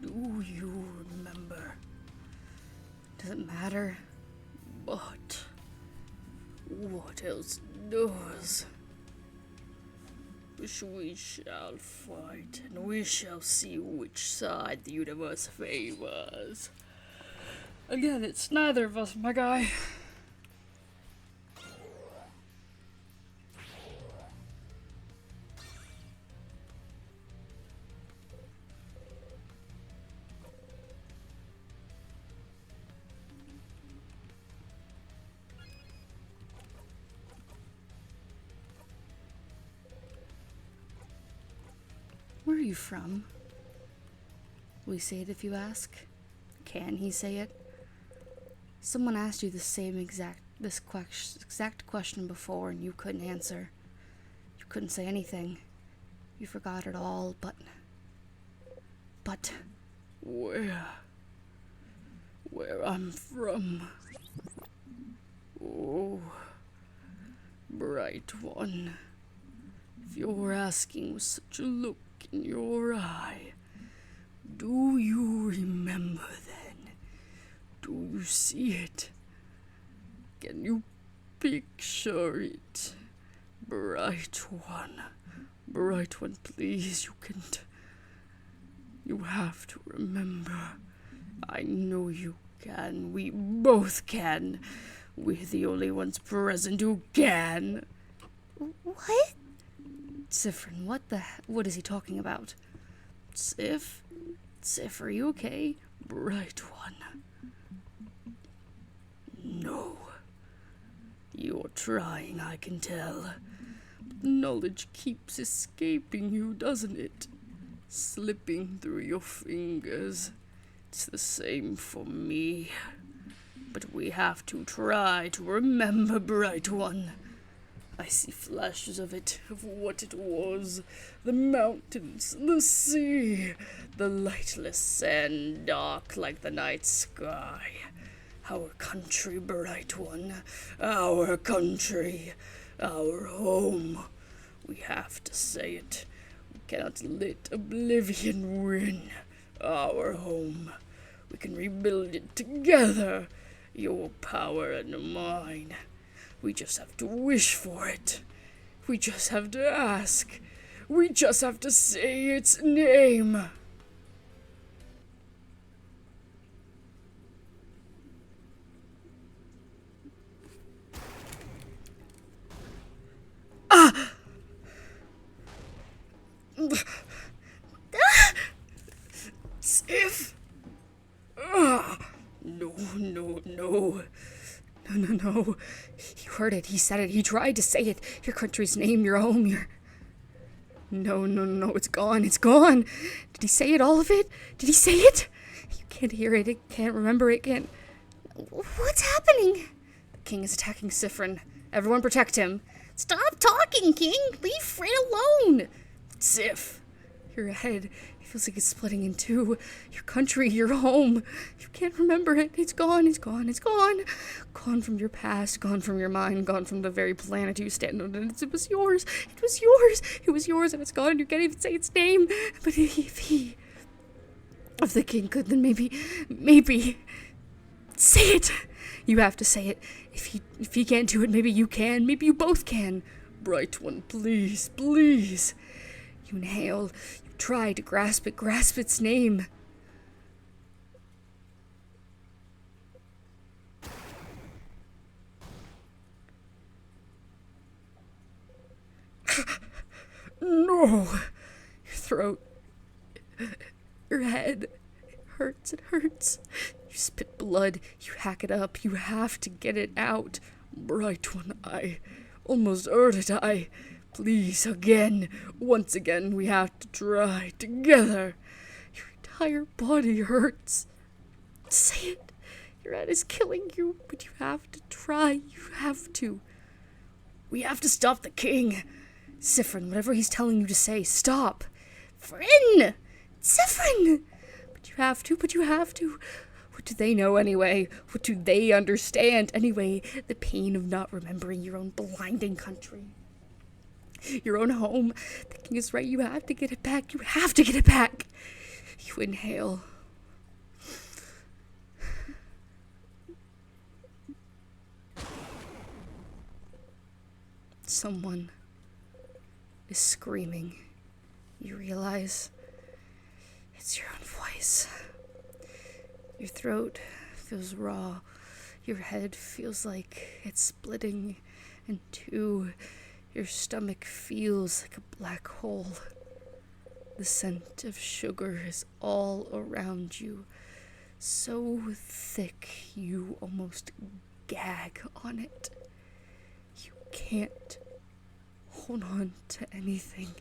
Do you remember? Does it matter? But what else does? Which we shall fight, and we shall see which side the universe favors. Again, it's neither of us, my guy. Where are you from? Will he say it if you ask? Can he say it? Someone asked you the same exact question before and you couldn't answer. You couldn't say anything. You forgot it all, but where I'm from. Oh, bright one. If you're asking with such a look in your eye, do you remember then? Do you see it? Can you picture it? Bright one, please, you can't. You have to remember. I know you can. We both can. We're the only ones present who can. What? Siffrin, what is he talking about? Sif, are you okay? Bright one. No. You're trying, I can tell. But knowledge keeps escaping you, doesn't it? Slipping through your fingers. It's the same for me. But we have to try to remember, bright one. I see flashes of what it was. The mountains, the sea, the lightless sand, dark like the night sky. Our country, bright one, our country, our home. We have to say it. We cannot let oblivion win. Our home. We can rebuild it together. Your power and mine. We just have to wish for it. We just have to ask. We just have to say its name. No. You heard it. He said it. He tried to say it. Your country's name, your home, your... No. It's gone. It's gone. Did he say it, all of it? Did he say it? You can't hear it. It can't remember it. Can't... What's happening? The king is attacking Sifrin. Everyone protect him. Stop talking, King. Leave Fred alone. Sif, your head, it feels like it's splitting in two. Your country, your home. You can't remember it. It's gone. Gone from your past, gone from your mind, gone from the very planet you stand on. And it was yours. It was yours, and it's gone, and you can't even say its name. But if the king could, then maybe, say it. You have to say it. If he can't do it, maybe you can. Maybe you both can. Bright one, please. You inhale. You try to grasp it. Grasp its name. No. Your throat. Your head. It hurts. You spit blood. You hack it up. You have to get it out. Bright one, I almost heard it. Please, once again, we have to try together. Your entire body hurts. Say it. Your head is killing you, but you have to try. You have to. We have to stop the king. Sifrin, whatever he's telling you to say, stop. Frin! Sifrin! But you have to. What do they know anyway? What do they understand anyway? The pain of not remembering your own blinding country. Your own home. The king is right. You have to get it back. You inhale. Someone is screaming. You realize it's your own voice. Your throat feels raw. Your head feels like it's splitting in two. Your stomach feels like a black hole. The scent of sugar is all around you, so thick you almost gag on it. You can't hold on to anything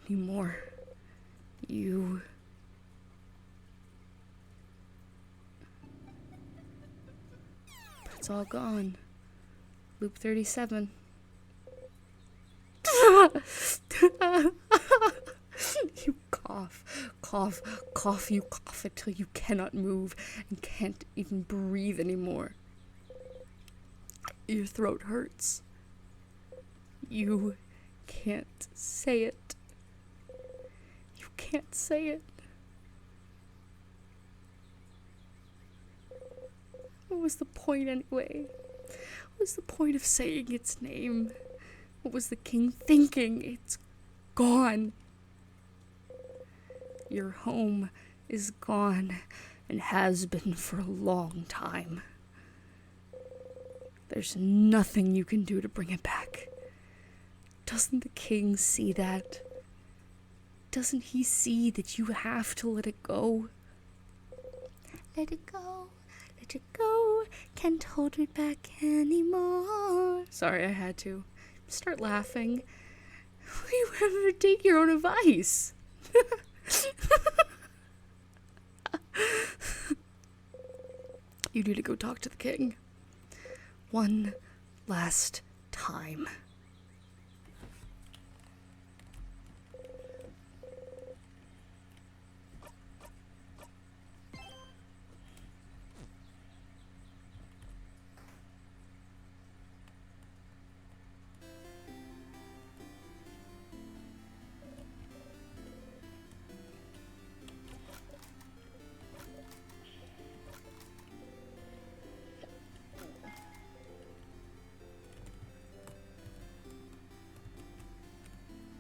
anymore. But it's all gone. Loop 37. You cough, you cough until you cannot move and can't even breathe anymore. Your throat hurts. You can't say it. What was the point anyway? What was the point of saying its name? What was the king thinking? It's gone. Your home is gone and has been for a long time. There's nothing you can do to bring it back. Doesn't the king see that? Doesn't he see that you have to let it go? Let it go, can't hold it back anymore. Sorry, I had to. Start laughing. Will you ever take your own advice? You need to go talk to the king. One last time.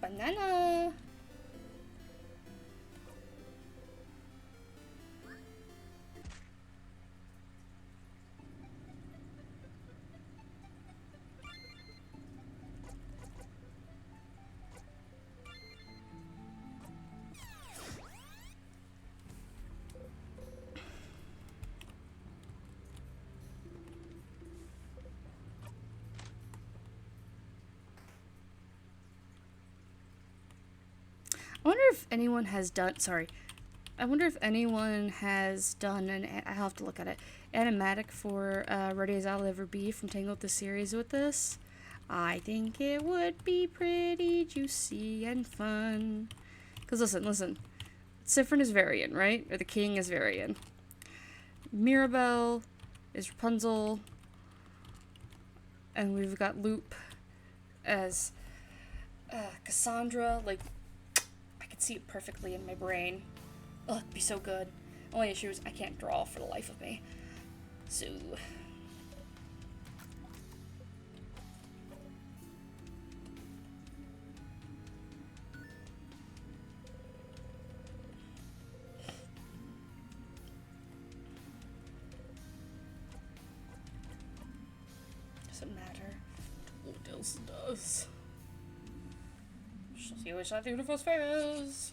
Banana. I wonder if anyone has done, I wonder if anyone has done I'll have to look at it, animatic for Ready as I'll Ever Be from Tangled the series with this. I think it would be pretty juicy and fun. Because listen. Siffrin is Varian, right? Or the king is Varian. Mirabelle is Rapunzel. And we've got Loop as Cassandra. Like, I could see it perfectly in my brain. Oh, it'd be so good. Only issue is I can't draw for the life of me. So... doesn't matter what else does. She'll see which side the universe favors.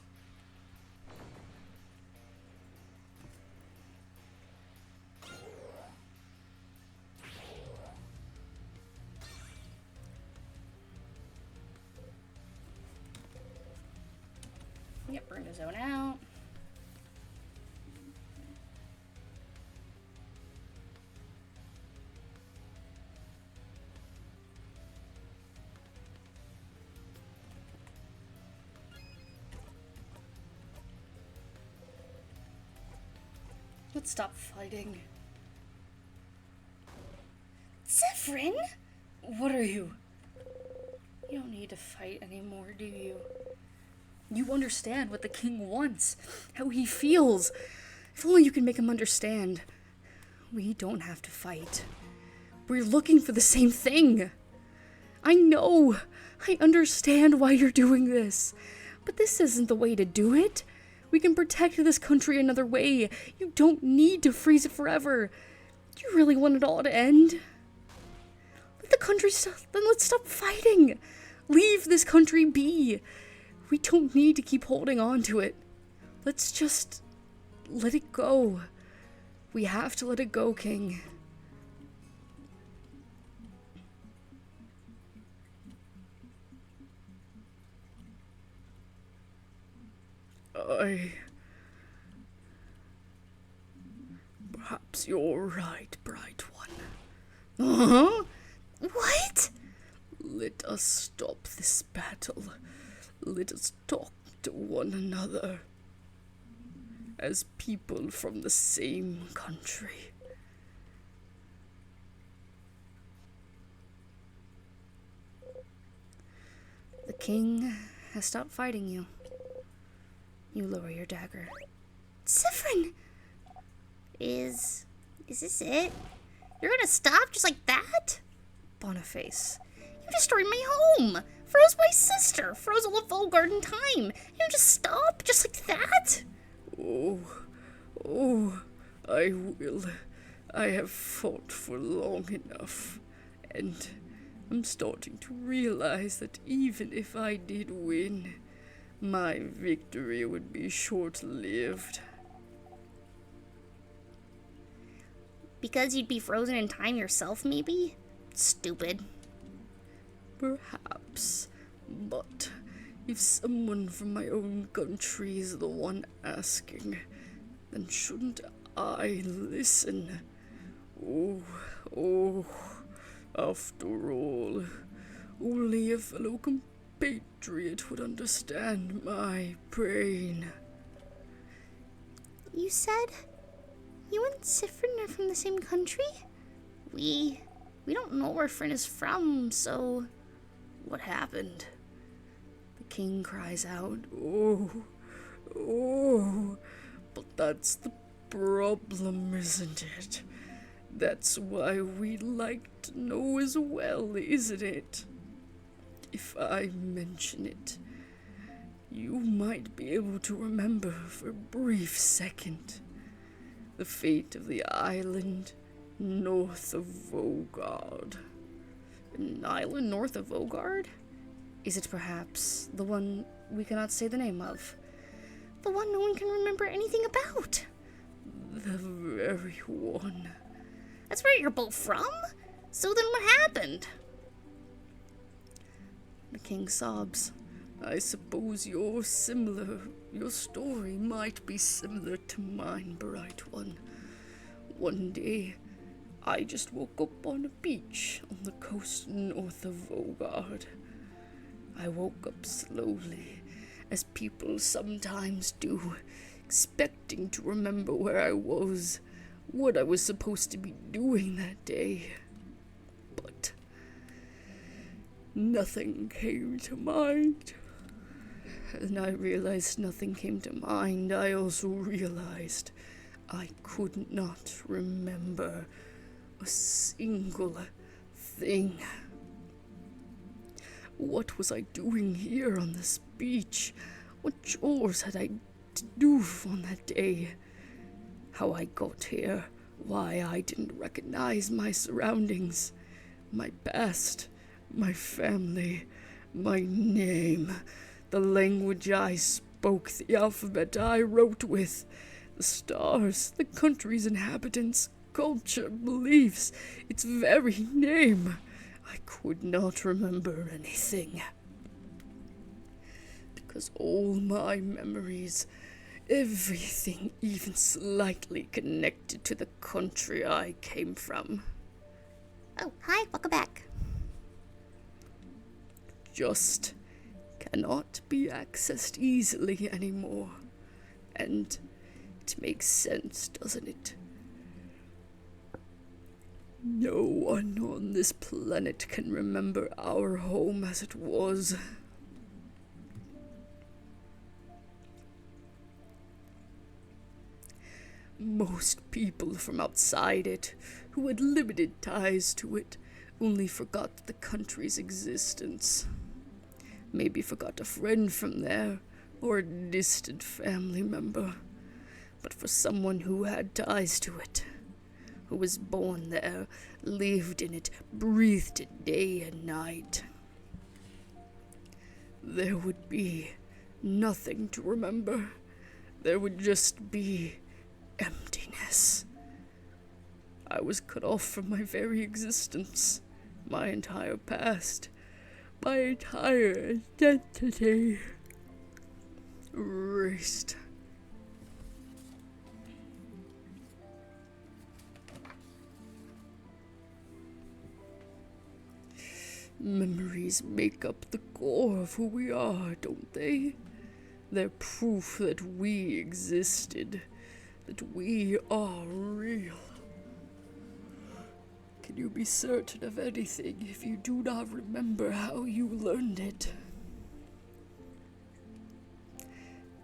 Yep, bring the zone out. Let's stop fighting. Siffrin? What are you? You don't need to fight anymore, do you? You understand what the king wants, how he feels. If only you can make him understand. We don't have to fight. We're looking for the same thing. I know. I understand why you're doing this. But this isn't the way to do it. We can protect this country another way. You don't need to freeze it forever. Do you really want it all to end? Let the country stop. Then let's stop fighting. Leave this country be. We don't need to keep holding on to it. Let's just let it go. We have to let it go, King. Perhaps you're right, Bright One. Uh-huh? What? Let us stop this battle. Let us talk to one another. As people from the same country. The king has stopped fighting you. You lower your dagger. Siffrin! Is this it? You're gonna stop just like that? Boniface. You destroyed my home! Froze my sister! Froze all of Volgard in time! You just stop just like that? Oh, I will. I have fought for long enough, and I'm starting to realize that even if I did win, my victory would be short-lived. Because you'd be frozen in time yourself, maybe? Stupid. Perhaps, but if someone from my own country is the one asking, then shouldn't I listen? Oh, after all, only a fellow compatriot would understand my pain. You said you and Siffrin are from the same country? We don't know where Fryn is from, so what happened? The king cries out, oh, but that's the problem, isn't it? That's why we'd like to know as well, isn't it? If I mention it, you might be able to remember for a brief second the fate of the island north of Vogard. An island north of Vogard? Is it perhaps the one we cannot say the name of? The one no one can remember anything about? The very one. That's where you're both from? So then what happened? The king sobs. I suppose you're similar. Your story might be similar to mine, Bright One. One day, I just woke up on a beach on the coast north of Vogard. I woke up slowly, as people sometimes do, expecting to remember where I was, what I was supposed to be doing that day. But nothing came to mind. And I realized nothing came to mind. I also realized I could not remember a single thing. What was I doing here on this beach? What chores had I to do on that day? How I got here? Why I didn't recognize my surroundings, my past, my family, my name, the language I spoke, the alphabet I wrote with, the stars, the country's inhabitants, culture, beliefs, its very name. I could not remember anything. Because all my memories, everything even slightly connected to the country I came from, Oh, hi, welcome back. just cannot be accessed easily anymore. And it makes sense, doesn't it? No one on this planet can remember our home as it was. Most people from outside it, who had limited ties to it, only forgot the country's existence. Maybe forgot a friend from there, or a distant family member. But for someone who had ties to it, who was born there, lived in it, breathed it day and night, there would be nothing to remember. There would just be emptiness. I was cut off from my very existence, my entire past, my entire identity. Erased. Memories make up the core of who we are, don't they? They're proof that we existed, that we are real. Can you be certain of anything if you do not remember how you learned it?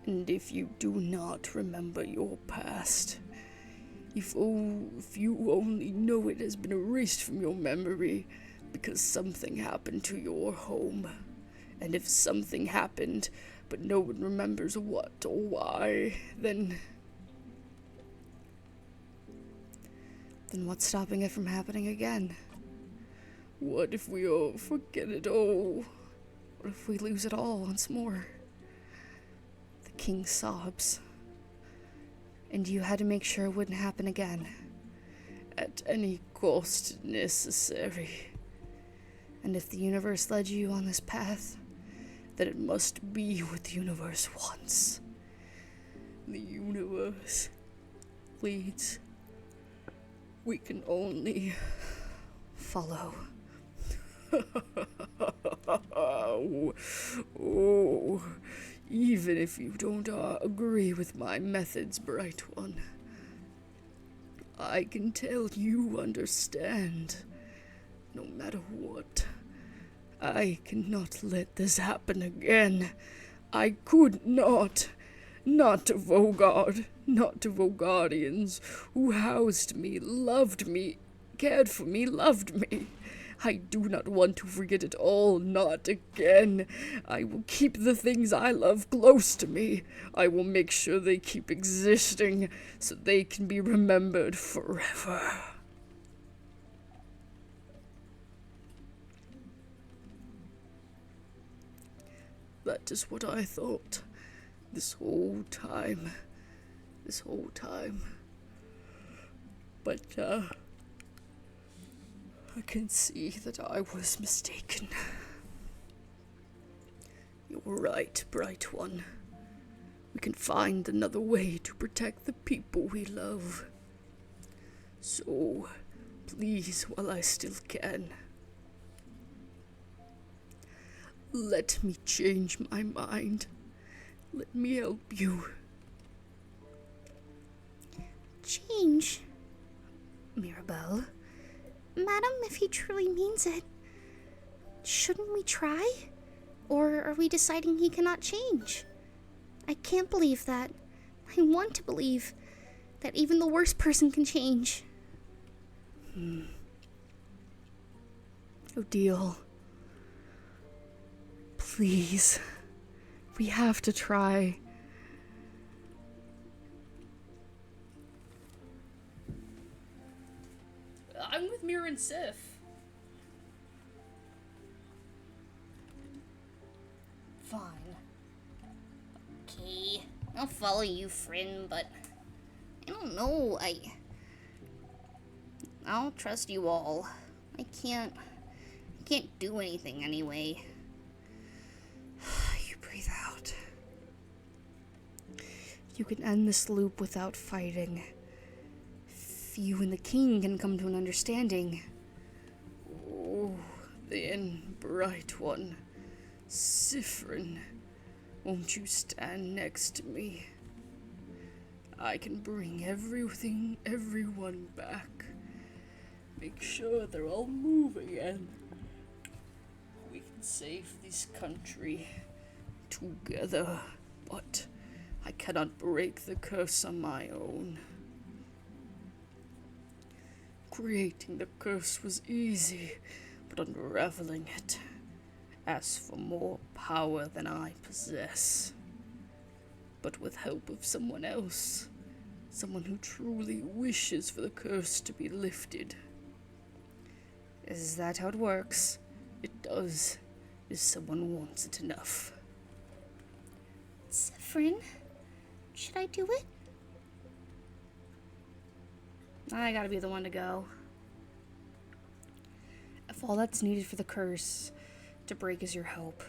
And if you do not remember your past, if you only know it has been erased from your memory because something happened to your home, and if something happened but no one remembers what or why, then what's stopping it from happening again? what if we all forget it all? What if we lose it all once more? The king sobs. And you had to make sure it wouldn't happen again. At any cost necessary. And if the universe led you on this path, then it must be what the universe wants. The universe leads. We can only follow. Oh, even if you don't agree with my methods, Bright One, I can tell you understand. No matter what, I cannot let this happen again. I could not. Not to Vogard, not to Vogardians, who housed me, loved me, cared for me, loved me. I do not want to forget it all, not again. I will keep the things I love close to me. I will make sure they keep existing, so they can be remembered forever. That is what I thought. This whole time. But, I can see that I was mistaken. Your right, Bright One. We can find another way to protect the people we love. So, please, while I still can, let me change my mind. Let me help you. Change? Mirabelle? Madam, if he truly means it, shouldn't we try? Or are we deciding he cannot change? I can't believe that. I want to believe that even the worst person can change. Odile, please, we have to try. I'm with Mir and Sif. Fine. Okay, I'll follow you, friend, but I don't know. I'll trust you all. I can't do anything anyway. You breathe out. You can end this loop without fighting. If you and the king can come to an understanding. Oh, then, Bright One, Siffrin, won't you stand next to me? I can bring everyone back. Make sure they're all moving again. We can save this country together, but I cannot break the curse on my own. Creating the curse was easy, but unraveling it asks for more power than I possess. But with help of someone else, someone who truly wishes for the curse to be lifted. Is that how it works? It does, if someone wants it enough. Siffrin, should I do it? I gotta be the one to go. If all that's needed for the curse to break is your help,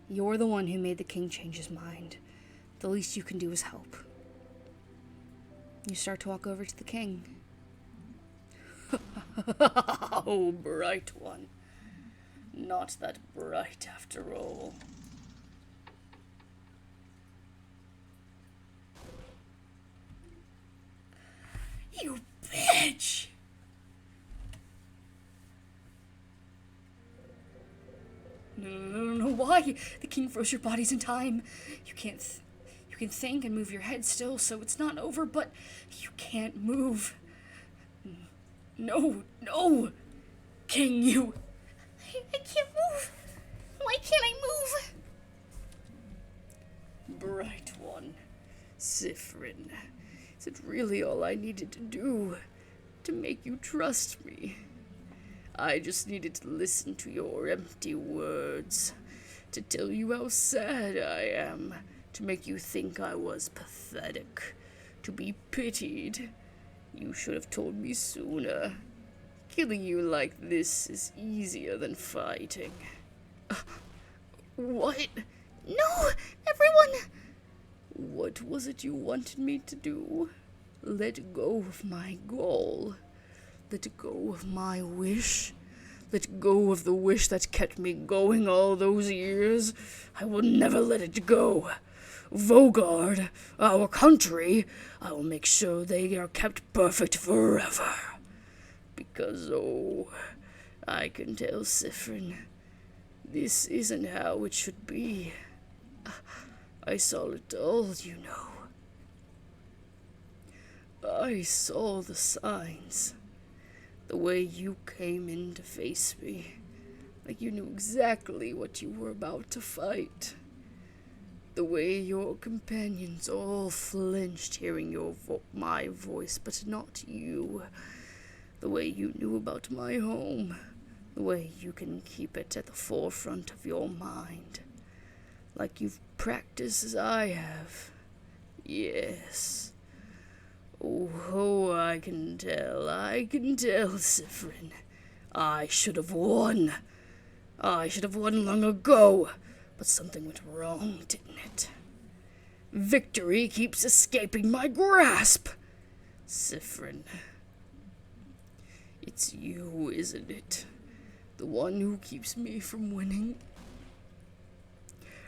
you're the one who made the king change his mind. The least you can do is help. You start to walk over to the king. Oh, Bright One. Not that bright after all. You bitch! No, why? The king froze your bodies in time. You can think and move your head still, so it's not over, but you can't move. No! King, you... I can't move. Why can't I move? Bright One, Siffrin, is it really all I needed to do to make you trust me? I just needed to listen to your empty words, to tell you how sad I am, to make you think I was pathetic, to be pitied. You should have told me sooner. Killing you like this is easier than fighting. What? No, everyone! What was it you wanted me to do? Let go of my goal. Let go of my wish. Let go of the wish that kept me going all those years. I will never let it go. Vogard, our country, I will make sure they are kept perfect forever. Because, I can tell Siffrin, this isn't how it should be. I saw it all, you know. I saw the signs. The way you came in to face me, like you knew exactly what you were about to fight. The way your companions all flinched hearing my voice, but not you. The way you knew about my home. The way you can keep it at the forefront of your mind. Like you've practiced as I have. Yes. Oh, I can tell, Siffrin. I should have won. I should have won long ago, But something went wrong, didn't it? Victory keeps escaping my grasp. Siffrin, it's you, isn't it? The one who keeps me from winning?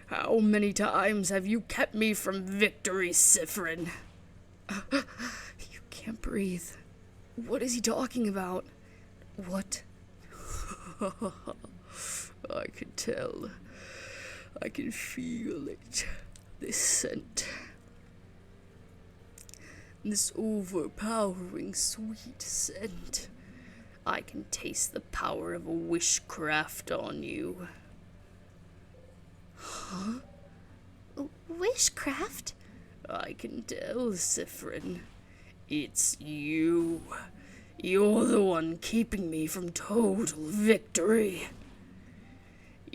How many times have you kept me from victory, Siffrin? You can't breathe. What is he talking about? What? I can tell. I can feel it. This scent. This overpowering sweet scent. I can taste the power of a wishcraft on you. Huh? Wishcraft? I can tell, Siffrin. It's you. You're the one keeping me from total victory.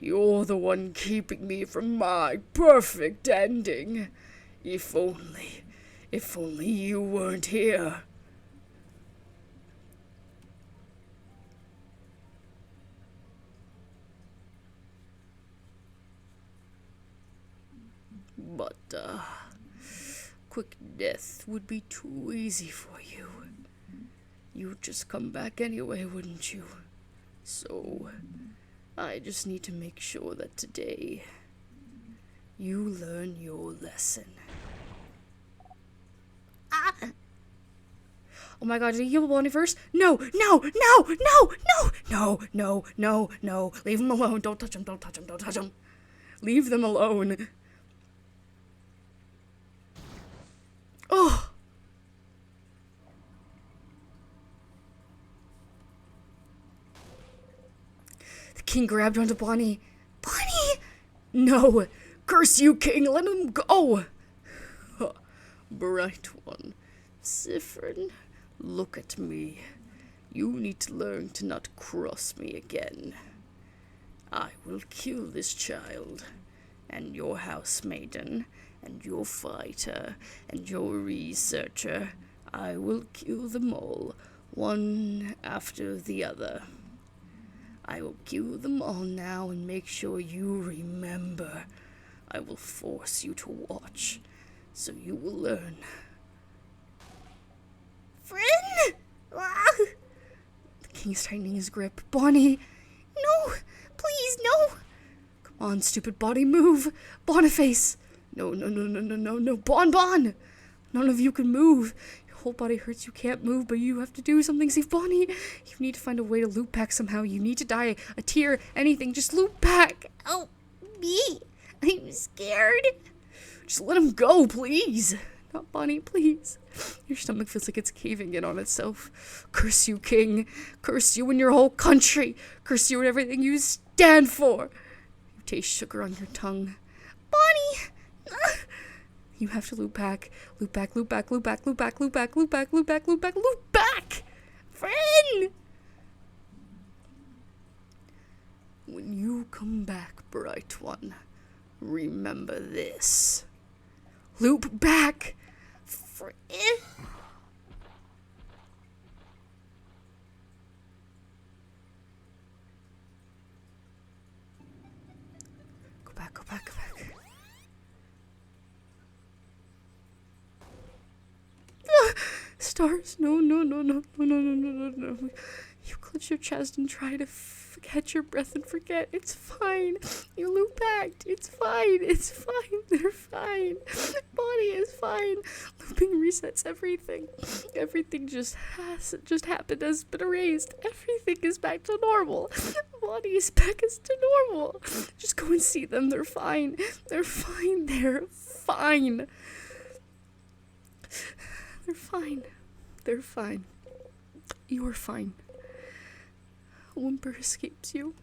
You're the one keeping me from my perfect ending. If only you weren't here. But, quick death would be too easy for you. You'd just come back anyway, wouldn't you? So, I just need to make sure that today you learn your lesson. Oh my god, did he kill Bonnie first? No! Leave him alone. Don't touch him. Leave them alone. Oh! The king grabbed onto Bonnie. Bonnie! No! Curse you, king! Let him go! Bright one. Siffrin, look at me. You need to learn to not cross me again. I will kill this child, and your housemaiden, and your fighter, and your researcher. I will kill them all, one after the other. I will kill them all now and make sure you remember. I will force you to watch, so you will learn. Friend? The king's tightening his grip. Bonnie! No! Please, no! Come on, stupid body, move! Boniface! No. Bon! None of you can move. Your whole body hurts, you can't move, but you have to do something. Save Bonnie! You need to find a way to loop back somehow. You need to die, a tear, anything. Just loop back! Oh, me? I'm scared. Just let him go, please! Not Bonnie, please. Your stomach feels like it's caving in on itself. Curse you, king. Curse you and your whole country. Curse you and everything you stand for. You taste sugar on your tongue. Bonnie! You have to loop back. Loop back. Friend! When you come back, bright one, remember this. Loop back! Friend? Go back. Stars, no. You clench your chest and try to catch your breath and forget. It's fine. You loop back. It's fine. They're fine. Body is fine. Looping resets everything. Everything just happened, has been erased. Everything is back to normal. Body is back to normal. Just go and see them. They're fine. They're fine. They're fine. You're fine. A whimper escapes you.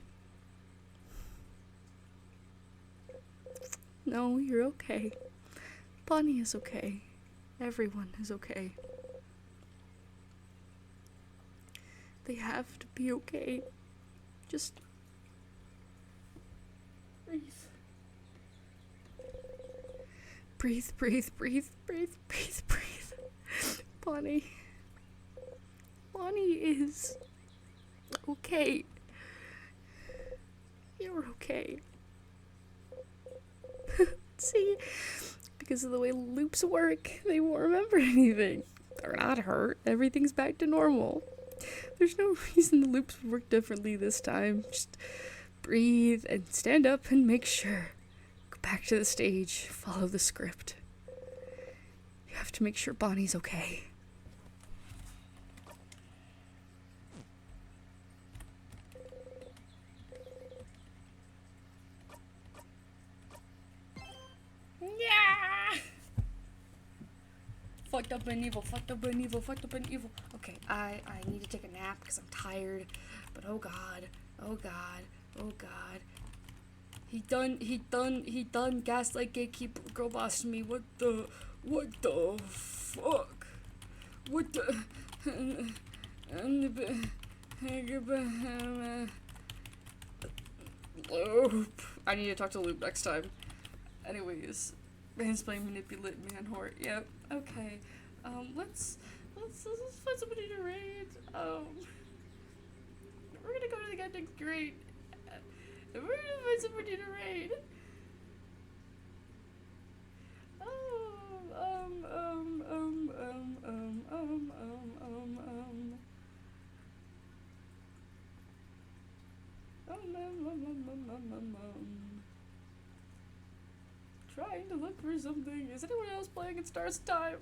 No, you're okay. Bonnie is okay. Everyone is okay. They have to be okay. Just breathe. Bonnie is okay. You're okay. See, because of the way loops work, they won't remember anything. They're not hurt. Everything's back to normal. There's no reason the loops would work differently this time. Just breathe and stand up and make sure. Go back to the stage. Follow the script. You have to make sure Bonnie's okay. Yeah! Fucked up and evil, fucked up and evil, fucked up and evil. Okay, I need to take a nap because I'm tired. But oh god, oh god, oh god. He done gaslight gatekeeper girl boss me. What the fuck? What the Loop. I need to talk to Loop next time. Anyways, mansplain, manipulate, man whore. Yep. Okay. Let's find somebody to raid. We're gonna go to the goddamn grade. We're gonna find somebody to raid. Trying to look for something. Is anyone else playing at Stars Time?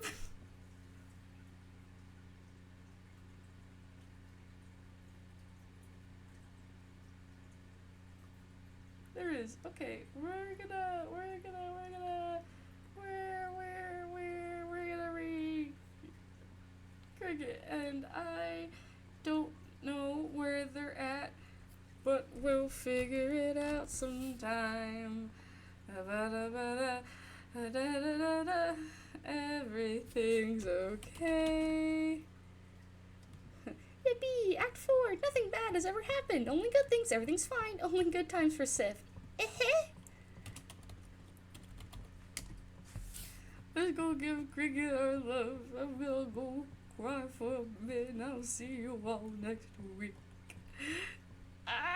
There is. Okay, we're gonna read Cricket, and I don't know where they're at, but we'll figure it out sometime. Everything's okay. Yippee! Act 4! Nothing bad has ever happened. Only good things. Everything's fine. Only good times for Sif. Let's go give Cricket our love. I'm gonna go cry for a bit, and I'll see you all next week. Ah!